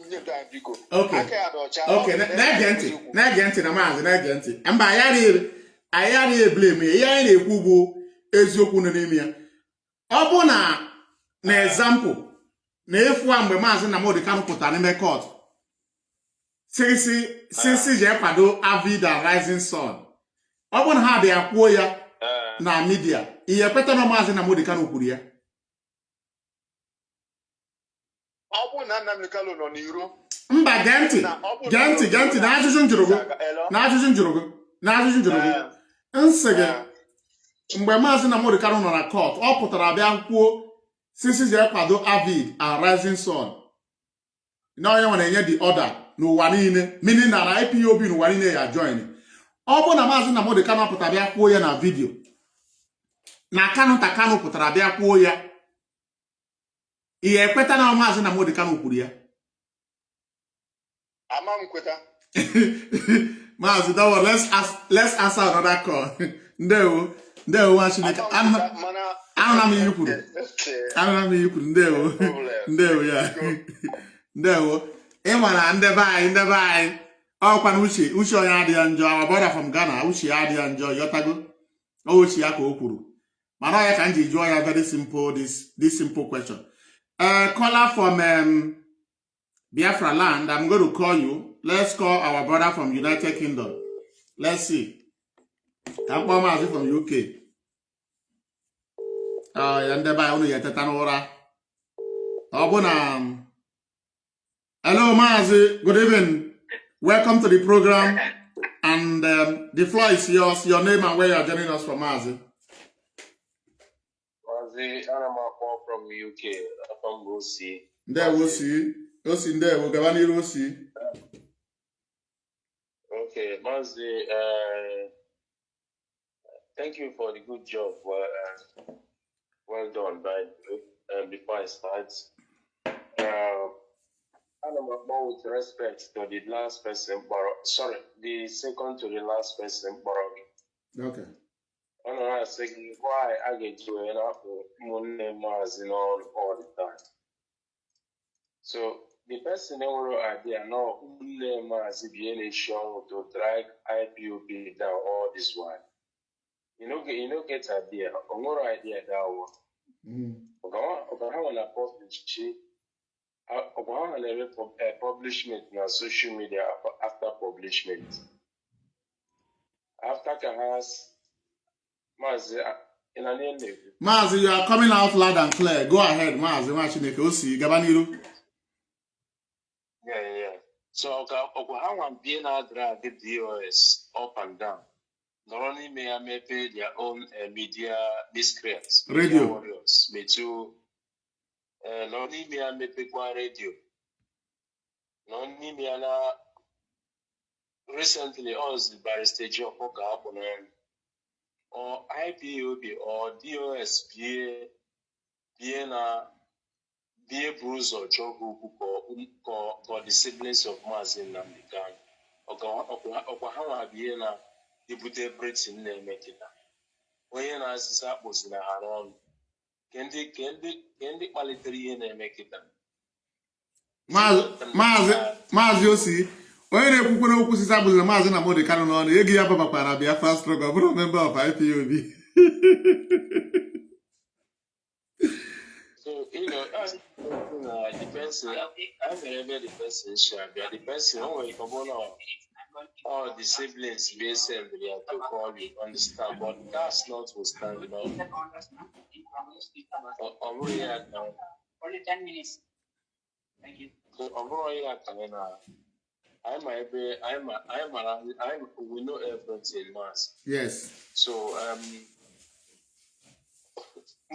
ndị anyị biko aka ya dị ọcha. Okay, na-ege ntị na Maazị na-ege ntị mba anyị adịghị eblame ihe anyị na-ekwu bụ eziokwu nọ n'ime ya. Ọ bụ na example na efu a mgbe Maazị Nnamdi Kanu pụtara n'ime court sisi je kwado Avid and Rising Sun. Ọ bụ na ha bịa kwuo ya na media ihe kweta na Maazị Nnamdi Kanu kwuru ya. Ọ bụ na Nnamdi Kanu nọ n'iro. Mba gee ntị na ajụjụ njụrụ gị nsị gị mgbe Mazi Nnamdi Kanu nọ na court ọ pụtara bịa kwuo sisi ji kwado Avid and Rising Sun na onye nwere enye the order n'ụwa niile meaning na IPOB n'ụwa niile ya join ọ bụ na Mazi Nnamdi Kanu pụtara bịa kwuo ya na vidio na Kanu pụtara bịa kwuo ya ihe ekweta na Mazi Nnamdi Kanu kwuru ya ama m kweta Mazi, don't worry, let's answer another call. Ndewo nwa Chineke. Anụna m ihe kwuru. Ndewo ya. Ndewo. Ịma na ndebe anyị. Ọkwa na uche onye adịghị njọ. Our brother from Ghana, uche ya adịghị njọ. Yotago. Uche ya ka o kwuru. Mana ya ka m ji jụọ ya very simple this simple question. Caller from Biafra land, I'm going to call you. Let's call our brother from United Kingdom. Let's see. I'm Mazi from UK. Hello, Mazi. Good evening. Welcome to the program. And the floor is yours. Your name and where you are joining us from, Mazi. Mazi, I'm from UK. I'm from Rosi. There we'll see. Okay, Mazi, thank you for the good job. Well done. But before I start, with respect to the last person, the second to the last person, okay. I don't know why I get you and Mazi all the time. So the person never idea no Mazi being shown to drag IPOB down all this while. You know get idea or more idea that one. Okay, how wanna publishment na social media after publishment. After Kahas Mazi in an end. Mazi, you are coming out loud and clear. Go ahead, Mazi. Yeah. So Oklahoma being out drag the DOS up and down. Not only may I pay their own media miscreants, radio warriors, me too. Not only may I pay one radio. Not only may I recently also by Ejiofor or IPOB or DOS be a bruise or jogu for the siblings of Mazi Nnamdi Kanu. Oklahoma being a deputy Brits in the Mekina. When I said was in a haron, can the quality in a Mekita? Mazi Osi, when a Pukuna Pusis up with the Mazi Nnamdi Kanu on, you give up a Biafra struggle, but member of IPOB. So, the person, I'm very the person, the person, all the siblings basically have to call you, understand, but that's not what's standing up. Only 10 minutes. Thank you. So, we know everything, Mass. Yes. So,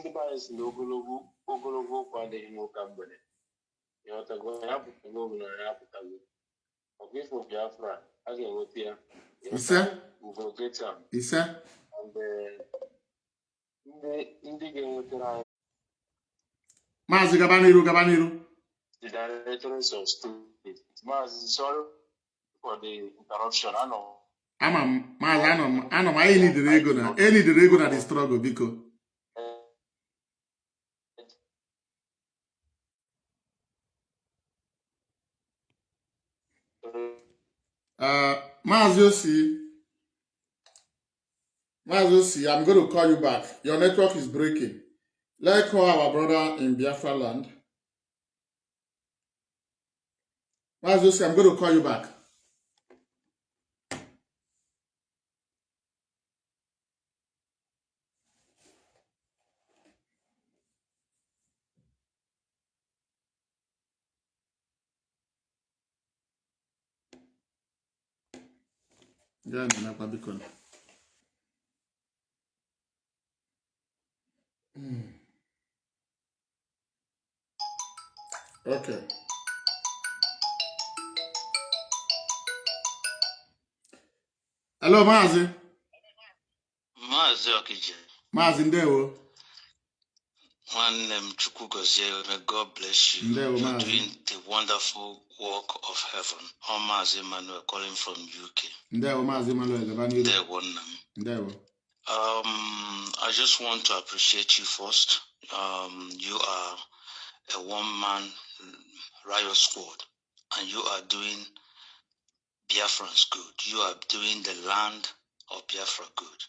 the bias in Ogologo, Pande, no company. You know, to go up to go and okay, for Biafra, I can go here. Yes, sir. We go get some. Yes, sir. And in the game with the Mazi Gabaniru. The directors of state. Mazi, sorry for the interruption. I know. I know. I need the regular the struggle because. Mazi Osi, I'm going to call you back. Your network is breaking. Let's call our brother in Biafra land. Mazi Osi, I'm going to call you back. Yeah, Okay. Hello, Mazi. Mazi Okije. Mazi Ndewo. May God bless you. Ndewo, You're Mazi. doing the wonderful work of heaven. Mazi Emmanuel calling from UK. Ndewo, Mazi Emmanuel. Ndewo. I just want to appreciate you first. You are a one-man riot squad, and you are doing Biafrans good. You are doing the land of Biafra good.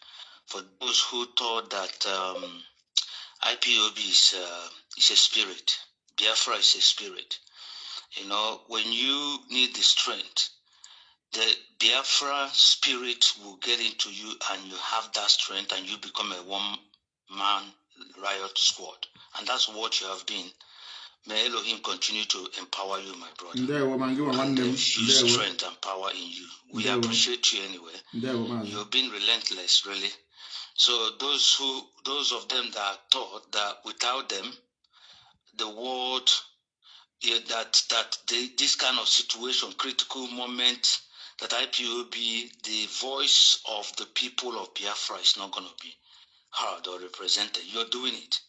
For those who thought that IPOB is a spirit, Biafra is a spirit. You know, when you need the strength, the Biafra spirit will get into you, and you have that strength, and you become a one-man riot squad. And that's what you have been. May Elohim continue to empower you, my brother. And infuse strength and power in you. We appreciate you anyway. You've been relentless, really. So those of them that thought that without them, the world, this kind of situation, critical moment, that IPOB, the voice of the people of Biafra, is not going to be heard or represented. You're doing it.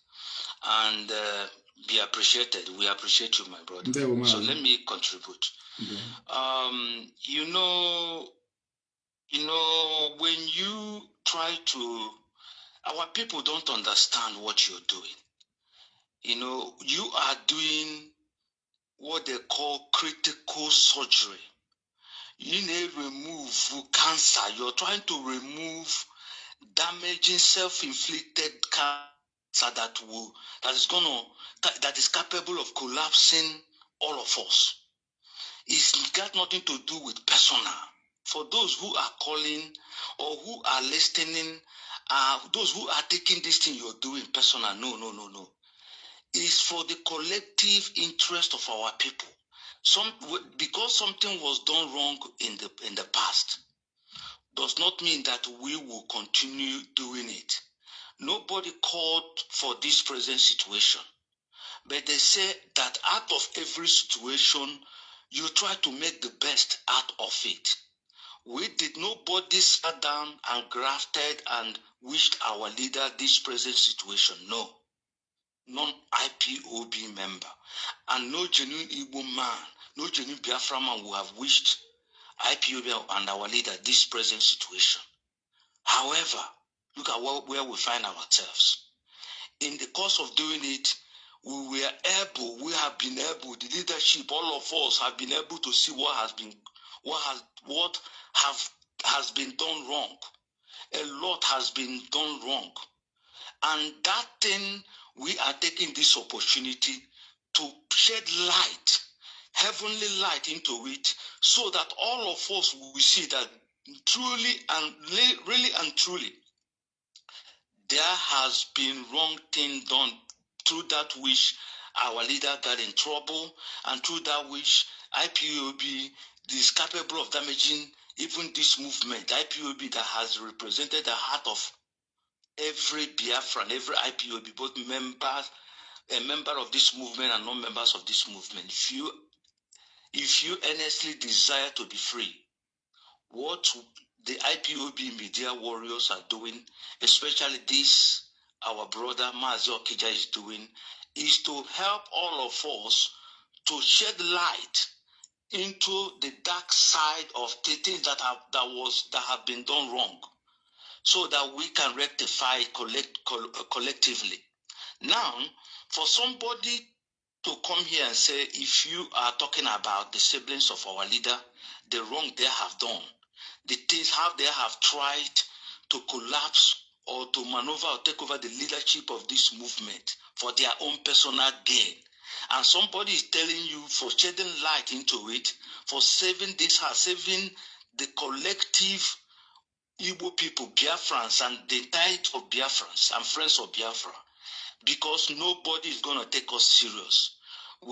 And be appreciated. We appreciate you, my brother. So let me contribute. You know, when you try to, our people don't understand what you're doing. You know, you are doing what they call critical surgery. You need to remove cancer. You're trying to remove damaging self-inflicted cancer that is capable of collapsing all of us. It's got nothing to do with personal. For those who are calling or who are listening, those who are taking this thing you're doing personal, no. It's for the collective interest of our people. Because something was done wrong in the past, does not mean that we will continue doing it. Nobody called for this present situation. But they say that out of every situation, you try to make the best out of it. Nobody sat down and grafted and wished our leader this present situation. No. Non-IPOB member. And no genuine Igbo man, no genuine Biafra man will have wished IPOB and our leader this present situation. However, look at where we find ourselves. In the course of doing it, we have been able, the leadership, all of us have been able to see what has been done wrong. A lot has been done wrong. And that thing, we are taking this opportunity to shed light, heavenly light into it, so that all of us will see that truly and really and truly, there has been wrong thing done, through that which our leader got in trouble, and through that which IPOB is capable of damaging even this movement. IPOB that has represented the heart of every Biafran, every IPOB, both members, a member of this movement and non-members of this movement. If you earnestly desire to be free, what the IPOB media warriors are doing, especially this, our brother Mazi Okija is doing, is to help all of us to shed light into the dark side of the things that have been done wrong, so that we can rectify it collectively. Now, for somebody to come here and say, if you are talking about the siblings of our leader, the wrong they have done, the things how they have tried to collapse or to maneuver or take over the leadership of this movement for their own personal gain, and somebody is telling you for shedding light into it, for saving the collective Igbo people, Biafrans, and the entirety of Biafrans and friends of Biafra, because nobody is going to take us serious.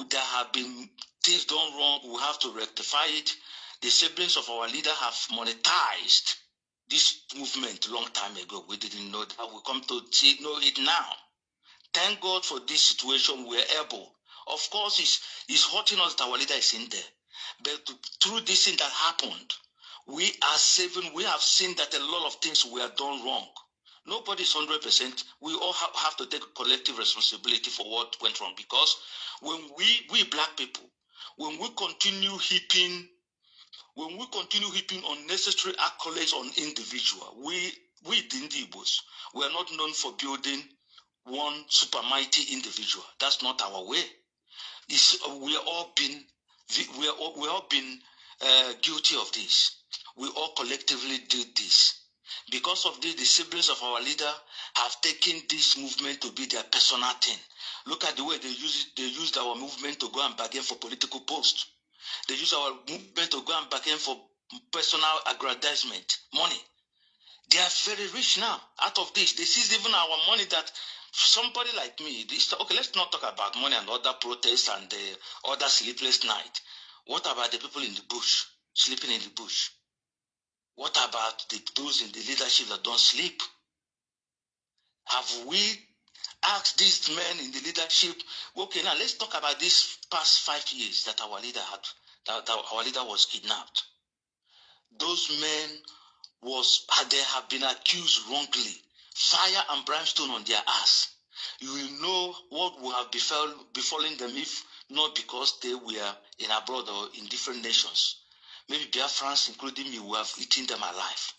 There have been things done wrong, we have to rectify it. The siblings of our leader have monetized this movement a long time ago. We didn't know that. We come to know it now. Thank God for this situation. We're able. Of course, it's hurting us that our leader is in there. But through this thing that happened, we are saving. We have seen that a lot of things were done wrong. Nobody's 100%. We all have to take collective responsibility for what went wrong. Because when we black people, when we continue heaping unnecessary accolades on individual, we the Indigbos, we are not known for building one super mighty individual. That's not our way. We all been guilty of this. We all collectively did this. Because of this, the siblings of our leader have taken this movement to be their personal thing. Look at the way they used our movement to go and bargain for political posts. They use our movement to go and bargain for personal aggrandizement, money. They are very rich now. Out of this, they seize even our money that somebody like me, okay, let's not talk about money and other protests and the other sleepless night. What about the people in the bush, sleeping in the bush? What about those in the leadership that don't sleep? Have we asked these men in the leadership, okay, now let's talk about these past 5 years that our leader had, that our leader was kidnapped. Those men they have been accused wrongly, fire and brimstone on their ass. You will know what would have befallen them if not because they were in abroad or in different nations. Maybe Biafrans, including me, will have eaten them alive.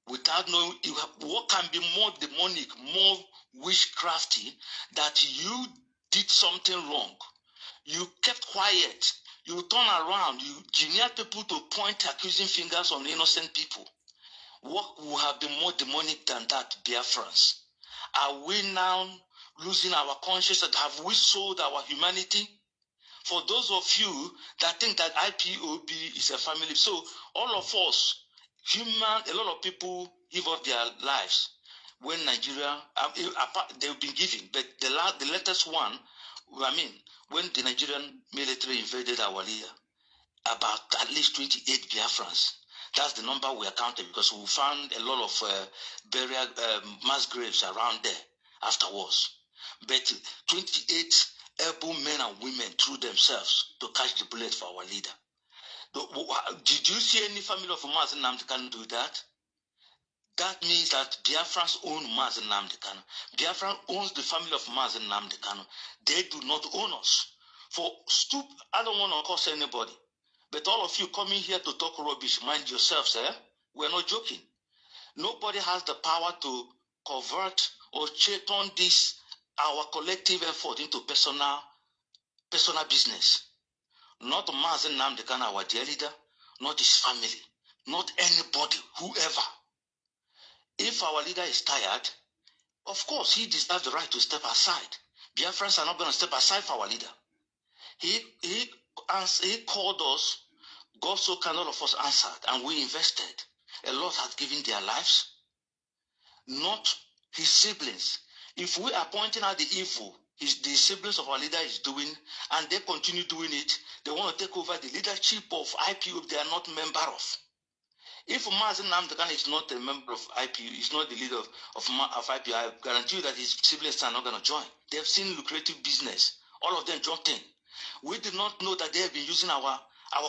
Without knowing what can be more demonic, more witchcrafty, that you did something wrong. You kept quiet. You turn around. You engineered people to point accusing fingers on innocent people. What would have been more demonic than that, Biafrans? Are we now losing our conscience? Have we sold our humanity? For those of you that think that IPOB is a family, so all of us, a lot of people give up their lives when Nigeria, they've been giving, but the latest one, when the Nigerian military invaded our leader, about at least 28 Biafrans. That's the number we are counting because we found a lot of burial mass graves around there afterwards. But 28 able men and women threw themselves to catch the bullet for our leader. Did you see any family of Mazi Nnamdi Kanu do that? That means that Biafrans own Mazi Nnamdi Kanu. Biafran owns the family of Mazi Nnamdi Kanu. They do not own us. I don't want to curse anybody. But all of you coming here to talk rubbish, mind yourselves, eh? We're not joking. Nobody has the power to convert or turn this, our collective effort, into personal business. Not Mazi Nnamdi Kanu, our dear leader, not his family, not anybody, whoever. If our leader is tired, of course, he deserves the right to step aside. Biafrans are not going to step aside for our leader. He called us. God so kind, all of us answered, and we invested. A lot has given their lives, not his siblings. If we are pointing out the evil the siblings of our leader is doing, and they continue doing it, they want to take over the leadership of IPU they are not member of. If Mazi Nnamdi Kanu is not a member of IPU, he's not the leader of IPU, I guarantee you that his siblings are not going to join. They have seen lucrative business. All of them jumped in. We did not know that they have been using our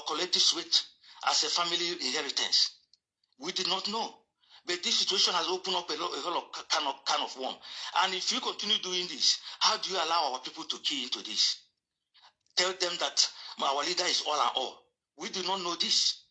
collective sweat as a family inheritance. We did not know. But this situation has opened up a whole can of worm. And if you continue doing this, how do you allow our people to key into this? Tell them that our leader is all and all. We do not know this.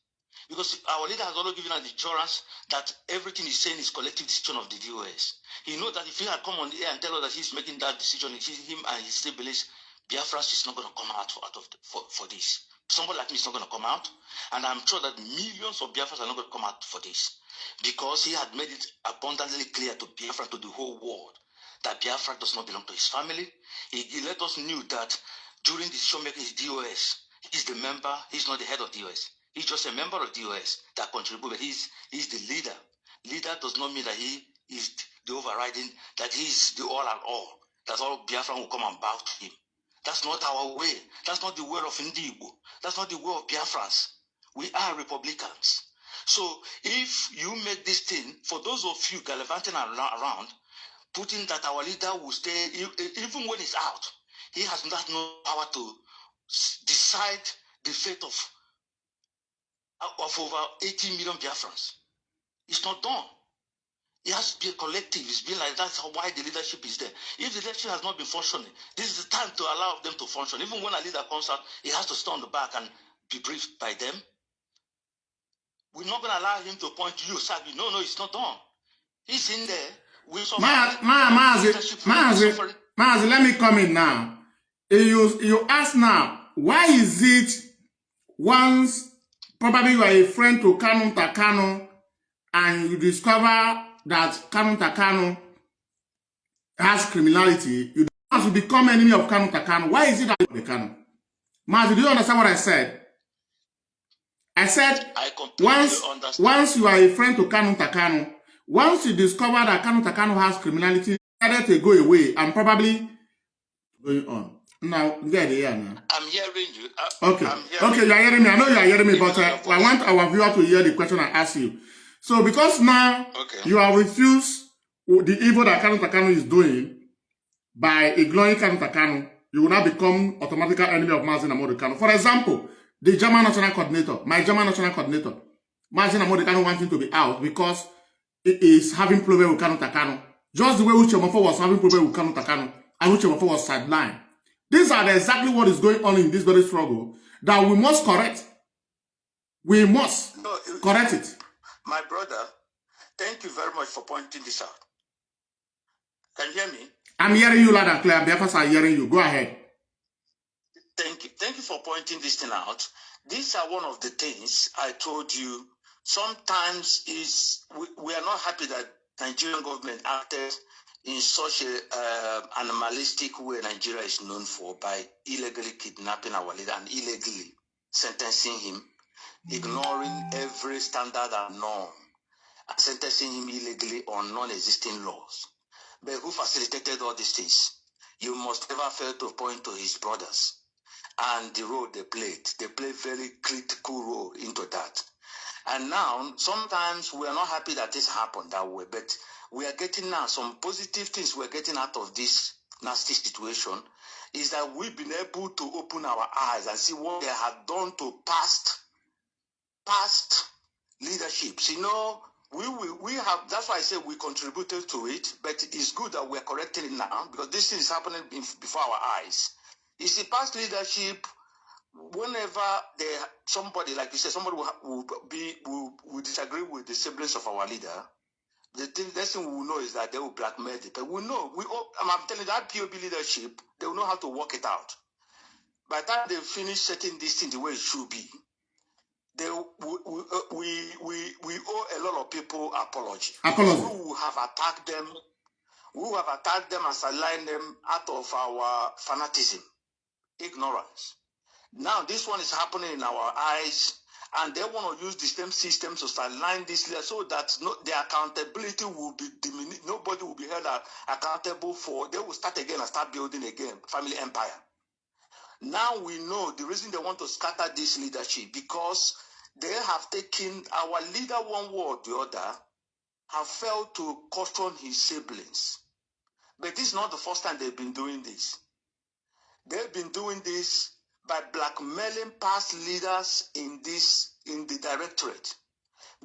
Because our leader has already given us the assurance that everything he's saying is collective decision of the DOS. He knows that if he had come on the air and tell us that he's making that decision, him and his siblings, Biafrans is not going to come out for this. Somebody like me is not going to come out. And I'm sure that millions of Biafrans are not going to come out for this. Because he had made it abundantly clear to Biafra, to the whole world, that Biafra does not belong to his family. He let us know that during the showmaking, his DOS, he's the member, he's not the head of DOS. He's just a member of DOS that contributes. He's the leader. Leader does not mean that he is the overriding, that he is the all and all. That all Biafra will come and bow to him. That's not our way. That's not the way of Ndigbo. That's not the way of Biafrans. We are Republicans. So if you make this thing, for those of you gallivanting around, putting that our leader will stay, even when he's out, he has not no power to decide the fate of over 80 million Biafrans. It's not done. It has to be a collective. It's been like that's why the leadership is there. If the leadership has not been functioning, this is the time to allow them to function. Even when a leader comes out, he has to stand on the back and be briefed by them. We're not going to allow him to point to you, Sabi. No, it's not done. He's in there. Mazi, let me come in now. You ask now, why is it once probably you are a friend to Kanu and you discover that Kanu has criminality, you have to become enemy of Kanu. Why is it that the Kanu? Mazi, do you understand what I said? I said, once you are a friend to Kanu, once you discover that Kanu has criminality, decided to go away and probably going on. Now, get here now. I'm hearing you. Okay, you are hearing me. I know you are hearing me, but I want our viewer to hear the question I asked you. So, because now you have refused the evil that Kanu is doing by ignoring Kanu, you will now become automatically enemy of Mazi Nnamdi Kanu. For example, the German national coordinator, my German national coordinator, Mazi Nnamdi Kanu wants him to be out because he is having problem with Kanu. Just the way Ejiofor was having problem with Kanu and Ejiofor was sidelined. These are exactly what is going on in this very struggle that we must correct. We must correct it. My brother, thank you very much for pointing this out. Can you hear me? I'm hearing you loud and clear. Biafrans are hearing you. Go ahead. Thank you. Thank you for pointing this thing out. These are one of the things I told you. Sometimes we are not happy that Nigerian government acted in such a animalistic way Nigeria is known for by illegally kidnapping our leader and illegally sentencing him, ignoring every standard and norm, and sentencing him illegally on non-existing laws. But who facilitated all these things? You must never fail to point to his brothers and the role they played. They played very critical role into that. And now, sometimes we are not happy that this happened that way, but we are getting now some positive things we're getting out of this nasty situation is that we've been able to open our eyes and see what they have done to past leaderships. You know, we have, that's why I say we contributed to it, but it's good that we're correcting it now because this thing is happening before our eyes. You see, past leadership, whenever somebody, like you said, somebody will disagree with the siblings of our leader, the next thing we will know is that they will blackmail it. But we know, I'm telling you, that POB leadership, they will know how to work it out. By the time they finish setting this thing the way it should be, we owe a lot of people apology. We will have attacked them. We will have attacked them and sidelined them out of our fanatism, ignorance. Now this one is happening in our eyes, and they want to use the same system to sideline this leader so that the accountability will be diminished. Nobody will be held accountable for. They will start again and start building again family empire. Now we know the reason they want to scatter this leadership because they have taken our leader one way or the other, have failed to caution his siblings. But this is not the first time they've been doing this. They've been doing this by blackmailing past leaders in the directorate.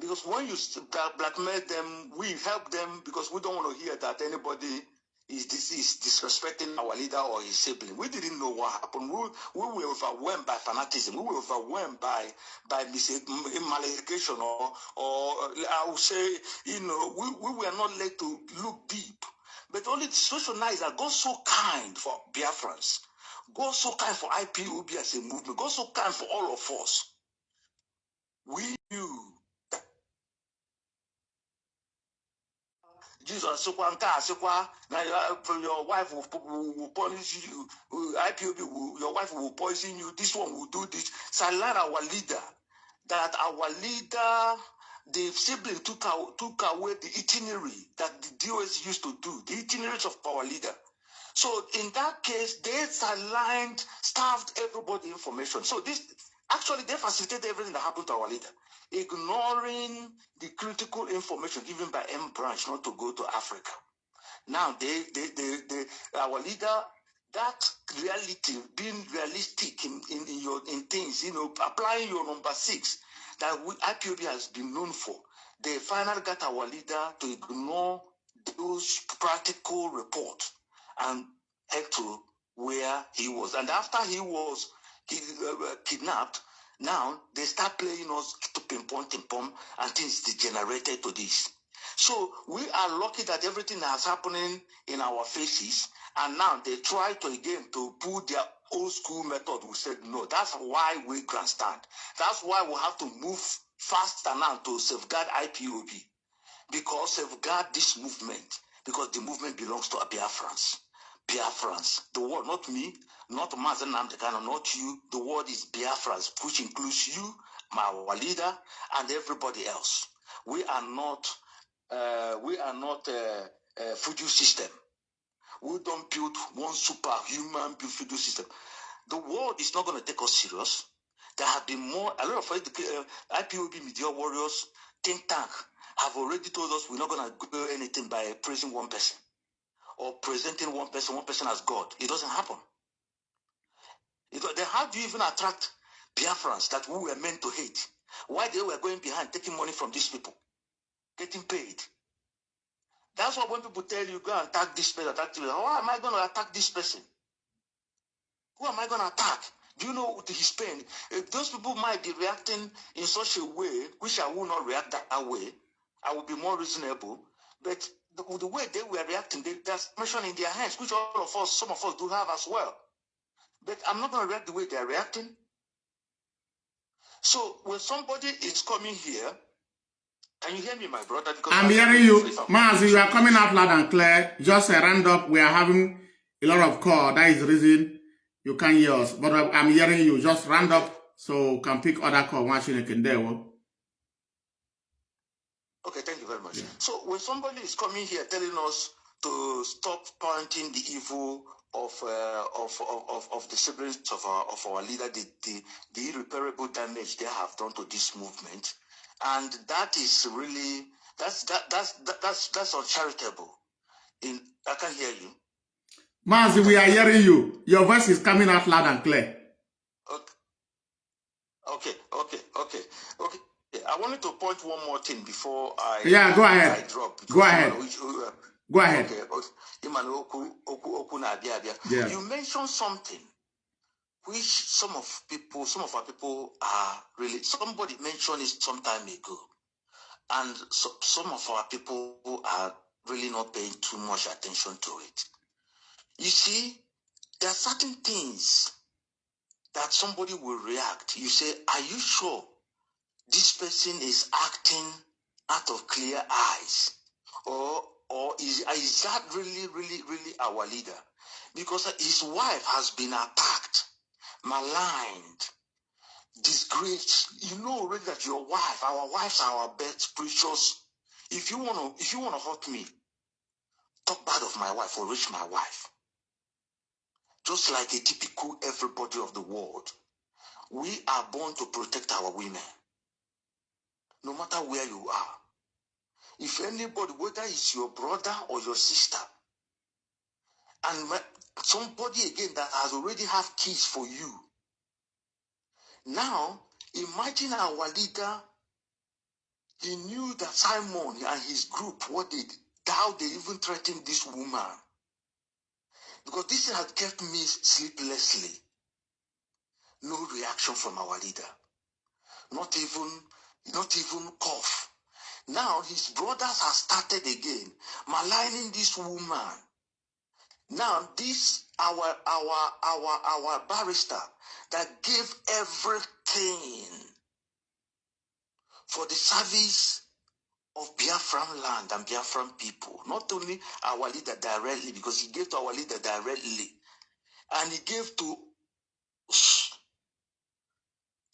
Because when you blackmail them, we help them because we don't want to hear that anybody is disrespecting our leader or his sibling. We didn't know what happened. We were overwhelmed by fanatism. We were overwhelmed by malediction or I would say, we were not led to look deep. But only the situation now is that God's so kind for Biafrans. God's so kind for IPOB as a movement. God's so kind for all of us. We knew that Jesus, your wife will punish you. IPOB, your wife will poison you. This one will do this. Salah our leader. That our leader, the sibling took away the itinerary that the DOS used to do. The itineraries of our leader. So in that case, they aligned, staffed everybody information. So this actually they facilitated everything that happened to our leader, ignoring the critical information given by M Branch not to go to Africa. Now, our leader, that reality, being realistic in things, applying your number 6 that IPOB has been known for. They finally got our leader to ignore those practical reports and head to where he was. And after he was kidnapped, now they start playing us to pinpoint and things degenerated to this. So we are lucky that everything that's happening in our faces, and now they try to again to pull their old school method. We said no. That's why we grandstand. That's why we have to move faster now to safeguard IPOB, because safeguard this movement, because the movement belongs to Biafrans. Biafrans. The word, not me, not Mazi Nnamdi Kanu, not you. The word is Biafrans, which includes you, our leader, and everybody else. We are not Fuji system. We don't build one superhuman Fuji system. The world is not going to take us serious. There have been a lot of IPOB media warriors, think tank, have already told us we're not going to do anything by praising one person or presenting one person as God. It doesn't happen. Then how do you even attract Biafrans that we were meant to hate? Why they were going behind, taking money from these people, getting paid? That's why when people tell you, go and attack this person, how am I going to attack this person? Who am I going to attack? Do you know his pain? Those people might be reacting in such a way, which I will not react that way. I will be more reasonable. But the way they were reacting, there's mission in their hands, which all of us, some of us do have as well. But I'm not going to react the way they're reacting. So when somebody is coming here, can you hear me, my brother? Because I'm hearing you. Mazi, you are coming out loud and clear. Just a round up. We are having a lot of call. That is the reason you can't hear us. But I'm hearing you. Just round up so can pick other call once you can there. Okay, thank you very much. Yeah. So when somebody is coming here telling us to stop pointing the evil of the siblings of our leader, the irreparable damage they have done to this movement, and that is really that's uncharitable. I can hear you. Mazi, we are hearing you. Your voice is coming out loud and clear. Okay. I wanted to point one more thing before I go ahead. I drop. Go ahead. Go ahead. Yeah. You mentioned something which some of our people are really. Somebody mentioned it some time ago, and some of our people are really not paying too much attention to it. You see, there are certain things that somebody will react. You say, "Are you sure this person is acting out of clear eyes, or is that really our leader?" Because his wife has been attacked, maligned, disgraced. You know already that our wives are our best precious. If you wanna hurt me, talk bad of my wife or reach my wife. Just like a typical everybody of the world, we are born to protect our women. No matter where you are. If anybody, whether it's your brother or your sister, and somebody again that has already have kids for you. Now, imagine our leader, he knew that Simon and his group, how they even threatened this woman. Because this had kept me sleeplessly. No reaction from our leader. Not even cough. Now his brothers have started again, maligning this woman. Now this our barrister that gave everything for the service of Biafran land and Biafran people. Not only our leader directly, because he gave to our leader directly, and he gave to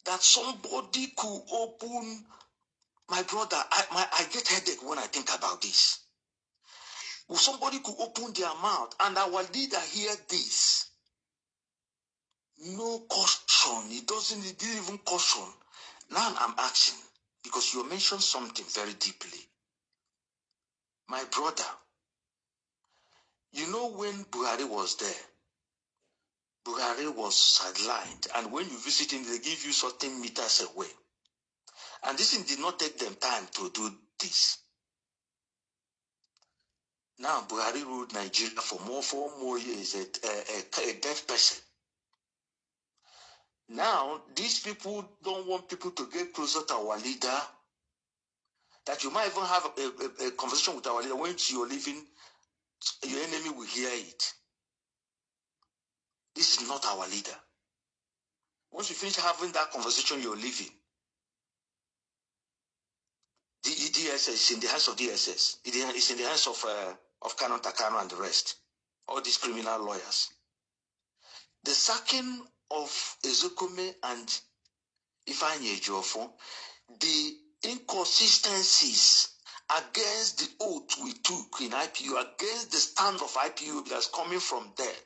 that somebody could open. My brother, I get headache when I think about this. If somebody could open their mouth and our leader hear this, no caution. He didn't even caution. Now I'm asking, because you mentioned something very deeply. My brother, You know, when Buhari was there, Buhari was sidelined, and when you visit him, they give you certain meters away. And this thing did not take them time to do this. Now, Buhari ruled Nigeria for 4 more years, a deaf person. Now, these people don't want people to get closer to our leader, that you might even have a conversation with our leader. When you're leaving, your enemy will hear it. This is not our leader. Once you finish having that conversation, you're leaving. The DSS is in the hands of DSS. It's in the hands of Kanu and the rest. All these criminal lawyers. The sacking of Ezekome and Ifeanyi Ejiofor, the inconsistencies against the oath we took in IPU, against the stand of IPU that's coming from there.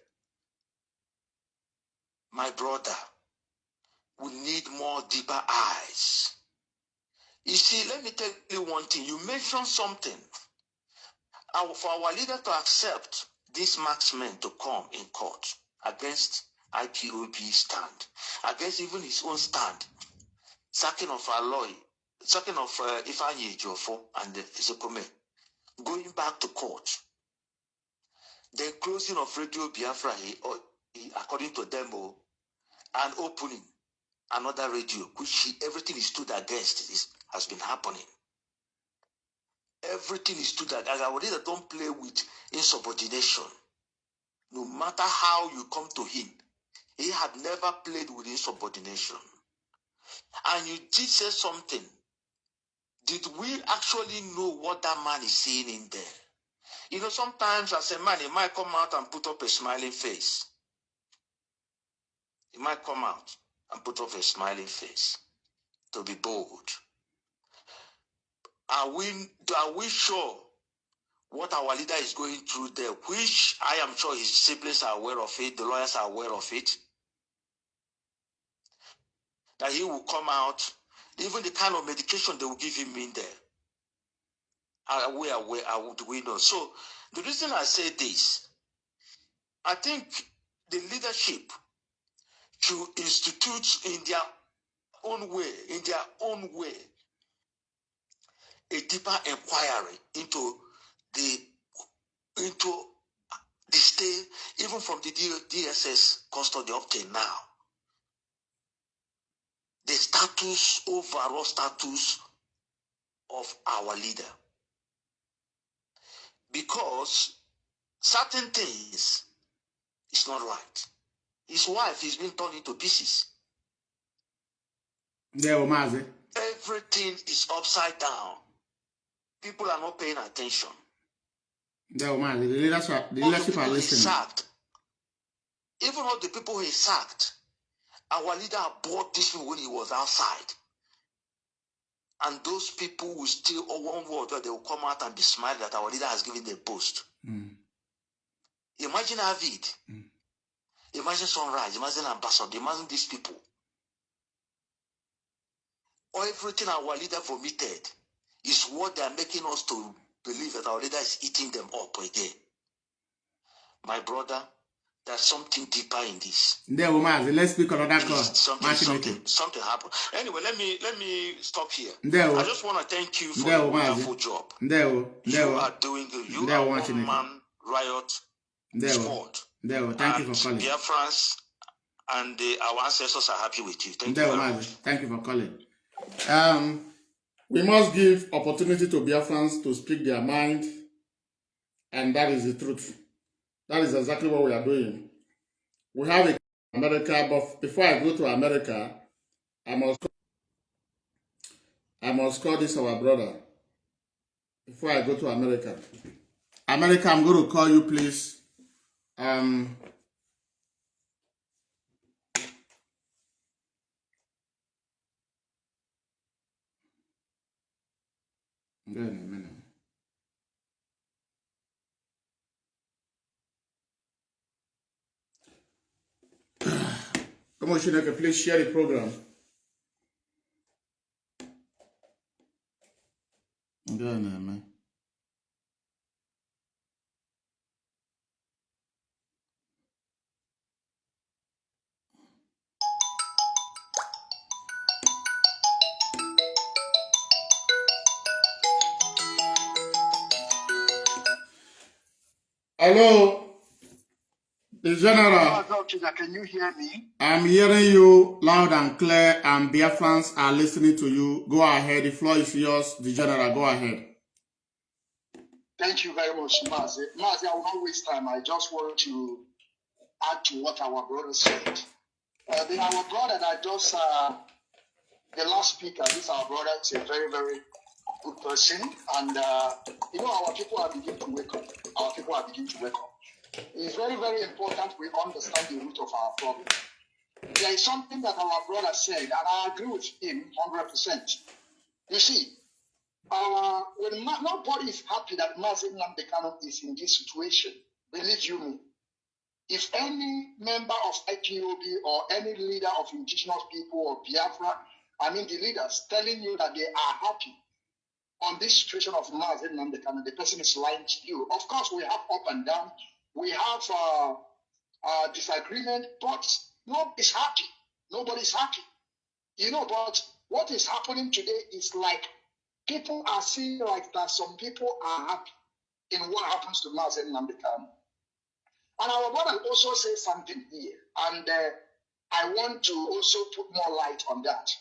My brother, we need more deeper eyes. You see, let me tell you one thing. You mentioned something. For our leader to accept these marksmen to come in court against IPOB stand, against even his own stand, sacking of our lawyer, sacking of Ifeanyi Ejiofor and Ezekome, going back to court, the closing of Radio Biafra, according to them, and opening another radio, which everything is stood against, has been happening. Everything is stood against. Our leader don't play with insubordination. No matter how you come to him, he had never played with insubordination. And you did say something. Did we actually know what that man is saying in there? You know, sometimes as a man, he might come out and put up a smiling face. He might come out and put up a smiling face to be bold. Are we sure what our leader is going through there, which I am sure his siblings are aware of it, the lawyers are aware of it, that he will come out, even the kind of medication they will give him in there. We know. So the reason I say this, I think the leadership should institute in their own way, a deeper inquiry into the stay, even from the DSS custody up till now. The overall status of our leader. Because certain things is not right. His wife is being torn into pieces. Mazi. Everything is upside down. People are not paying attention. Mazi. The leadership are listening. Even all the people he sacked, our leader bought this when he was outside. And those people will still, one word, they will come out and be smiling that our leader has given them post. Imagine Avid. Imagine Sunrise. Imagine Ambassador. Imagine these people. Or everything our leader vomited is what they are making us to believe that our leader is eating them up again. My brother, there's something deeper in this. Let's speak another call. Something happened. Anyway, let me stop here. I just want to thank you for your wonderful job. You are doing good. You are one man riot squad. Thank you for calling. Biafrans and our ancestors are happy with you. Thank you very much. Thank you for calling. We must give opportunity to Biafrans to speak their mind, and that is the truth. That is exactly what we are doing. We have a America, but before I go to America, I must call this our brother. Before I go to America, I'm going to call you, please. In a minute. Come on, Shinaka, please share the program. Man. Hello, the General. Can you hear me? I'm hearing you loud and clear, and Biafrans are listening to you. Go ahead. The floor is yours, the General. Go ahead. Thank you very much, Mazi. Mazi, I will not waste time. I just want to add to what our brother said. Our brother that just, the last speaker, this our brother is a very, very good person. And, our people are beginning to wake up. Our people are beginning to wake up. It's very, very important we understand the root of our problem. There is something that our brother said, and I agree with him 100%. You see, when nobody is happy that Mazi Nnamdi is in this situation, believe you me, if any member of IPOB or any leader of indigenous people or Biafra, the leaders telling you that they are happy on this situation of Mazi Nnamdi, the person is lying to you. Of course, we have up and down, we have disagreement, but nobody's happy. Nobody's happy. But what is happening today is like people are seeing like that some people are happy in what happens to Mazi Nnamdi. And our brother also says something here, and I want to also put more light on that.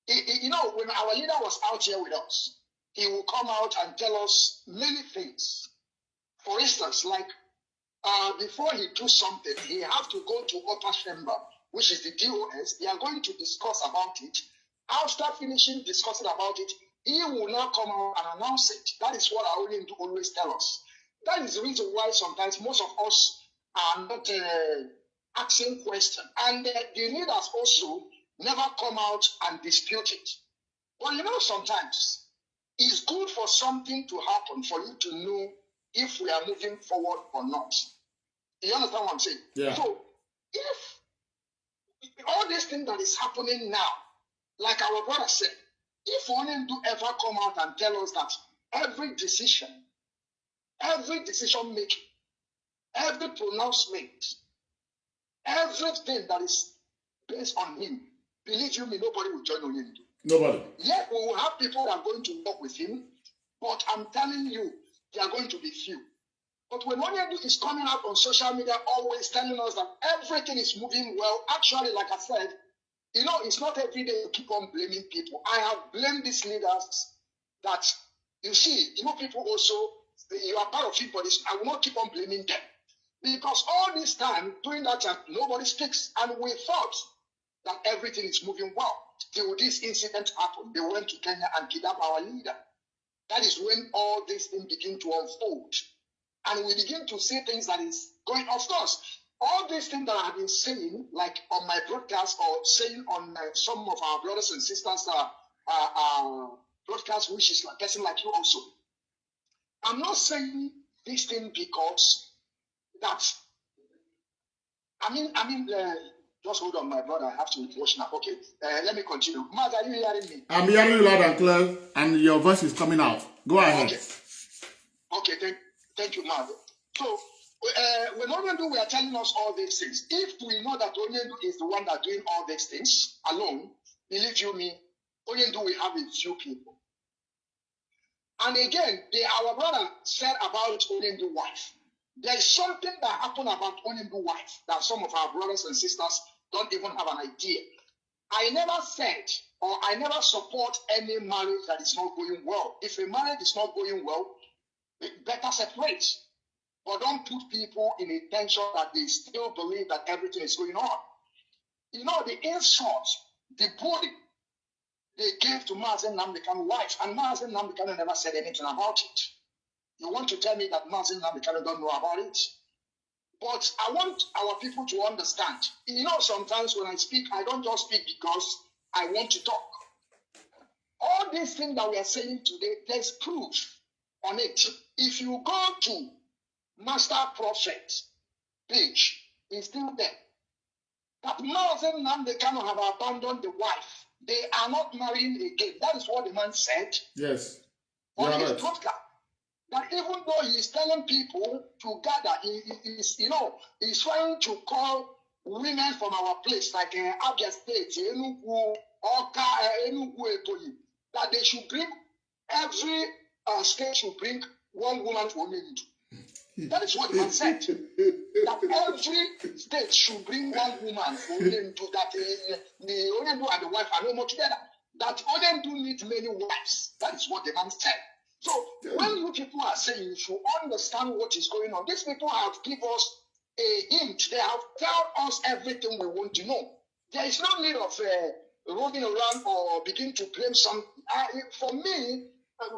When our leader was out here with us, he will come out and tell us many things. For instance, like before he do something, he have to go to upper chamber, which is the DOS. They are going to discuss about it. After finishing discussing about it, he will now come out and announce it. That is what our leader always tell us. That is the reason why sometimes most of us are not asking questions. And the leaders also never come out and dispute it. But sometimes it's good for something to happen for you to know if we are moving forward or not. You understand what I'm saying? Yeah. So if all this thing that is happening now, like our brother said, if only do ever come out and tell us that every decision making, every pronouncement, everything that is based on him, believe you me, nobody will join on him. Nobody. Yet we will have people that are going to work with him, but I'm telling you, they are going to be few. But when Onyedu is coming out on social media, always telling us that everything is moving well, actually, like I said, it's not every day you keep on blaming people. I have blamed these leaders that, you see, people also, you are part of it, but I will not keep on blaming them. Because all this time, doing that, nobody speaks. And we thought that everything is moving well. Till this incident happened, they went to Kenya and kidnapped our leader. That is when all these things begin to unfold. And we begin to see things that is going, of course, all these things that I have been saying, like on my broadcast or saying on some of our brothers and sisters broadcast, which is a person like you also. I'm not saying this thing because that, just hold on, my brother, I have to watch now. Okay, let me continue. Mazi, are you hearing me? I'm hearing you loud and clear, and your voice is coming out. Go ahead. Okay, thank you, Mazi. So, when Onyedu were telling us all these things, if we know that Onyedu is the one that doing all these things alone, believe you me, Onyedu will have a few people. And again, our brother said about Onyedu's wife. There is something that happened about Onyedu's wife that some of our brothers and sisters don't even have an idea. I never said or I never support any marriage that is not going well. If a marriage is not going well, better separate. But don't put people in a tension that they still believe that everything is going on. The insult, the bullying they gave to Mazi Nnamdi's wife, and Mazi Nnamdi never said anything about it. You want to tell me that Mazi Nnamdi don't know about it? But I want our people to understand. Sometimes when I speak, I don't just speak because I want to talk. All these things that we are saying today, there's proof on it. If you go to Master Prophet page, is still there. That Mazi Nnamdi have abandoned the wife. They are not marrying again. That is what the man said. Yes. On his podcast. That even though he is telling people to gather, he's trying to call women from our place, like Abia State, Enugu, Oka, Enugu, Ebonyi, that they should bring, every state should bring one woman for Onyedu. That is what the man said. That every state should bring one woman for them to that the Onyendu and the wife are no more together. That Onyendu needs many wives. That is what the man said. So when you people are saying you should understand what is going on, these people have given us a hint. They have told us everything we want to know. There is no need of rolling around or begin to blame some. For me,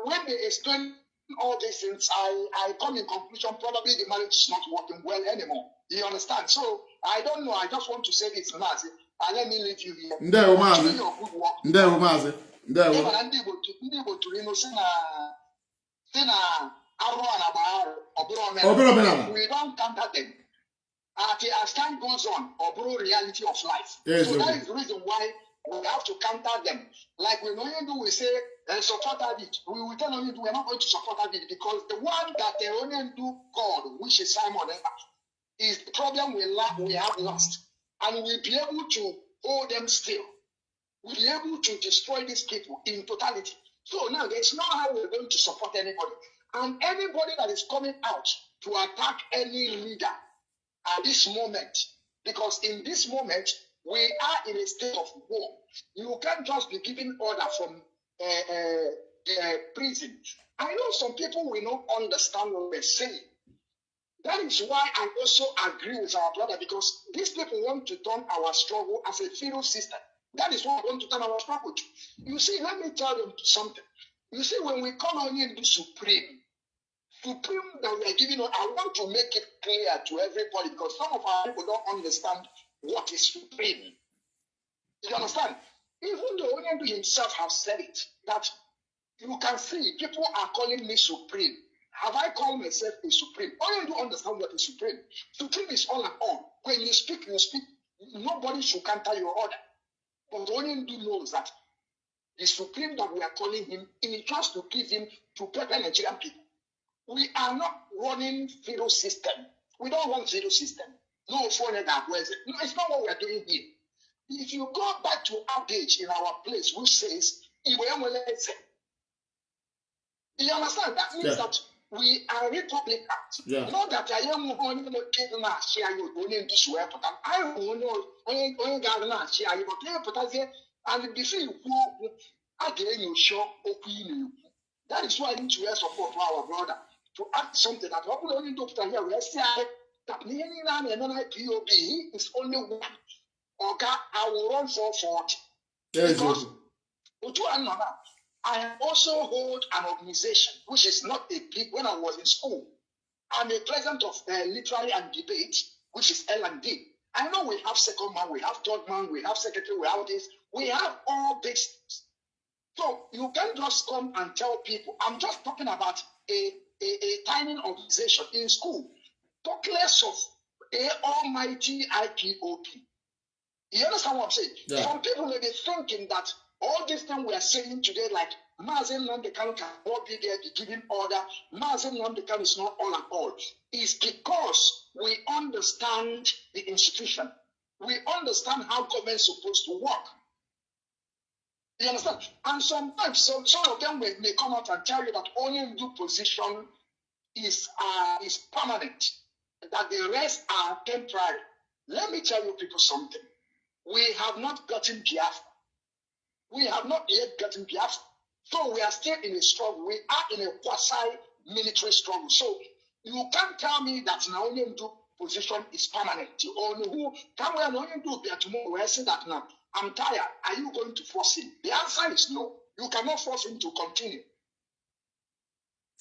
when they explain all these things, I come in conclusion, probably the marriage is not working well anymore. You understand? So I don't know. I just want to say this, Mazi, and let me leave you here. Ndewo Mazi. Your good work. Ndewo Mazi. Ndewo. Ndị Igbo tụrụ inu si na arụ na gbaa ọbụrụ omenala. We don't counter them. As time goes on, or reality of life. Yes, so that is the reason why we have to counter them. Like when Onyendu we say support it, we will tell Onyendu we're not going to support it because the one that the Onyendu God, which is Simon, is the problem we have lost, and we'll be able to hold them still. We'll be able to destroy these people in totality. So now there's no how we're going to support anybody, and anybody that is coming out to attack any leader at this moment, because in this moment we are in a state of war. You can't just be giving order from prison. I know some people will not understand what we're saying. That is why I also agree with our brother, because these people want to turn our struggle as a feudal system. That is what we want to turn our struggle to. You see, let me tell you something. You see, when we come on here and do supreme that we are giving, I want to make it clear to everybody, because some of our people don't understand what is supreme. You understand? Even though Onyendu himself has said it, that you can see people are calling me supreme. Have I called myself a supreme? Onyendu understand what is supreme. Supreme is all and all. When you speak, nobody should counter your order. But Onyendu knows that the supreme that we are calling him, he tries to give him to prepare Nigerian people. We are not running zero system. We don't run zero system. No phone that was it. No, it's not what we are doing here. If you go back to our page in our place, which says, you understand? That means that we are Republicans. Yeah. Not that I am going to get an share you only this way, but I will know only got share you, but and before you go, again you show opinion. That is why I need to support our brother to act something that we only do here. We say that POB is only one. Okay, I will run for 40. Because I also hold an organization which is not a big. When I was in school, I'm a president of literary and debate, which is L&D. I know we have second man, we have third man, we have secretary, we have this, we have all these things. So you can't just come and tell people. I'm just talking about a tiny organization in school. Talk less of a almighty IPOP. You understand what I'm saying? Yeah. Some people may be thinking that all this thing we are saying today, like Mazi Nnamdi Kanu cannot be there, be giving order. Mazi Nnamdi Kanu is not all and all. It's because we understand the institution. We understand how government is supposed to work. You understand? And sometimes some of them may come out and tell you that only new position is permanent, that the rest are temporary. Let me tell you people something. We have not gotten Biafra. We have not yet gotten Biafra. So we are still in a struggle. We are in a quasi-military struggle. So you can't tell me that now only do position is permanent. Or who can we only do there tomorrow? We say that now. I'm tired. Are you going to force him? The answer is no. You cannot force him to continue.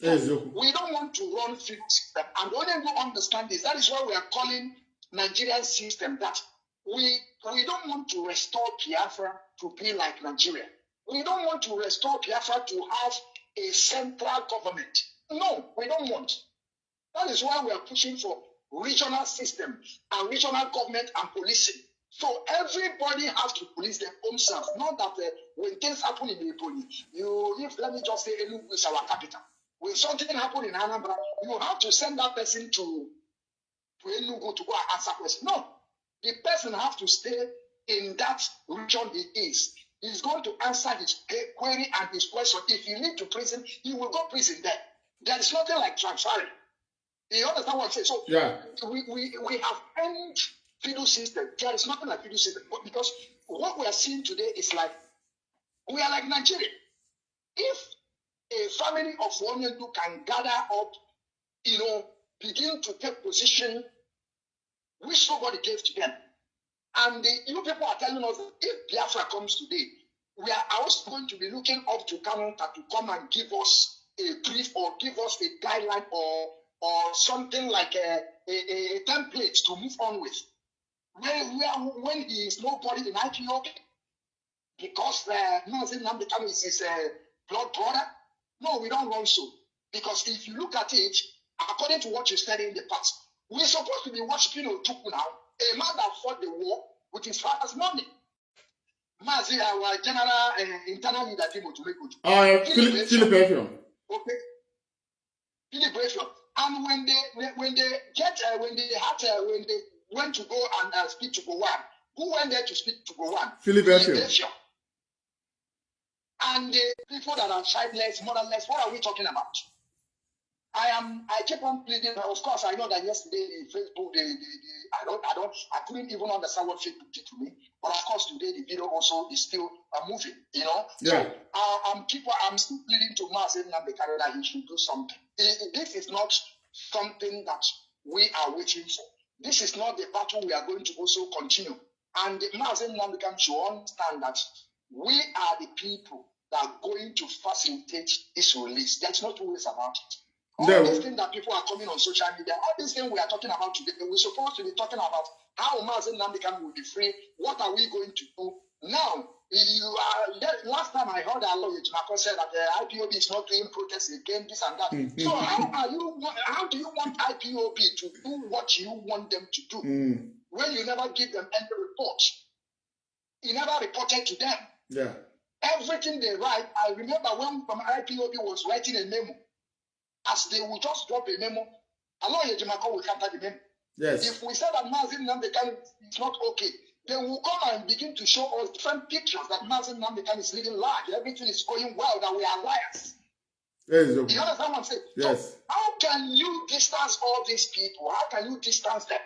So we don't want to run field system. And the only thing to understand is that is why we are calling Nigerian system that we don't want to restore Biafra to be like Nigeria. We don't want to restore Biafra to have a central government. No, we don't want. That is why we are pushing for regional system and regional government and policing. So everybody has to police their own self. Not that when things happen in Ebonyi, let me just say Enugu is our capital. When something happens in Anambra, you have to send that person to Enugu to go and answer questions. No. The person has to stay in that region he is. He's going to answer his query and his question. If he leads to prison, he will go to prison there. There is nothing like transferring. You understand what I'm saying? So Yeah. we have end feudal system. There is nothing like feudal system, but because what we are seeing today is like we are like Nigeria. If a family of Onyendu can gather up, begin to take position which nobody gave to them, and you people are telling us that if Biafra comes today, we are also going to be looking up to Kanu to come and give us a brief or give us a guideline or something like a template to move on with. When he is nobody in IPOB, because Mazi Nnamdi Kanu is his blood brother. No, we don't run so. Because if you look at it, according to what you said in the past, we're supposed to be worshiping Otukwu now, a man that fought the war with his father's money. Mazi, our general internal leader, Philip Effiong. Okay. Philip Effiong. And when they went to go and speak to Gowon, who went there to speak to Gowon? Philip Effiong. And the people that are childless, motherless, what are we talking about? I keep on pleading. Of course, I know that yesterday in Facebook, I couldn't even understand what Facebook did to me. But of course, today the video also is still moving. Yeah. So I'm still pleading to Mazi Nnamdi Kanu that he should do something. This is not something that we are waiting for. This is not the battle we are going to also continue. And Mazi Nnamdi Kanu should understand that we are the people that are going to facilitate this release. There's no two ways about it. All these things that people are coming on social media, all these things we are talking about today, we're supposed to be talking about how Mazi Nnamdi Kanu will be free. What are we going to do? Now, last time I heard that lawyer Ejiofor said that the IPOB is not doing protests again, this and that. So how do you want IPOB to do what you want them to do when you never give them any report? You never reported to them. Yeah. Everything they write, I remember when IPOB was writing a memo, as they will just drop a memo, Ejiofor will counter the memo. Yes. If we say that Mazi Nnamdi Kanu is not okay, they will come and begin to show us different pictures that Mazi Nnamdi Kanu is living large, everything is going well, that we are liars. Yes. You understand what I'm saying? Yes. So how can you distance all these people? How can you distance them?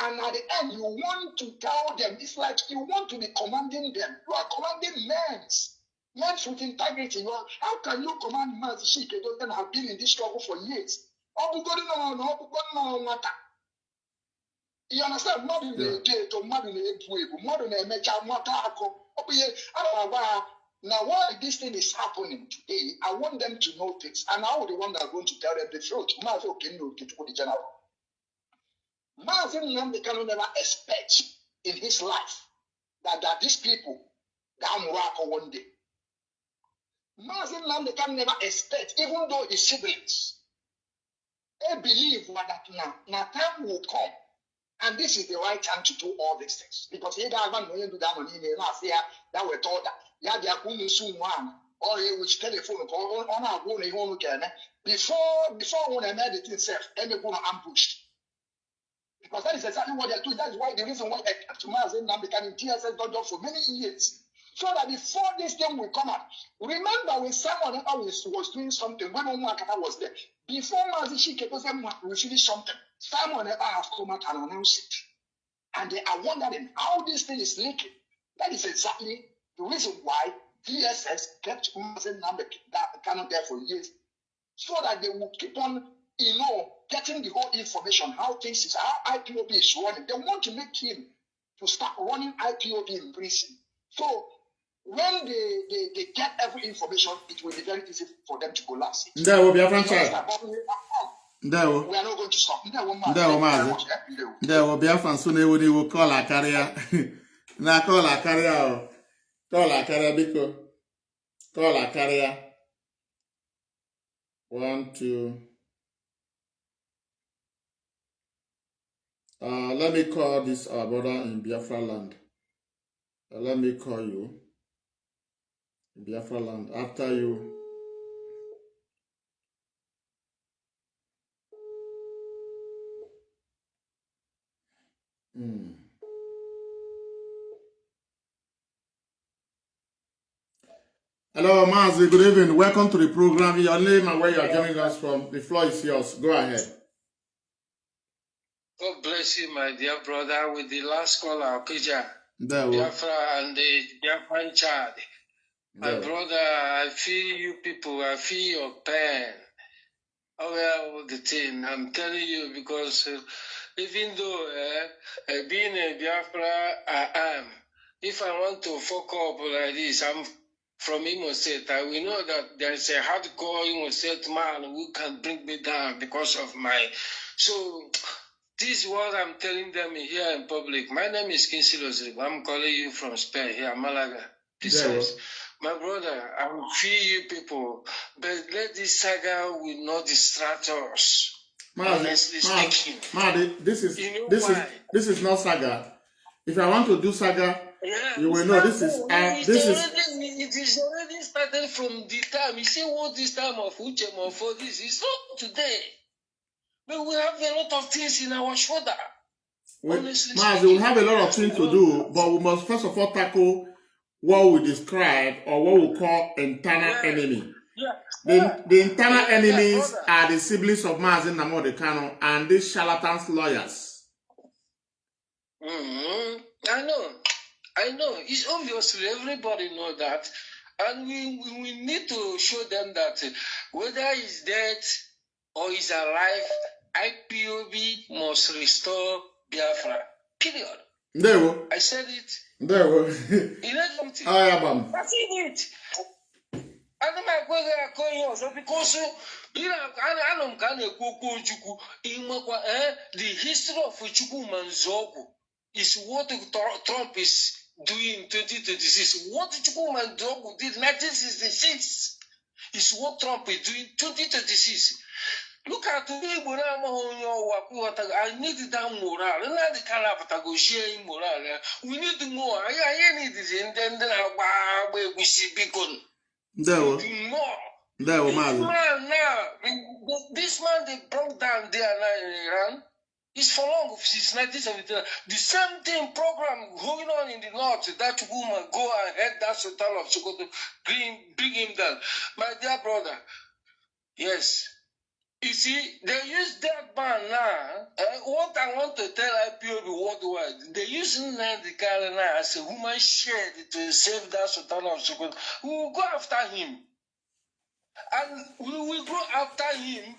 And at the end, you want to tell them, it's like you want to be commanding them. You are commanding men with integrity. How can you command Mazi Shike and have been in this struggle for years? You understand? Now, why this thing is happening today, I want them to know this. And I will be the one that are going to tell them the truth. Mazi Nnamdi Kanu never expects in his life that these people can work one day. Mazi Nnamdi Kanu never expects, even though his siblings, they believe that now time will come, and this is the right time to do all these things. Because he doesn't know do that on email last year that we told that. Yeah, they are going to soon one or which telephone call on our own home again. Before when I made it itself, and they're going to ambush. Because that is exactly what they're doing. That's why the reason why they kept Mazi Nnamdi Kanu in TSS Dojo for many years. So that before this thing will come out, remember when someone else was doing something, when Omakata was there, before Mazi Shike will finish something, someone else has come out and announced it. And they are wondering how this thing is leaking. That is exactly the reason why DSS kept Mazi Nnamdi Kanu there for years. So that they will keep on, getting the whole information, how things is, how IPOB is running. They want to make him to start running IPOB in prison. So when they get every information, it will be very easy for them to collapse it. There will be a franchise. We are not going to stop. There will be a franchise. Soon they will call a carrier. Now call a carrier. Call a carrier because call a carrier. 1, 2. Let me call this our brother in Biafra land. Let me call you in Biafra land after you. Hello, Mazi. Good evening. Welcome to the program. Your name and where you are joining us from. The floor is yours. Go ahead. bless you, my dear brother, with the last caller, Okija, Biafra and the Biafran child. My brother, I feel you people, I feel your pain. All the thing, I'm telling you, because even though being a Biafra, I am, if I want to fuck up like this, I'm from Imo State, I will know that there is a hardcore Imo State man who can bring me down because of my... So, this is what I'm telling them here in public. My name is Kinsley Ozribo. I'm calling you from Spain, here, Malaga. Precise. My brother, I will feel you people, but let this saga will not distract us. Honestly speaking. This is not saga. If I want to do saga, you will know this is it is already started from the time. You see what this time of Uchem for this is not today. But we have a lot of things in our shoulder. Mazi, we have a lot of things to do, but we must first of all tackle what we describe or what we call internal enemy. The internal enemies are the siblings of Mazi Nnamdi Kanu and these charlatans lawyers. I know. It's obviously everybody know that, and we need to show them that whether he's dead or he's alive, IPOB must restore Biafra. Period. There we go. I said it. There we go. You know something? I am. That's it. And my brother going on, so because you know, I don't the history of Chukwu Manzogu is what Trump is doing in 2026. What Chukwu Manzogu did in 1966 is what Trump is doing in 2026. Look at the I need that moral. Not the kind of sharing moral. We need more. I need it, and then we see beacon. More. This man they broke down there now in Iran. It's for long since 1979. The same thing program going on in the north. That woman go and head that Sultan of Sokoto, bring him down. My dear brother, yes. You see, they use that man now. What I want to tell IPOB worldwide, they use Nnamdi now as a human shield to save that Sultan of Sokoto. We will go after him. And we will go after him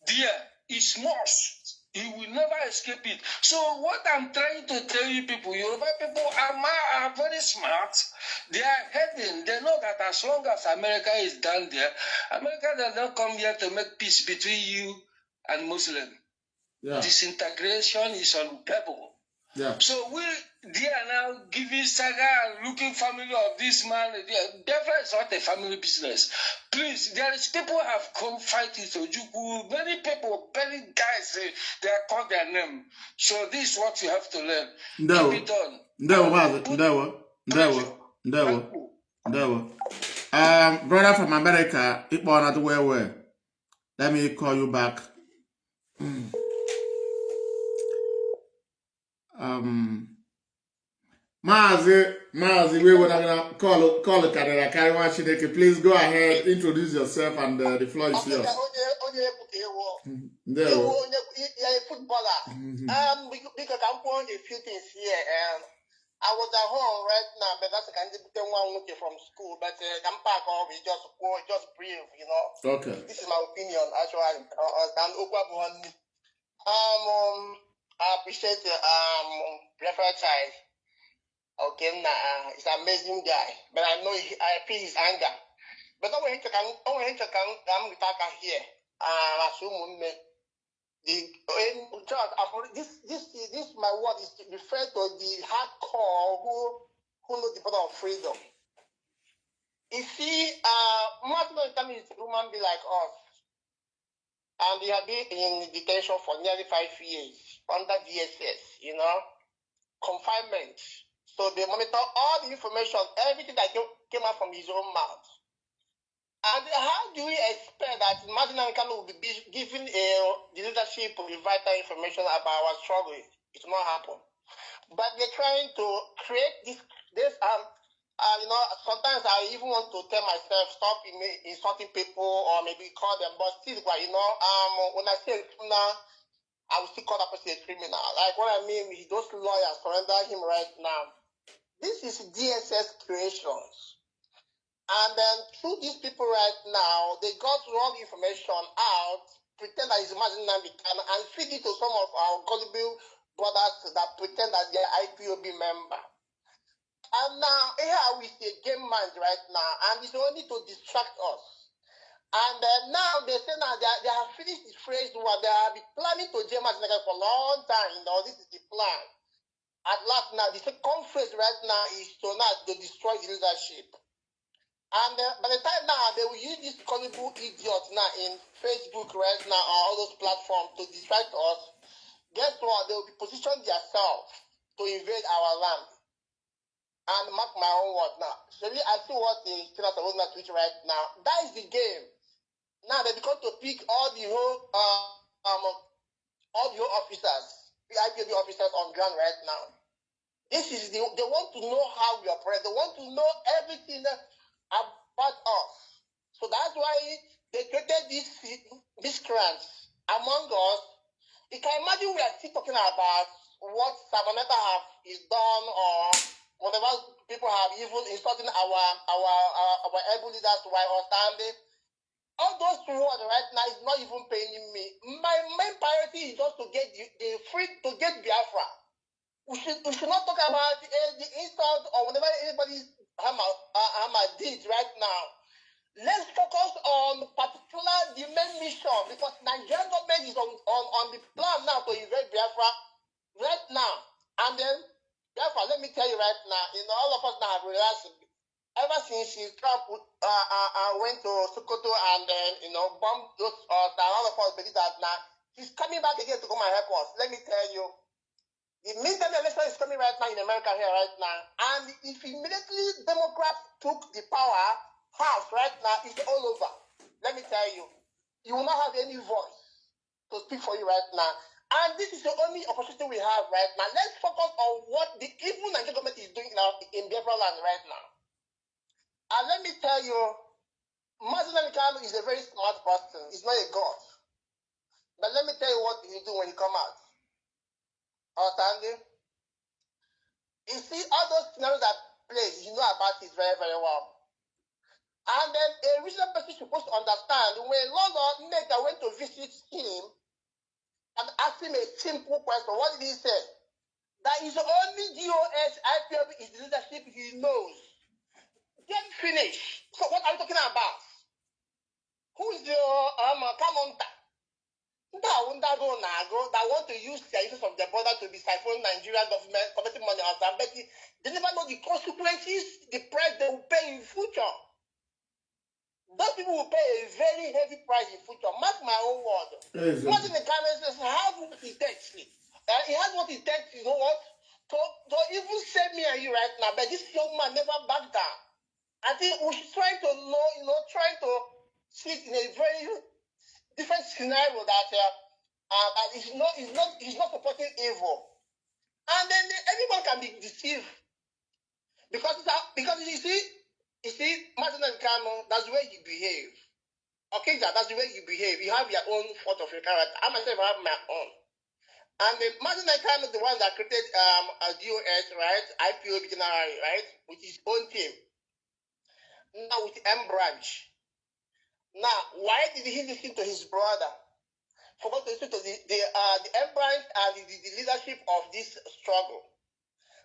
there. It's must. He will never escape it. So what I'm trying to tell you people, Yoruba people are very smart. They are heading. They know that as long as America is down there, America does not come here to make peace between you and Muslim. Yeah. Disintegration is unbearable. Yeah. So they are now giving saga and looking family of this man. Biafra is not a family business. Please, there is people have come fight it. Ojukwu. Many people, many guys, they are called their name. So this is what you have to learn. Keep it on. Brother from America, it not well. Let me call you back. Mazi, we were gonna call Chineke. Please go ahead, introduce yourself, and the floor is yours. Footballer. Because I'm going a few things here. I was at home right now, but that's kind of one from school. But I'm back home. Just brief, you know. Okay. This is my opinion, actually. I appreciate Biafra child. Okay, he's an amazing guy, but I know I feel his anger. But I want to come here. This my word is referred to the hardcore who know the power of freedom. You see, Martin Luther King is a human being like us, and he had been in detention for nearly 5 years under DSS, you know, confinement. So they monitor all the information, everything that came out from his own mouth. And how do we expect that Martin Luther King will be given the leadership of vital information about our struggle? It will not happen. But they're trying to create this you know, sometimes I even want to tell myself, stop insulting people or maybe call them, but still, you know, when I say now, I will still call that person a criminal. Like what I mean, those lawyers surrender him right now. This is DSS creations. And then through these people right now, they got wrong information out, pretend that it's Nnamdi and feed it to some of our gullible brothers that pretend that they're IPOB member. And now here we see a game mind right now, and it's only to distract us. And now they say now they have finished the phrase one. They have been planning to jam us for a long time. You know, this is the plan. At last now, the second phrase right now is to destroy the leadership. And by the time now, they will use this gullible idiot now in Facebook right now or all those platforms to distract us. Guess what? They will be positioned themselves to invade our land. And mark my own word now. So I see what the Senate of Twitch right now. That is the game. Now they become to pick all the whole officers, the IPOB officers on ground right now. This is they want to know how we operate. They want to know everything about us. So that's why they created these crimes among us. You can imagine we are still talking about what Savanetta is done or whatever people have even insulting our able leaders while standing. All those words right now is not even paying me. My main priority is just to get the free to get Biafra. We should not talk about the insult or whatever anybody did right now. Let's focus on the main mission because Nigerian government is on the plan now to invade Biafra right now. And then Biafra, let me tell you right now, all of us now have realized ever since Trump went to Sokoto and then, bombed those, all of us believe that now he's coming back again to come and help us. Let me tell you, the midterm election is coming right now in America here right now. And if immediately Democrats took the power house right now, it's all over. Let me tell you, you will not have any voice to speak for you right now. And this is the only opportunity we have right now. Let's focus on what the evil Nigerian government is doing now in Biafra land right now. And let me tell you, Mazi is a very smart person. He's not a god. But let me tell you what he do when he come out. Understanding? You see, all those scenarios that plays, you know about it very, very well. And then a reasonable person is supposed to understand when Lord Nnamdi went to visit him and asked him a simple question. What did he say? That is only DOS, IPOB is the leadership he knows. Then finish. So what are you talking about? Who's the Kamonta? That want to use the issues of the border to be siphoning Nigerian government, collecting money out there, but they never know the consequences, the price they will pay in future. Those people will pay a very heavy price in future. Mark my own word. What in the comments have what it takes. He has what it takes, you know what? To even save me and you right now, but this young man never backed down. I think we should try to know, trying to see it in a very different scenario that he's not supporting evil. And then everyone can be deceived. Because you see, Martin and Kanu, that's the way you behave. Okay, that's the way you behave. You have your own fault of your character. I myself have my own. And then Martin and Kanu, the one that created a DOS, right? IPO General, right? With his own team. Now with M branch. Now, why did he listen to his brother? Forgot to listen to the M branch and the leadership of this struggle.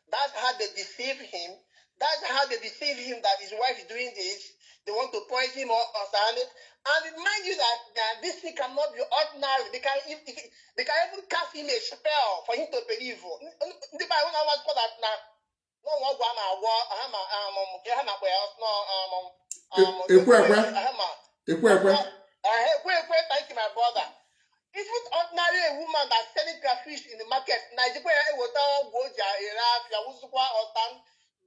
That's how they deceive him. That's how they deceive him that his wife is doing this. They want to poison him or something. And remind you that this thing cannot be ordinary. They can even cast him a spell for him to believe. The Bible was called that now. No one thank you, my brother. Even ordinary a woman that's selling fish in the market,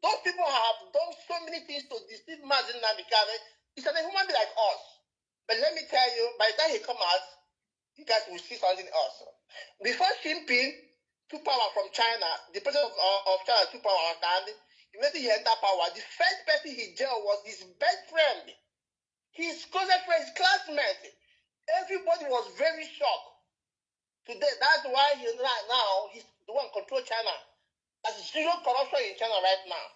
those people have done so many things to deceive Mazi because he's a human being like us. But let me tell you, by the time he comes out, you guys will see something else. Before Xi Jinping took power from China, the president of China took power, and immediately he entered power. The first person he jailed was his best friend, his closest friend, his classmate. Everybody was very shocked. Today, that's why right now he's the one control China. There's zero corruption in China right now.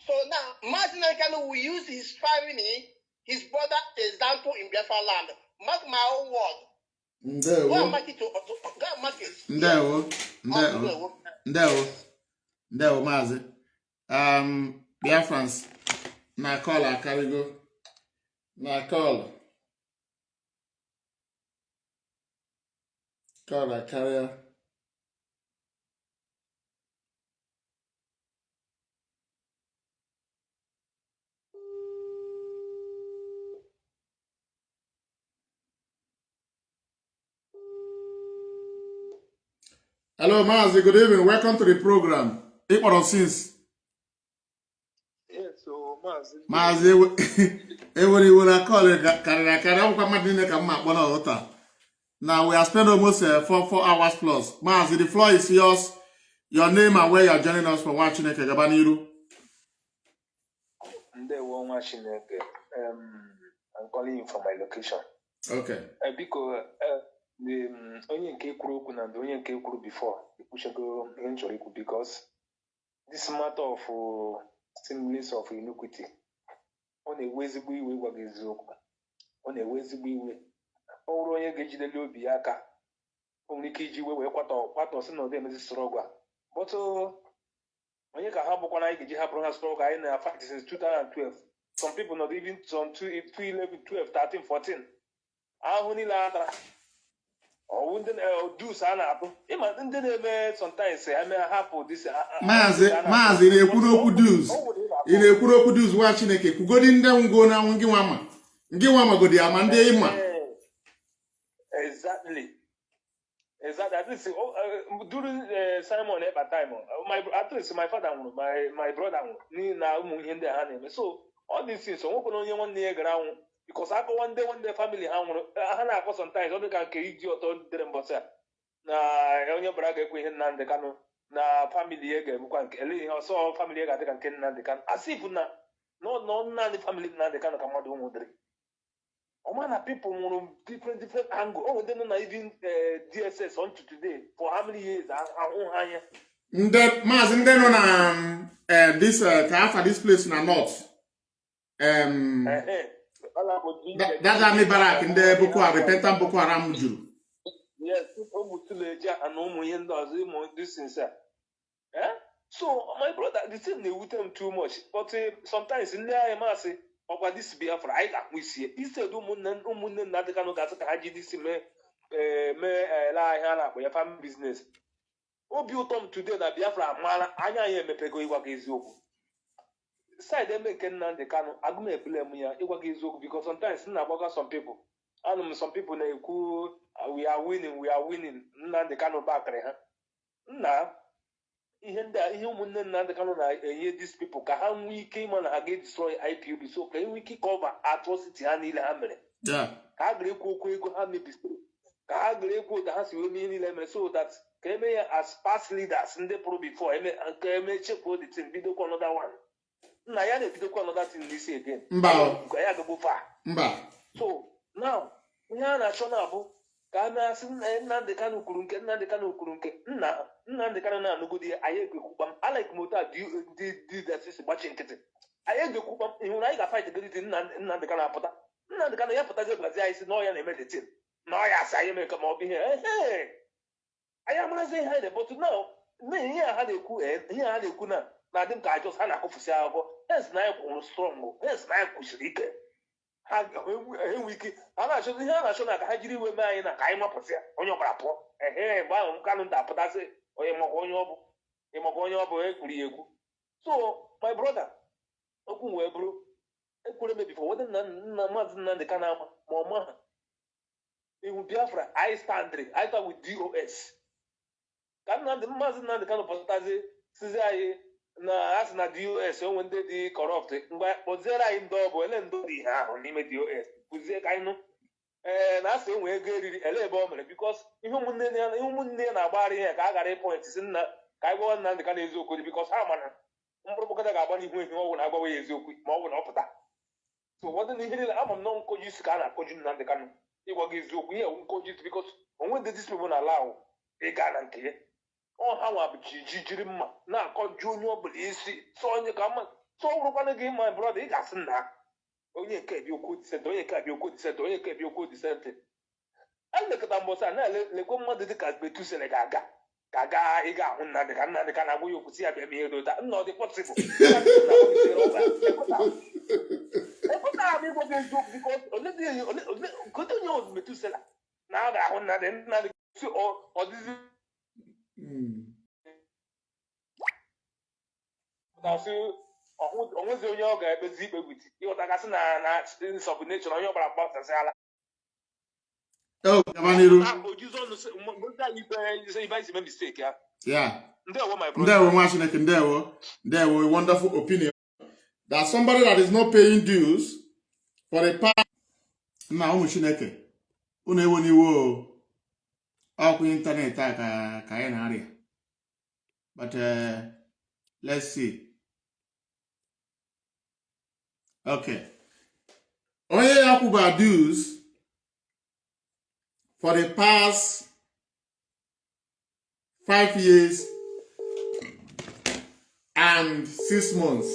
So now, Mazi Kanu will use his family, his brother, example in Biafra land. Mark my own word. Go and mark it to go and mark it. Ndewo, Mazi. Biafrans, na call a carry na call a carrier. Hello, Mazi. Good evening. Welcome to the program. Since so Mazi, when call carry. Now we have spent almost 4 hours plus. Mazi, the floor is yours. Your name and where you are joining us from. Watching Gabaniru. I'm calling you from my location. Okay. Because the onye nke kwuru okwu na onye nke kwuru before ikwuchego ihe m chọrọ ikwu because this matter of stimulus of iniquity ọ na-ewe ezigbo iwe gwa gị eziokwu ọ na-ewe ezigbo iwe ọ bụrụ onye ga-ejideli obi ya aka o nwere ike iji iwe wee kwatọ sị na ọ dị-emezi strọgụ but onye ka ha bụkwa na anyị ga-eji hapụrụ ha strọgụ anyị na fight since 2012 some people not even some 2011 12 13 14 ahụ niile atara ọwụ ndị dus a na-atụ ịma ndị na-eme sometimes eme hapụ dis Maazị na-ekwuru okwu dus ị na-ekwuru okwu dus nwa Chineke kwugodi ndị ngwo na ngị nwa magodi ama ndị ịma exactly at least during Simon Ekpa time at least my father nwụrụ my brother nwụrụ n'ihi na ụmụ ihe ndị ha na-eme so all these things onwekwana onye nwanne ya gara anwụ because akọwa ndị family ha nwụrụ ha na-akọ sometimes ọ dị ka nke iji ọtọ dere mbọsị a na onye bara ga-ekwe ihe Nnamdi Kanu na family ya ga-emekwa nke ele ihe ọsọ family ya ga-adị ka nke Nnamdi Kanu asif na naanị family Nnamdi Kanu ka mmadụ nwụdịrị ọma na people nwụrụ different angle o nwede nọ na even DSS unto today for how many years ahụ ha anya Maazị ndị nọ na this ka afa this place na north that army barrack ndị Boko Haram repentant Boko Haram juru yes ụmụtụleji na ụmụ ihe ndị ọzọ ịmụ distance so my brother the thing na-ewute m too much but sometimes ndị anyị masị ọkwa dis Biafra anyị ga-akpụ isi instead ụmụnne Nnamdi Kanu ga-asị ka ha ji disi mee ele ahịa a na-akpọ ya family business obi ụtọ m today na Biafra amaala anya anyị emepego ịgwa gị eziokwu side eme nke Nnamdi Kanu agụm ebule m ya ịgwa gị eziokwu because sometimes na-agbaga some people anụ m some people na-ekwu we are winning Nnamdi Kanu bakịrị ha nna ihe ụmụnne Nnamdi Kanu na-enye these people ka ha nwee ike ịma na ha ga-destroy IPOB so ka enwee ike cover atrocity ha niile ha mere ka ha gara ekwu okwu ego ha mebisiri ka ha gara ekwu ụda ha si wee ihe niile mere so that ka eme ya as past leaders ndị pụrụ before ka eme chekwuo the thing bidokwa another one nna ya na-ebidokwa another thing n'isi again ya agagbofa so now ihe a na-achọ na-abụ ka a na-asị Nnamdi Kanu kwuru nke Nnamdi Kanu na-anụgodi ya anyị egwekwukwa m alike moto a dị dasisi gbachi nkịtị anyị egwekwukwa m ịhụrụ anyị ga-fight gịdị Nnamdi Kanu apụta Nnamdi Kanu ya pụtazi gwazi anyị si na ọ ya na-eme detin na ọ ya asị anyị eme ka ma ọ bụ ihe anyị amarazi ihe anyị na-ebotu na ihe ha na-ekwu na-adị m ka ajọs ha na-akụfụsị akwụkwọ hes na anyị kwụrụ strọng hes na anyị kwụsịrị ike ha enwe ike ha na-achọzi ihe a na-achọ na ka ha jiri iwe mee anyị na ka anyị mapụsị ya onye ọbara pụọ mgbe ahụ Kanu apụtasị onye maka onye ọ bụ ekwuru ya ekwu so my brother okwu wee bụrụ ekwure mebifo wede nna Maazị Nnamdi Kanu ama ma ọ ma ha iwu Biafra anyị standrị anyị ta with DOS ka Maazị Nnamdi Kanu pụtazi sizi anyị na asị na DOS onwe ndị dị kọrọpt mgbe kpọziere anyị ndị ọ bụ ele ndị dị ihe ahụ n'ime DOS kụzie ka anyị nụ na asị enwe ego eriri ele ebe ọ mere bikos ihe ụmụnne ya na-agbagharị ihe ka a gara ịpọint si nna ka anyị gwawa Nnamdi Kanu eziokwu dị bikos ha mana mkpụrụkpọkọta ga-agba n'ihu ihe ọgwụ na-agbawa ya eziokwu ma ọ bụ na ọ pụta so ụfọdụ na ihe niile ama m na nkọji isi ka a na-akọju Nnamdi Kanu ịgwa gị eziokwu ihe nkọji isi bikos Onwe these people allow a guarantee. Oh, how I be now called Junior Blissy, so on your comment. So we're gonna give my brother, he got some now. Oh, you can't be good, said, oh, you can't be good, said, oh, you can't be good, said. I look at them, boss, and I go mother the cat be too gaga. Gaga, he got one, the can you could see a baby, that not the possible. Because only good to know me to sell. Now that one, then, or this is. Now, so, almost the yoga, but zip with you. I got in subordination on your about the salad. Oh, Yamaniru. You say, if I see a mistake, yeah. Yeah. There were wonderful opinion. That somebody that is not paying dues for a part. Now, Mushineke. Unewoniwo. Our internet area. But let's see. Okay. Onye Yakuba dues for the past 5 years and 6 months.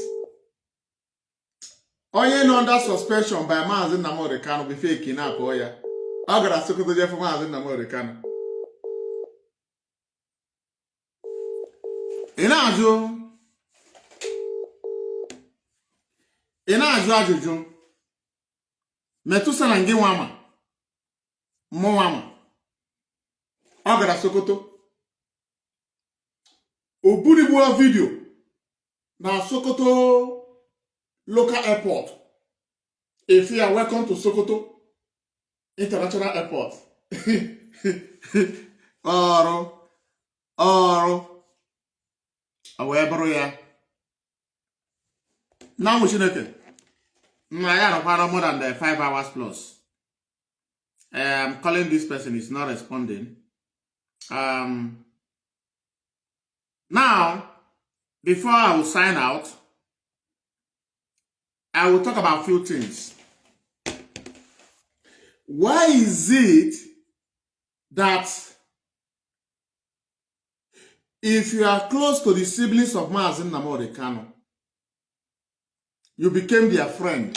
Onye no under suspension by Mazi Nnamdi Kanu before he kidnap Oya. I got a secretary for Mazi Nnamdi Kanu. Ina ajụjụ metusa na ngi nwama mụ nwama ọ gara Sokoto o buribuo video na Sokoto local airport. If you are welcome to Sokoto International Airport. ọrụ aweburu ya na mu Chineke na ya no more than 5 hours plus. I'm calling this person, is not responding. Now, before I will sign out, I will talk about a few things. Why is it that if you are close to the siblings of Mazi Nnamdi Kanu, you became their friend?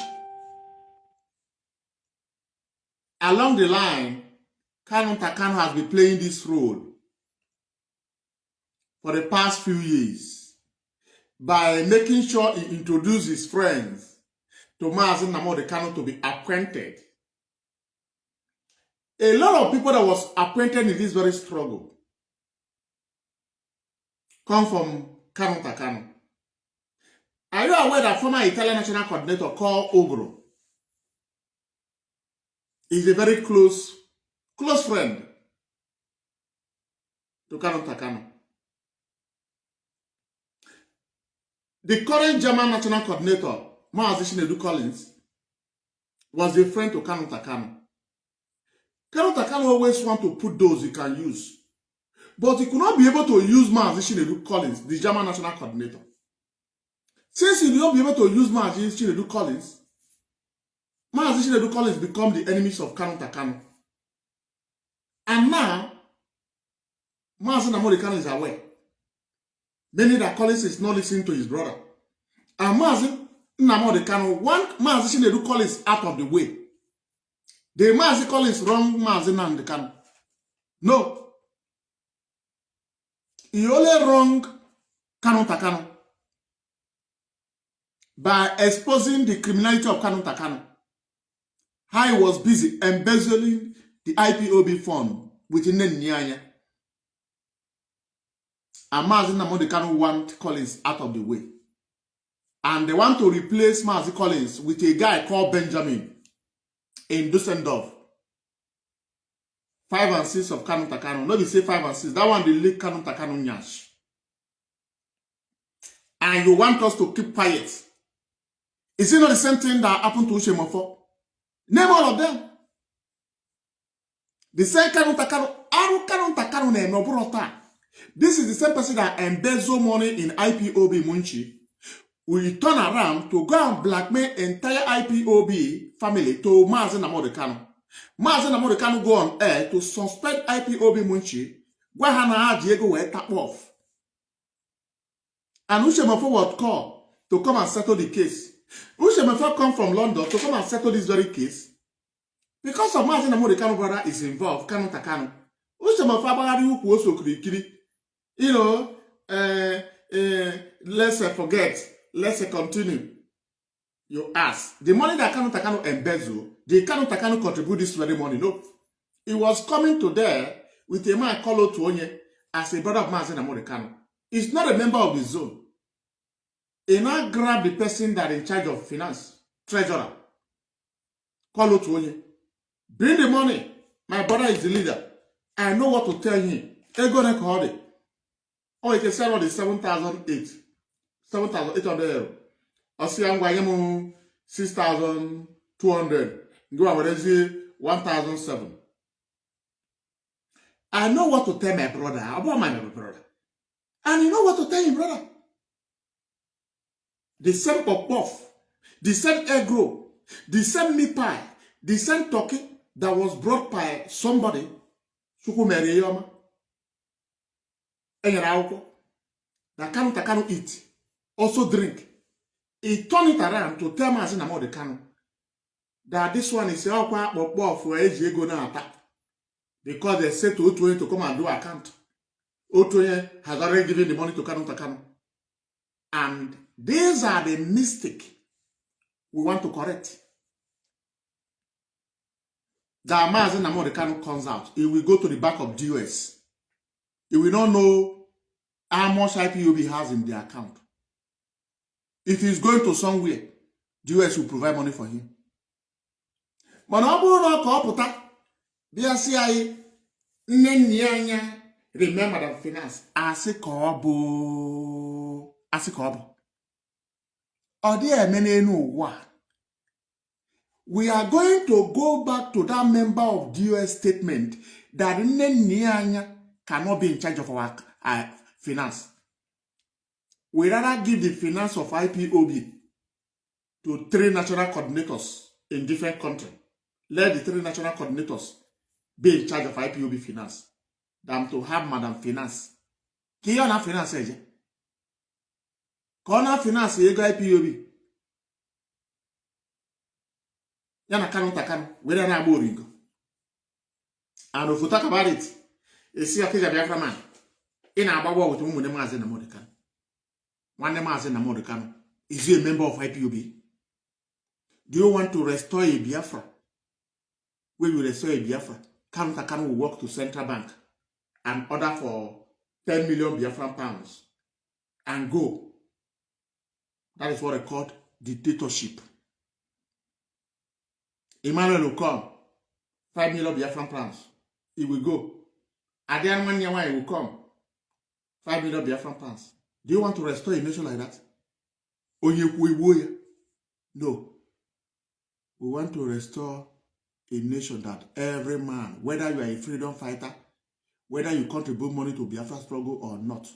Along the line, Kanu has been playing this role for the past few years by making sure he introduces his friends to Mazi Nnamdi Kanu to be acquainted. A lot of people that was acquainted in this very struggle come from Kanu. Are you aware that former Italian national coordinator called Ogro is a very close friend to Kanu? The current German national coordinator, Mazi Collins, was a friend to Kanu. Kanu always want to put those he can use, but he could not be able to use Mazi Collins, the German national coordinator. Since he will not be able to use Mazi Collins, Mazi Collins become the enemies of Kanu. And now, Mazi Nnamdi Kanu is aware, meaning that Collins is not listening to his brother. And Mazi Nnamdi Kanu want Mazi Collins out of the way. The Mazi Collins wrong Mazi Nnamdi Kanu. No. He only wrong Kanu by exposing the criminality of Kanu. How he was busy embezzling the IPOB fund within the Nyanya. And Mazi Nnamdi Kanu want Collins out of the way. And they want to replace Mazi Collins with a guy called Benjamin in Dusseldorf. 5 and 6 of Kanu. No, they say 5 and 6. That one, they leak Kanu Nyash. And you want us to keep quiet. Is it not the same thing that happened to Ejiofor? Name all of them. The same Kanu. This is the same person that embezzled money in IPOB Munchi. We turn around to go and blackmail entire IPOB family to Mazi Nnamdi Kanu. Mazi Nnamdi Kanu go on air to suspend IPOB Munchi, where Hana Diego were tap off. And Ushemefo was called to come and settle the case. Ushemefo come from London to come and settle this very case. Because of Mazi Nnamdi Kanu brother is involved, Kanu Takanu. Ushemefo abagari ukwu oso kirikiri. You know, let's forget, let's continue. You ask. The money that Kanu Takanu embezzle, the Kanu Takanu contribute this very money. No. It was coming to there with a man called Otuonye as a brother of Mazi Nnamdi Kanu. He's not a member of the zone. He now grab the person that is in charge of finance, treasurer. Call Otuonye. Bring the money. My brother is the leader. I know what to tell him. Ego record it. Oh, he can sell all the 7,800 €. I see I'm going 6,200. Go and raise 1,007. I know what to tell my brother about my brother. And you know what to tell him, brother? The same puff, the same egg roll, the same meat pie, the same turkey that was brought by somebody. That Kanu Takanu eat, also drink. He turned it around to tell Mazi Nnamdi Kanu that this one is all for Ejiofor now attack. Because they said to Otuonye to come and do account. Otuonye has already given the money to Kanu Takanu. And these are the mistakes we want to correct. That Mazi Nnamdi Kanu comes out. He will go to the back of DOS. He will not know how much IPOB has in the account. If he's going to somewhere, DOS will provide money for him. But remember that finance. Asikobo. We are going to go back to that member of DOS statement that cannot be in charge of our finance. We rather give the finance of IPOB to 3 national coordinators in different countries. Let the 3 national coordinators be in charge of IPOB finance than to have Madam Finance. Can you have finance? Can you finance IPOB? Yana Kanu Takanu, whether na boring. And if we talk about it, you see a Biafra man in our Baba with whom Mazi Nnamdi Kanu. One Mazi Nnamdi Kanu. Is he a member of IPOB? Do you want to restore a Biafra? When you restore a Biafra, Kanu Takanu will walk to Central Bank and order for 10 million Biafran pounds and go. That is what I call dictatorship. Emmanuel will come, 5 million Biafran pounds. He will go. Adian Manyawa will come, 5 million Biafran pounds. Do you want to restore a nation like that? No. We want to restore a nation that every man, whether you are a freedom fighter, whether you contribute money to Biafra struggle or not,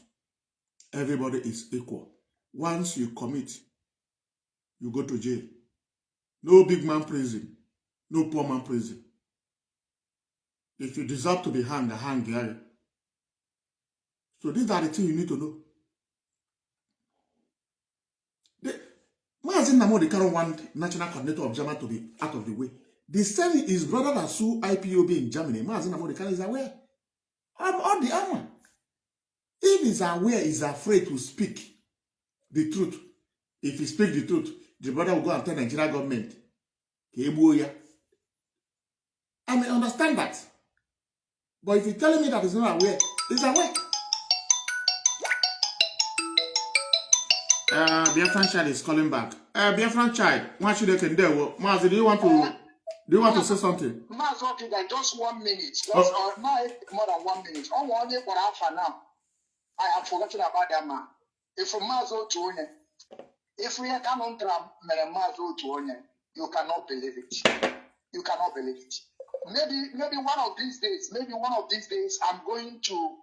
everybody is equal. Once you commit, you go to jail. No big man prison, no poor man prison. If you deserve to be hanged, hang you. So these are the things you need to know. Mazi Nnamdi Kanu want national coordinator of Germany to be out of the way. The same is brother that sue IPOB in Germany. Mazi Nnamdi Kanu is aware of all the armor. If he's aware, he's afraid to speak the truth. If he speaks the truth, the brother will go and tell the Nigerian government. I may understand that. But if you're telling me that he's not aware, he's aware. Biafran child is calling back. Biafran child, what should they can do? Mazi, do you want to say something? Mazi, just 1 minute. Just not more than 1 minute. I want it for half an hour. I have forgotten about that man. If Mazi to if we come on Mazi to you cannot believe it. You cannot believe it. Maybe one of these days, I'm going to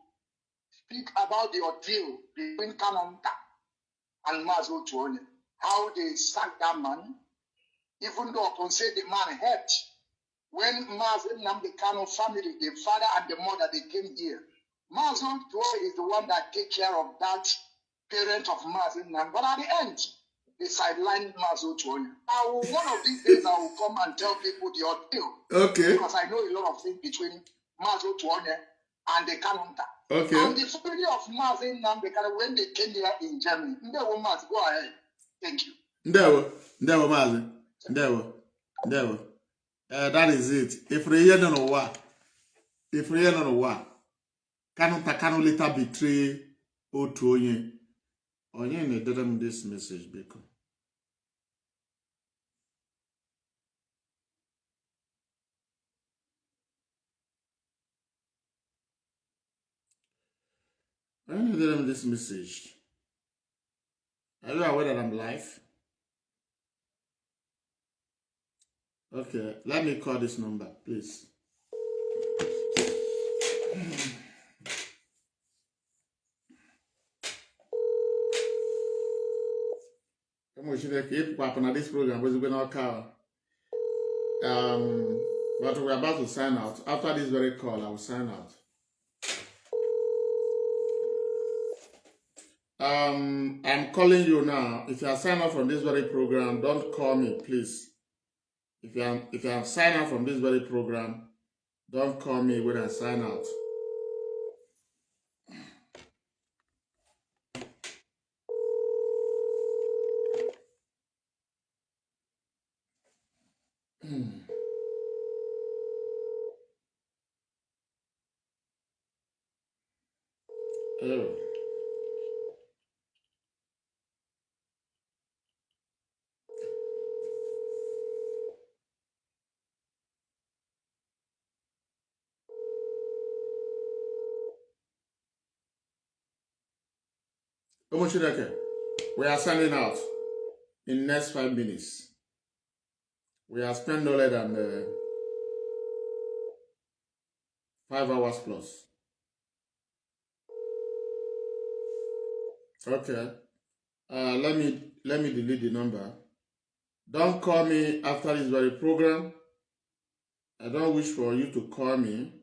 speak about the ordeal between Kanu and Mazi Otuonye. How they sacked that man, even though upon say the man helped when Mazi Nnamdi Kanu family, the father and the mother, they came here. Mazi is the one that take care of that parent of Mazi Nnamdi. But at the end, they sidelined Mazi Otuonye. One of these days, I will come and tell people the ordeal. Okay. Because I know a lot of things between Mazi Otuonye and the Kanunta. Okay. And the family of Mazi Nnamdi Kanu, when they came here in Germany, Mazi, go ahead. Thank you. Ndewo, Mazi. Ndewo. That is it. If you don't know what, Kanu later betray Otuonye. Onye needed them this message because. I needed them this message. Are you aware that I'm live? Okay, let me call this number, please. But we're about to sign out. After this very call, I will sign out. I'm calling you now. If you are signed up from this very program, don't call me, please. If you have signed up from this very program, don't call me when I sign out. Oh. We are signing out in next 5 minutes. We have spent no less than 5 hours plus. Okay. Let me delete the number. Don't call me after this very program. I don't wish for you to call me.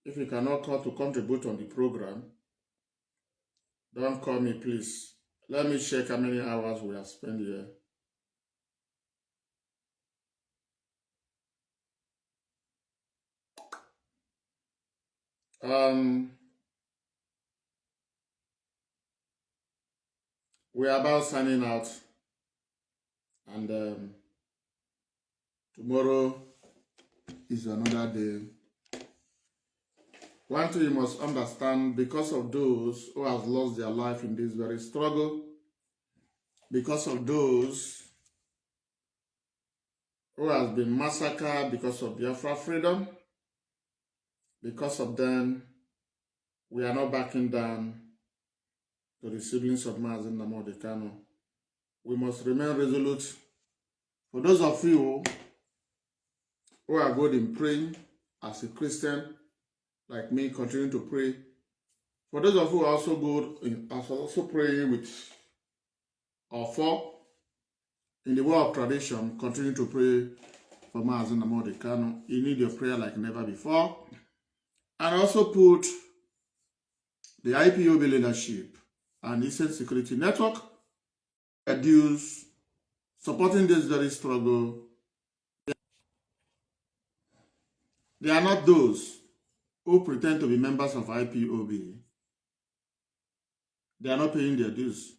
If you cannot call to contribute on the program, don't call me, please. Let me check how many hours we have spent here. We are about signing out, and tomorrow is another day. One thing you must understand, because of those who have lost their life in this very struggle, because of those who have been massacred because of Biafra freedom, because of them, we are not backing down to the siblings of Mazi Nnamdi Kanu. We must remain resolute. For those of you who are good in praying as a Christian, like me, continue to pray. For those of you who are also good in also praying with or for in the world of tradition, continue to pray for Mazi Nnamdi Kanu. You need your prayer like never before. And also put the IPOB leadership and Eastern Security Network dues supporting this very struggle. They are not those who pretend to be members of IPOB. They are not paying their dues.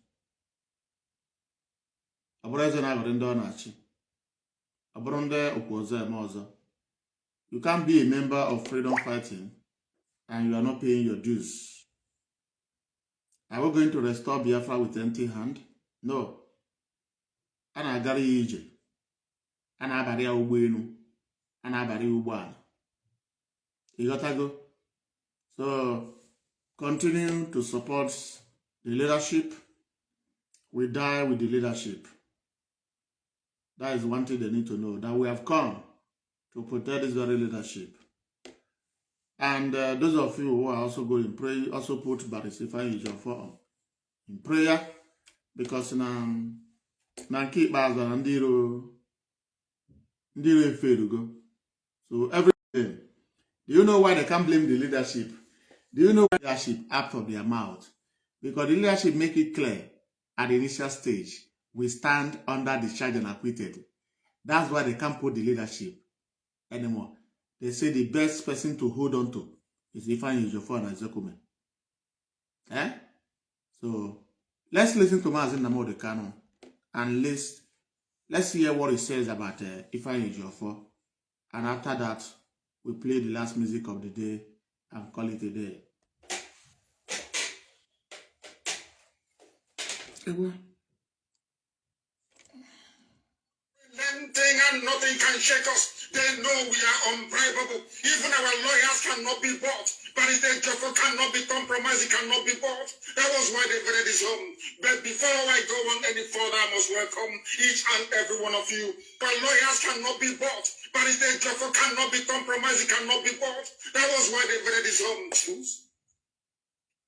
You can't be a member of freedom fighting and you are not paying your dues. Are we going to restore Biafra with empty hand? No. Ana agara ije. Ana abari ugboelu. Ana abari ugboala. You got to go. So continue to support the leadership. We die with the leadership. That is one thing they need to know, that we have come to protect this very leadership. And those of you who are also going to pray, also put Ifeanyi Ejiofor in prayer, because now keep Baza and Diro Ferugo. So everything. Do you know why they can't blame the leadership? Do you know why the leadership out of their mouth? Because the leadership make it clear at the initial stage, we stand under the charge and acquitted. That's why they can't put the leadership anymore. They say the best person to hold on to is Ifeanyi, Ejiofor, and Kanu. Eh? So let's listen to Mazi Nnamdi Kanu and let's hear what he says about Ifeanyi, Ejiofor. And after that, we play the last music of the day and call it a day. Thing and nothing can shake us. They know we are unbribable. Even our lawyers cannot be bought. But if Ejiofor cannot be compromised, it cannot be bought. That was why they voted his home. But before I go on any further, I must welcome each and every one of you. But lawyers cannot be bought. But if Ejiofor cannot be compromised, it cannot be bought. That was why they voted his home.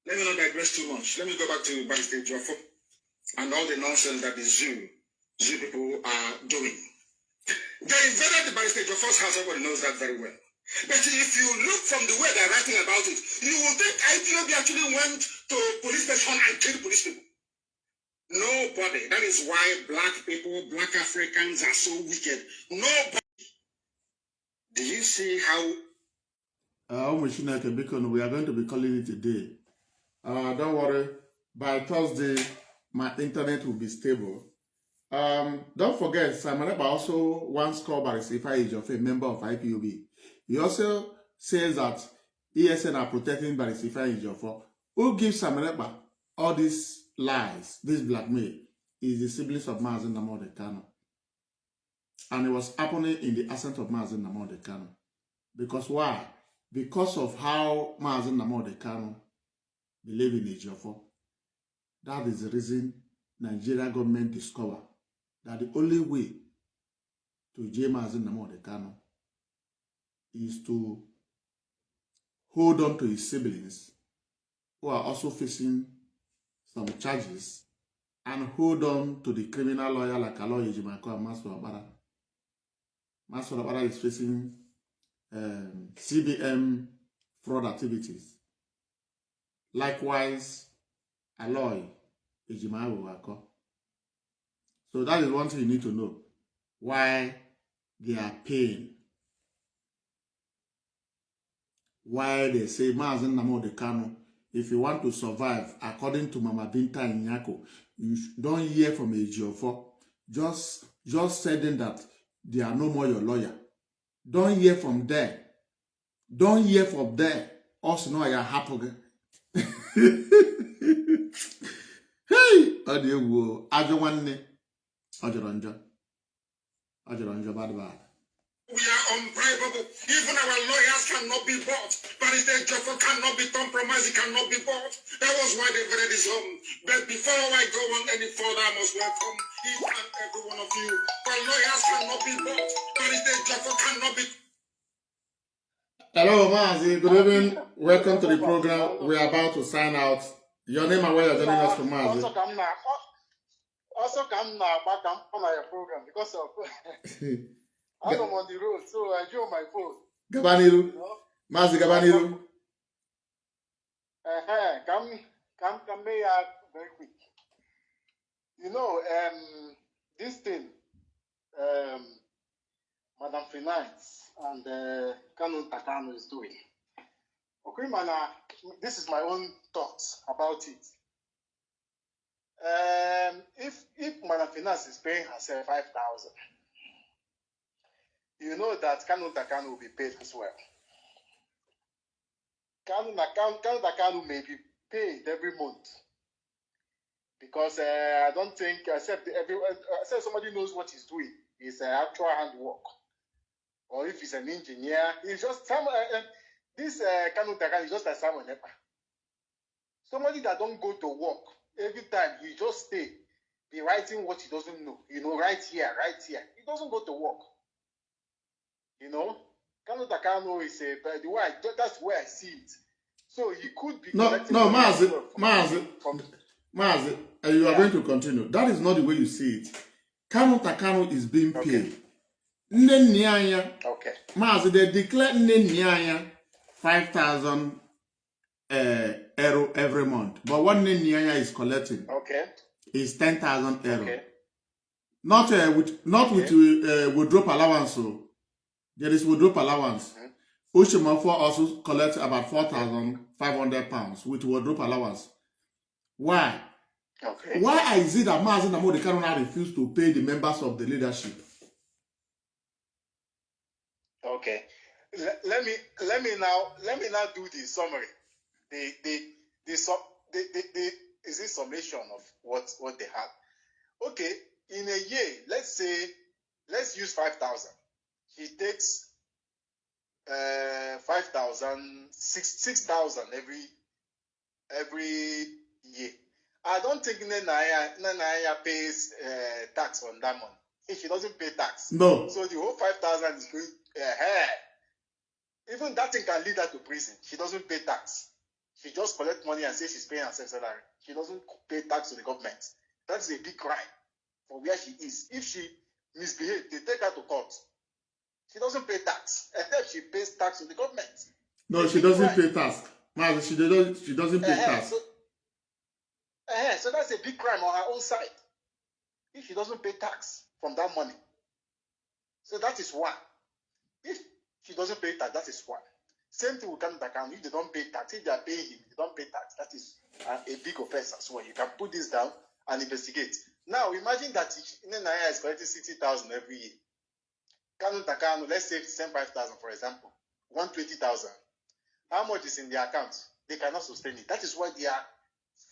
Let me not digress too much. Let me go back to Barrister Ejiofor and all the nonsense that the Zoo people are doing. They invaded the Barrister Ejiofor's house. Everybody knows that very well. But if you look from the way they're writing about it, you will think IPOB actually went to police station and killed police people. Nobody. That is why black people, black Africans are so wicked. Nobody. Do you see how... we are going to be calling it a day. Don't worry. By Thursday, my internet will be stable. Don't forget, Simon Eba also once called by Ifeanyi Ejiofor, a member of IPOB. He also says that ESN are protecting by Ifeanyi Ejiofor. Who gives Simon Eba all these lies, this blackmail, is the siblings of Mazi Nnamdi Kanu. And it was happening in the absence of Mazi Nnamdi Kanu. Because why? Because of how Mazi Nnamdi Kanu believe in Ejiofor. That is the reason Nigeria government discovered that the only way to jail Mazi Nnamdi Kanu is to hold on to his siblings who are also facing some charges and hold on to the criminal lawyer like Aloy Ejimako and Maso Abara. Maso Abara is facing CBM fraud activities. Likewise, Aloy Ejimako. So that is one thing you need to know. Why they are paying. Why they say Mazi Nnamdi Kanu, if you want to survive, according to Mama Binta Inyako, you don't hear from Ejiofor. Just tell them that they are no more your lawyer. Don't hear from them. Don't hear from them. Also know I am happy. Hey, Adio, Ajowanne, Ajoronjo, bad. We are unbribable. Even our lawyers cannot be bought. But if Ejiofor cannot be compromised, it cannot be bought. That was why they voted his home. But before I go on any further, I must welcome each and every one of you. But lawyers cannot be bought. But if Ejiofor cannot be... Hello, Mazi. Good evening. Welcome to the program. We are about to sign out. Your name and where you're joining us from, Mazi. Also, come now, back on my program because of I'm on the road, so I join my phone. Gabaniru, Mazi Gabaniru. Come here very quick. You know, this thing, Madam Finance and Kanu is doing. Okay, man, this is my own thoughts about it. If Madam Finance is paying herself 5,000, you know that Kanu will be paid as well. Kanu may be paid every month because I don't think except somebody knows what he's doing. It's actual handwork, or if he's an engineer, he's just some. This Kanu is just like Simon Epa. Somebody that don't go to work every time. He just stay, be writing what he doesn't know. You know, right here. He doesn't go to work. You know, Kanu is that's the way I see it. So he could be Mazi, you are going to continue. That is not the way you see it. Kanu is being paid. Okay. Mazi, they declare Nenianya 5,000 euro every month. But what Nenianya is collecting is 10,000 euro. Okay. Not with withdrawal allowance. So there is withdrawal allowance. Ushimafo also collects about 4,500 pounds with withdrawal allowance. Why? Okay. Why is it that Mazi Nnamdi Kanu now refuse to pay the members of the leadership? Okay. Let me now do the summary. Is this summation of what they have? Okay, in a year, let's use 5,000. He takes 5,000, 6,000 every year. I don't think Naya pays tax on that money. If she doesn't pay tax, no. So the whole 5,000 is going. Even that thing can lead her to prison. She doesn't pay tax. She just collects money and says she's paying herself salary. She doesn't pay tax to the government. That's a big crime for where she is. If she misbehaves, they take her to court. She doesn't pay tax, except she pays tax to the government. No, she doesn't pay tax. She doesn't pay tax. So that's a big crime on her own side. If she doesn't pay tax from that money. So that is one. If she doesn't pay tax, that is one. Same thing with Kanu. If they don't pay tax, if they are paying him, they don't pay tax, that is a big offense as well. You can put this down and investigate. Now, imagine that Naya is collecting 60,000 every year. Kanu, let's say send 5,000, for example, 120,000. How much is in their account? They cannot sustain it. That is why they are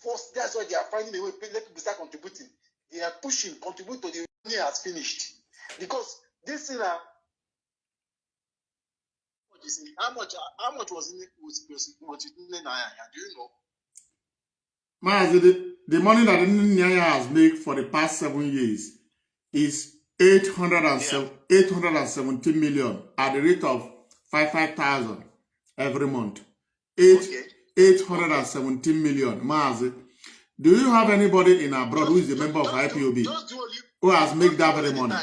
forced. That's why they are finding a way. Let people start contributing. They are pushing, contribute to the money has finished. Because this thing, how much was in it was in Naya? Do you know? Mazi, the money that Nanya has made for the past 7 years is 817 million at the rate of 5,000 every month. 817 million. Mazi, do you have anybody in abroad who is a member of IPOB who has made that very money?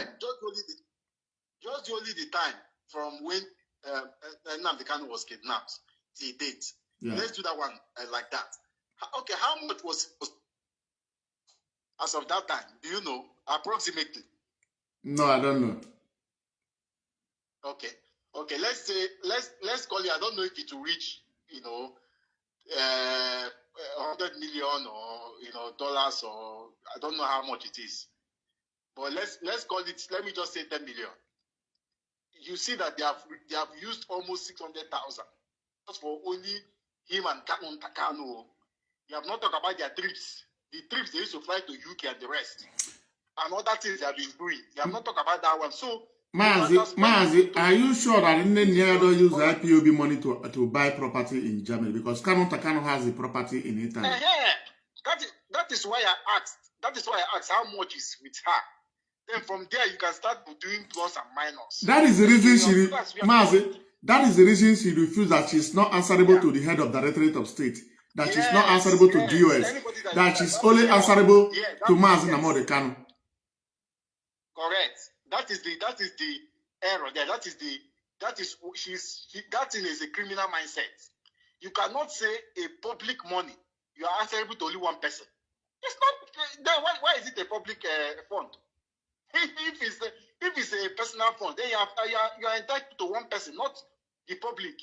Just the only the time from when Nnamdi Kanu was kidnapped till date. Yeah. Let's do that one like that. Okay, how much was as of that time? Do you know approximately? No, I don't know. Okay. Let's say let's call it. I don't know if it will reach 100 million or dollars, or I don't know how much it is. But let's call it. Let me just say 10 million. You see that they have used almost 600,000 just for only him and Kanu. You have not talked about their trips. The trips they used to fly to UK and the rest. And other things they have been doing. You have not talked about that one. So, Mazi, are you sure that Nanya don't use IPOB money to buy property in Germany? Because Kanu has the property in Italy. That is why I asked. That is why I asked how much is with her. Then from there you can start doing plus and minus. That is the reason that is the reason she refused, that she's not answerable to the head of the Directorate of State. That she's not answerable to DOS. That she's only answerable to Mazi Nnamdi Kanu. Correct. That is the error there. That thing is a criminal mindset. You cannot say a public money you are answerable to only one person. It's not. Then why is it a public fund? If it's a personal fund, then you are entitled to one person, not the public.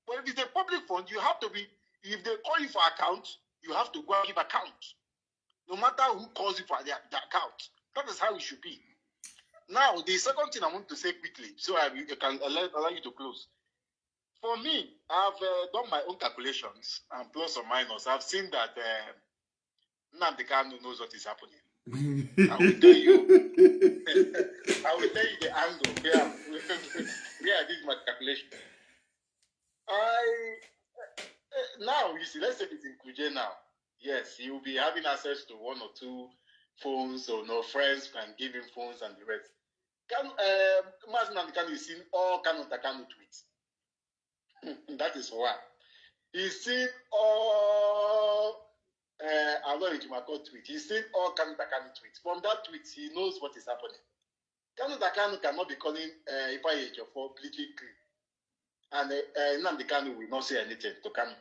But if it's a public fund, you have to be. If they call you for account, you have to go and give account. No matter who calls you for the account. That is how it should be. Now, the second thing I want to say quickly, so I can allow you to close. For me, I've done my own calculations and plus or minus. I've seen that Nnamdi Kanu knows what is happening. I will tell you the angle where I did my calculation. Now, you see, let's say it's in Kuje now. Yes, he will be having access to one or two phones, or no friends can give him phones and the rest. Mazi Nnamdi Kanu is seen all Kanu tweets. That is one. He's seen all Alo Ejiofor tweets. He's seen all Kanu tweets. From that tweet, he knows what is happening. Kanu cannot be calling Ifeanyi Ejiofor completely clean. And Nnamdi Kanu will not say anything to Kanu.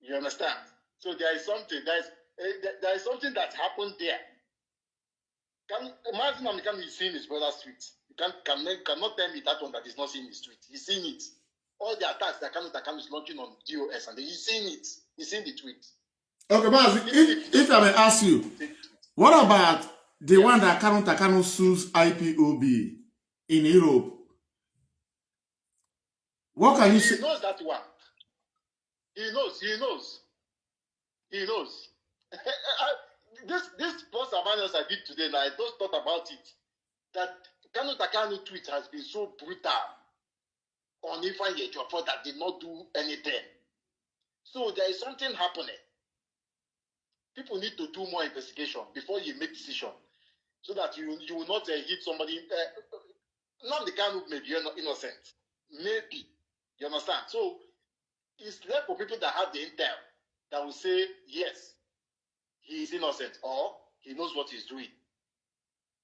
You understand? So there is something that happened there. Mazi Nnamdi Kanu is seeing his brother's tweet. You cannot tell me that one that is not seeing his tweet. He's seeing it. All the attacks that Kanu is launching on DOS, and he's seeing it. He's seeing the tweet. Okay, Mazi, if I may ask you, what about the one that Kanu sues IPOB in Europe? What can you say? He knows that one. He knows. This post awareness I did today, and I just thought about it. That Kanu tweet has been so brutal on Ifeanyi Ejiofor that did not do anything. So there is something happening. People need to do more investigation before you make decision, so that you will not hit somebody. Nnamdi Kanu may be innocent, maybe. You understand? So it's left for people that have the intel that will say yes, he is innocent, or he knows what he's doing,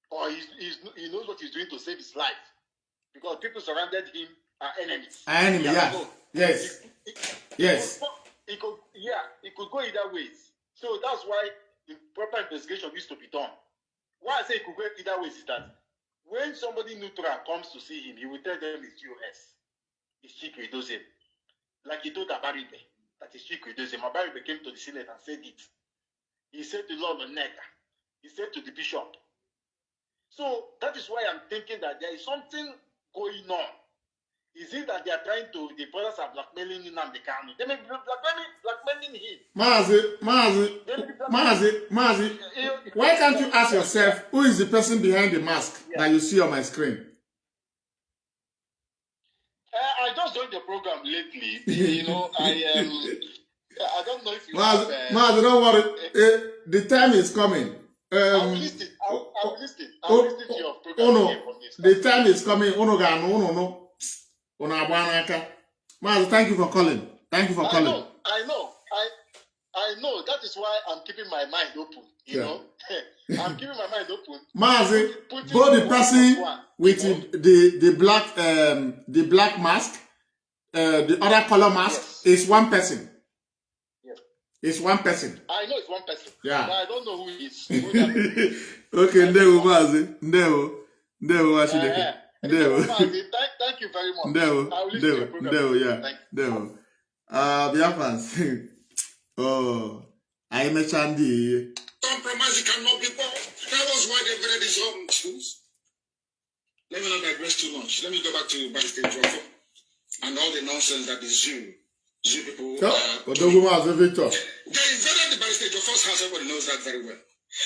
or he knows what he's doing to save his life, because people surrounded him are enemies. Enemy, yeah. Yes. Yes. It could go either ways. So that's why the proper investigation needs to be done. Why I say it could go either ways is that when somebody neutral comes to see him, he will tell them it's US. It's Chike Edoziem. Like he told Abaribe that it's Chike Edoziem. Abaribe came to the Senate and said it. He said to Lord Nneka. He said to the bishop. So that is why I'm thinking that there is something going on. Is it that they are trying to, the brothers are blackmailing Nnamdi Kanu? They may be blackmailing him. Mazi, why can't you ask yourself, who is the person behind the mask that you see on my screen? I just joined the program lately. I don't know if you have... Mazi, don't worry. The time is coming. I will listen. I will listen to your program. The time is coming. Mazi, thank you for calling. Thank you for calling. I know. That is why I'm keeping my mind open. You know, I'm keeping my mind open. Mazi, both the person with the black mask, the other color mask is one person. Yes. It's one person. I know it's one person. Yeah. But I don't know who he is. Okay, Ndewo Mazi. Ndewo Ashideke. Thank you very much. I will listen to your program. Ndewo. Biafrans. Oh, I mentioned the compromise cannot be bought. That was why they read his own schools. Let me not digress too much. Let me go back to Ejiofor and all the nonsense that the Zoo people. They invaded the Ejiofor's house. Everybody knows that very well.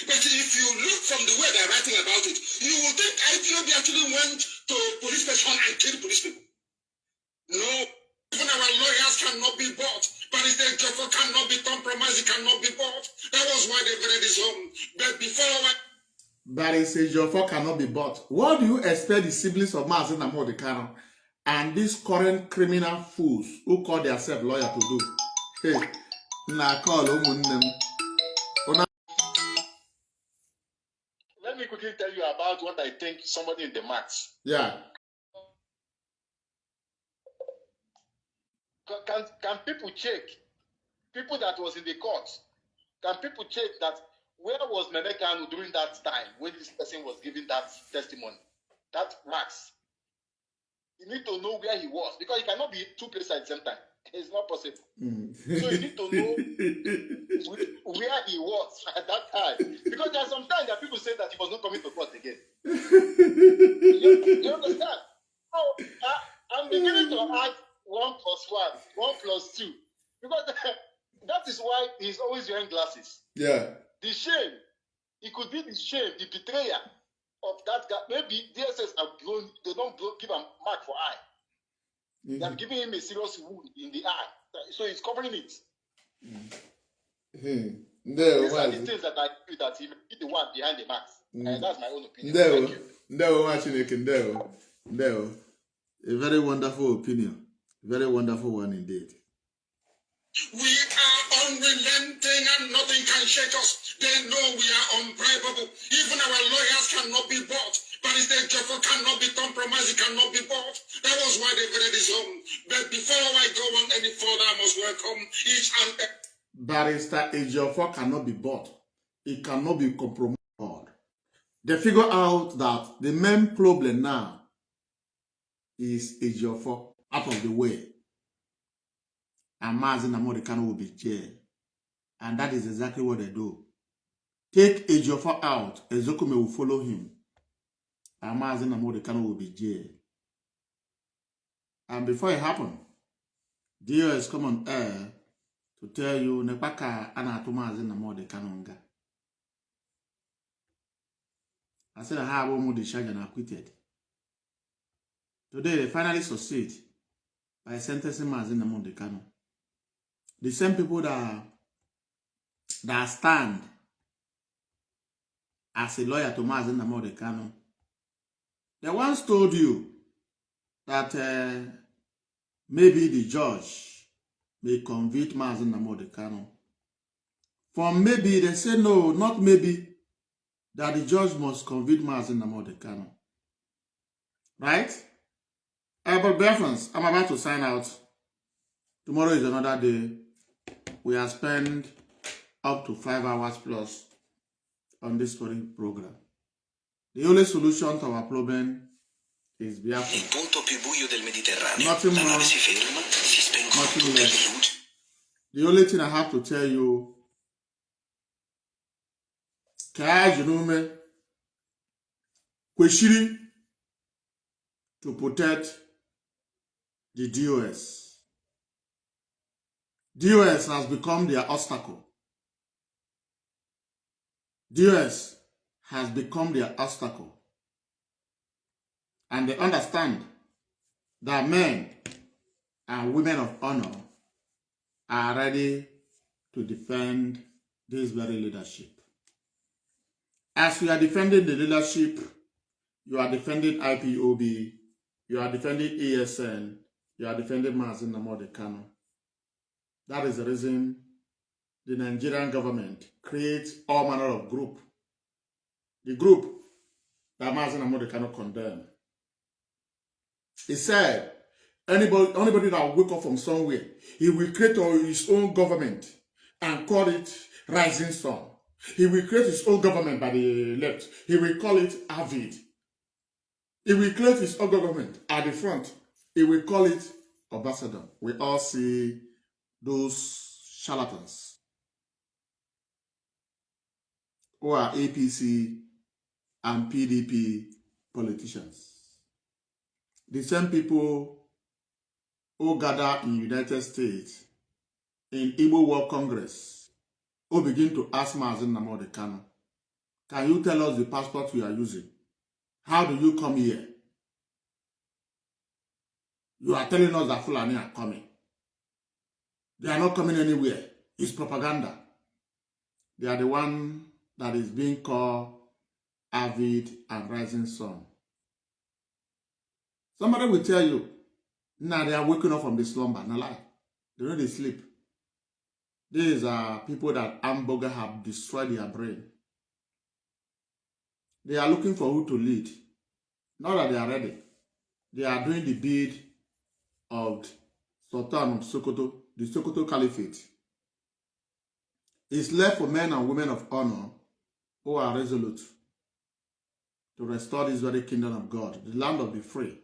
But if you look from the way they're writing about it, you will think IPOB actually went to police station and killed police people. No. Even our lawyers cannot be bought. Ejiofor cannot be compromised. It cannot be bought. That was why they read his home. But before Ejiofor cannot be bought. What do you expect the siblings of Mazi Nnamdi Kanu and these current criminal fools who call themselves lawyers to do? Hey, let me quickly tell you about what I think somebody in the max. Yeah. Can people check? People that was in the court, can people check that where was MNK during that time when this person was giving that testimony? That max. You need to know where he was, because he cannot be two places at the same time. It's not possible. So you need to know where he was at that time. Because there are some times that people say that he was not coming to court again. You understand? So I'm beginning to add 1 + 1, 1 + 2. Because that is why he's always wearing glasses. Yeah. The shame, it could be the shame, the betrayer of that guy. Maybe DSS have blown, they don't give a mark for eye. Mm-hmm. They have given him a serious wound in the eye. So he's covering it. Mm-hmm. These are the things that I feel that he may be the one behind the mask. And that's my own opinion. Thank you. A very wonderful opinion. Very wonderful one indeed. We are unrelenting and nothing can shake us. They know we are unbribable. Even our lawyers cannot be bought. But Ejiofor cannot be compromised, he cannot be bought. That was why they built his home. But before I go on any further, I must welcome each and every. Barrister Ejiofor cannot be bought. It cannot be compromised. They figure out that the main problem now is Ejiofor out of the way. And Mazi and Kanu will be jailed. And that is exactly what they do. Take Ejiofor out, Ezokume will follow him. And Mazi and Kanu will be jailed. And before it happened, DOS come on air to tell you Nepaka Anatu Mazi and Kanu. I said I have almost the charge and acquitted. Today they finally succeed by sentencing Mazi and Kanu. The same people that stand as a lawyer to Mazi and Kanu. They once told you that maybe the judge may convict Mazi and Kanu. For maybe, they say no, not maybe, that the judge must convict Mazi and Kanu. Right? But Biafrans, I'm about to sign out. Tomorrow is another day. We have spent up to 5 hours plus on this program. The only solution to our problem is Biafra. Il punto più buio del Mediterraneo. Nothing La more, nave si ferma, si spengono nothing tutte le less. luci. The only thing I have to tell you, Kajinume, Kweshiri, to protect the DOS. DOS has become their obstacle. DOS has become their obstacle. And they understand that men and women of honor are ready to defend this very leadership. As we are defending the leadership, you are defending IPOB, you are defending ESN, you are defending Mazi and Kanu. That is the reason the Nigerian government creates all manner of group. The group that Mazi and Kanu condemn. He said, anybody that will wake up from somewhere, he will create his own government and call it Rising Sun. He will create his own government by the left. He will call it Avid. He will create his own government at the front. He will call it Ambassador. We all see those charlatans who are APC and PDP politicians. The same people who gather in United States in Igbo World Congress who begin to ask Mazi and Kanu, can you tell us the passport you are using? How do you come here? You are telling us that Fulani are coming. They are not coming anywhere. It's propaganda. They are the one that is being called Avid and Rising Sun. Somebody will tell you, now they are waking up from the slumber. No lie. They don't sleep. These are people that hamburger have destroyed their brain. They are looking for who to lead. Now that they are ready, they are doing the bid of Sultan of Sokoto, the Sokoto Caliphate. It's left for men and women of honor who are resolute to restore this very kingdom of God, the land of the free.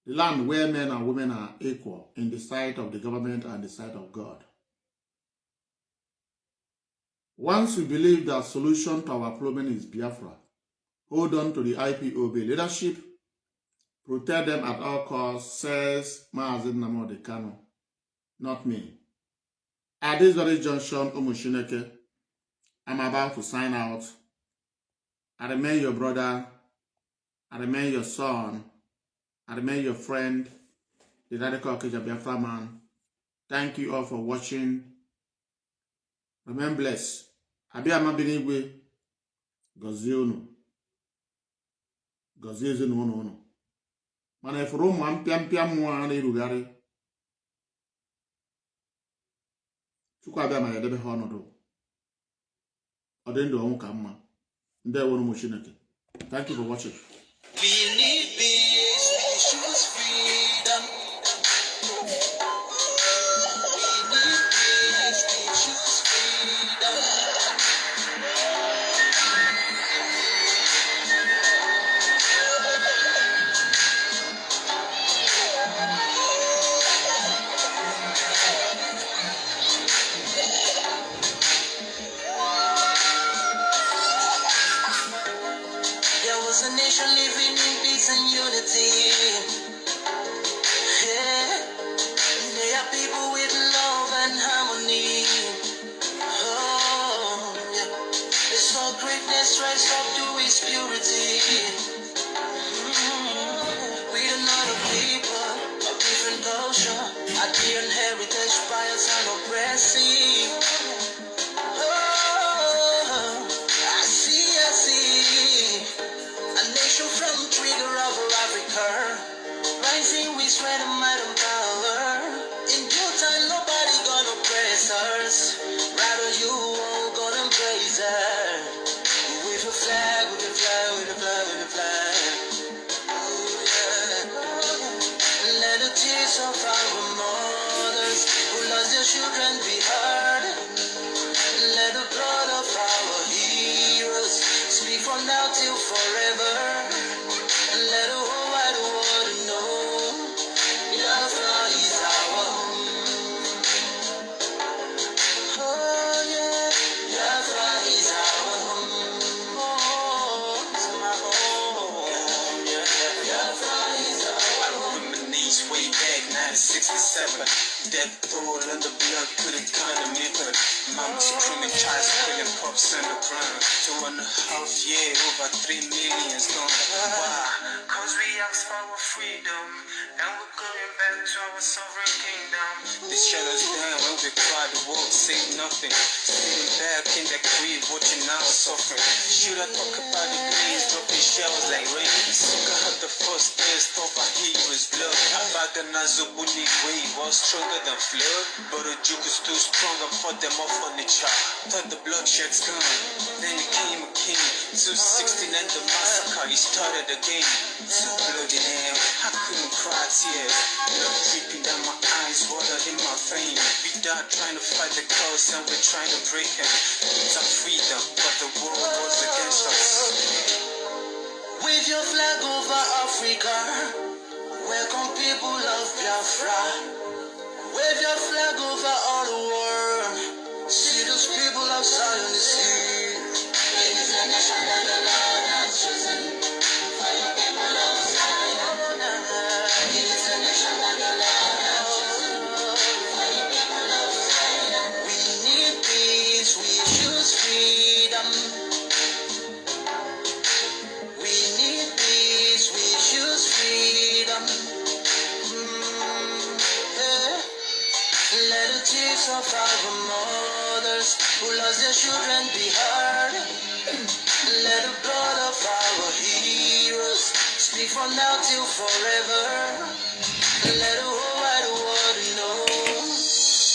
The land where men and women are equal in the sight of the government and the sight of God. Once we believe that solution to our problem is Biafra, hold on to the IPOB leadership, protect them at all costs, says Mazi and Kanu, not me. At this very junction, Omushineke, I'm about to sign out. I remain your brother, I remain your son, I remain your friend, the radical Biafra man. Thank you all for watching. Remain blessed. Abiyama binigwe, gozie unu. Gozie ezinụlọ unu. Mana ifuru ụmụ mpịampịa mmụọ a na-erugharị. Chukwu abịa ma ya edebe ha ọnọdụ. Ọ dị ndụ ọnwụ ka mma. Ndewo ụmụ Chineke. Thank you for watching. We need peace, we choose freedom. We need peace, we choose freedom. There was a nation living in peace and unity. Yeah. They are people with love and harmony. Oh, yeah. They saw greatness rise up to its purity. We are not a people of different culture. Our dear heritage bias and oppressive. Oh, I see. A nation from trigger of Africa, rising with strength and might and power. In due time, nobody gonna press us. Rather, you all gonna embrace us. With a flag, with a flag, with a flag, with a flag. Oh, yeah. Let the tears of our mothers who lost their children be heard. Let the blood of our heroes speak from now till forever. Let the whole wide world know Biafra is our home. Oh yeah, Biafra is our home. Oh, it's my home. Yeah, Biafra is our home. Reminisce way back 1967. Death toll and the blood couldn't kind of make it. Mama's screaming, child killing pops in the ground. 2.5 years, over 3 million gone. Why? Cause we asked for our freedom, and we're going back to our sovereign kingdom. The shadows down when we cry, the world say nothing. Sitting back in the grave, watching our suffering. Should I talk about the graves, dropping shells like rain? Suka had the first taste of a hero's blood. Abaganazo Buni wave was stronger than flood, but the juke is too strong and fought them off on the chart. Thought the bloodshed's gone, then it came a king. 216 and the massacre, he started again. Too bloody damn, I couldn't cry tears. Blood dripping down my eyes, water in my veins. We died trying to fight the curse and we're trying to break him. It's our freedom, but the world was against us. Wave your flag over Africa. Welcome people of Biafra. Wave your flag over all the world. See those people of Zion is here. It is a nation that the Lord has chosen. For your people of Zion. It is a nation that the Lord has chosen. For your people of Zion. We need peace, we choose freedom. We need peace, we choose freedom. Yeah. Let the tears of our mothers who lost their children be heard. Let the blood of our heroes speak from now till forever. Let the whole wide world know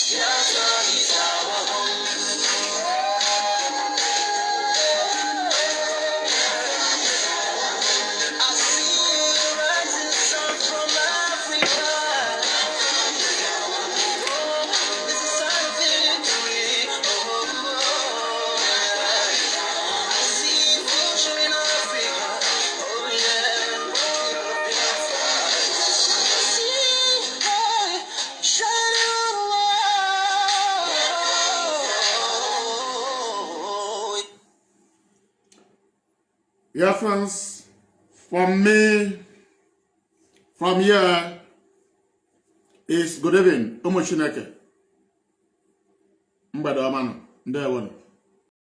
Biafra is our home. I see the rising sun from Africa. Oh, it's a sign of victory. Oh, yeah. I see future in Africa. Oh, yeah. See, hey, shining on the wall. Biafrans, from me, from here, is good evening. Ụmụ Chineke. Mgbede ọma nọ. Ndewo.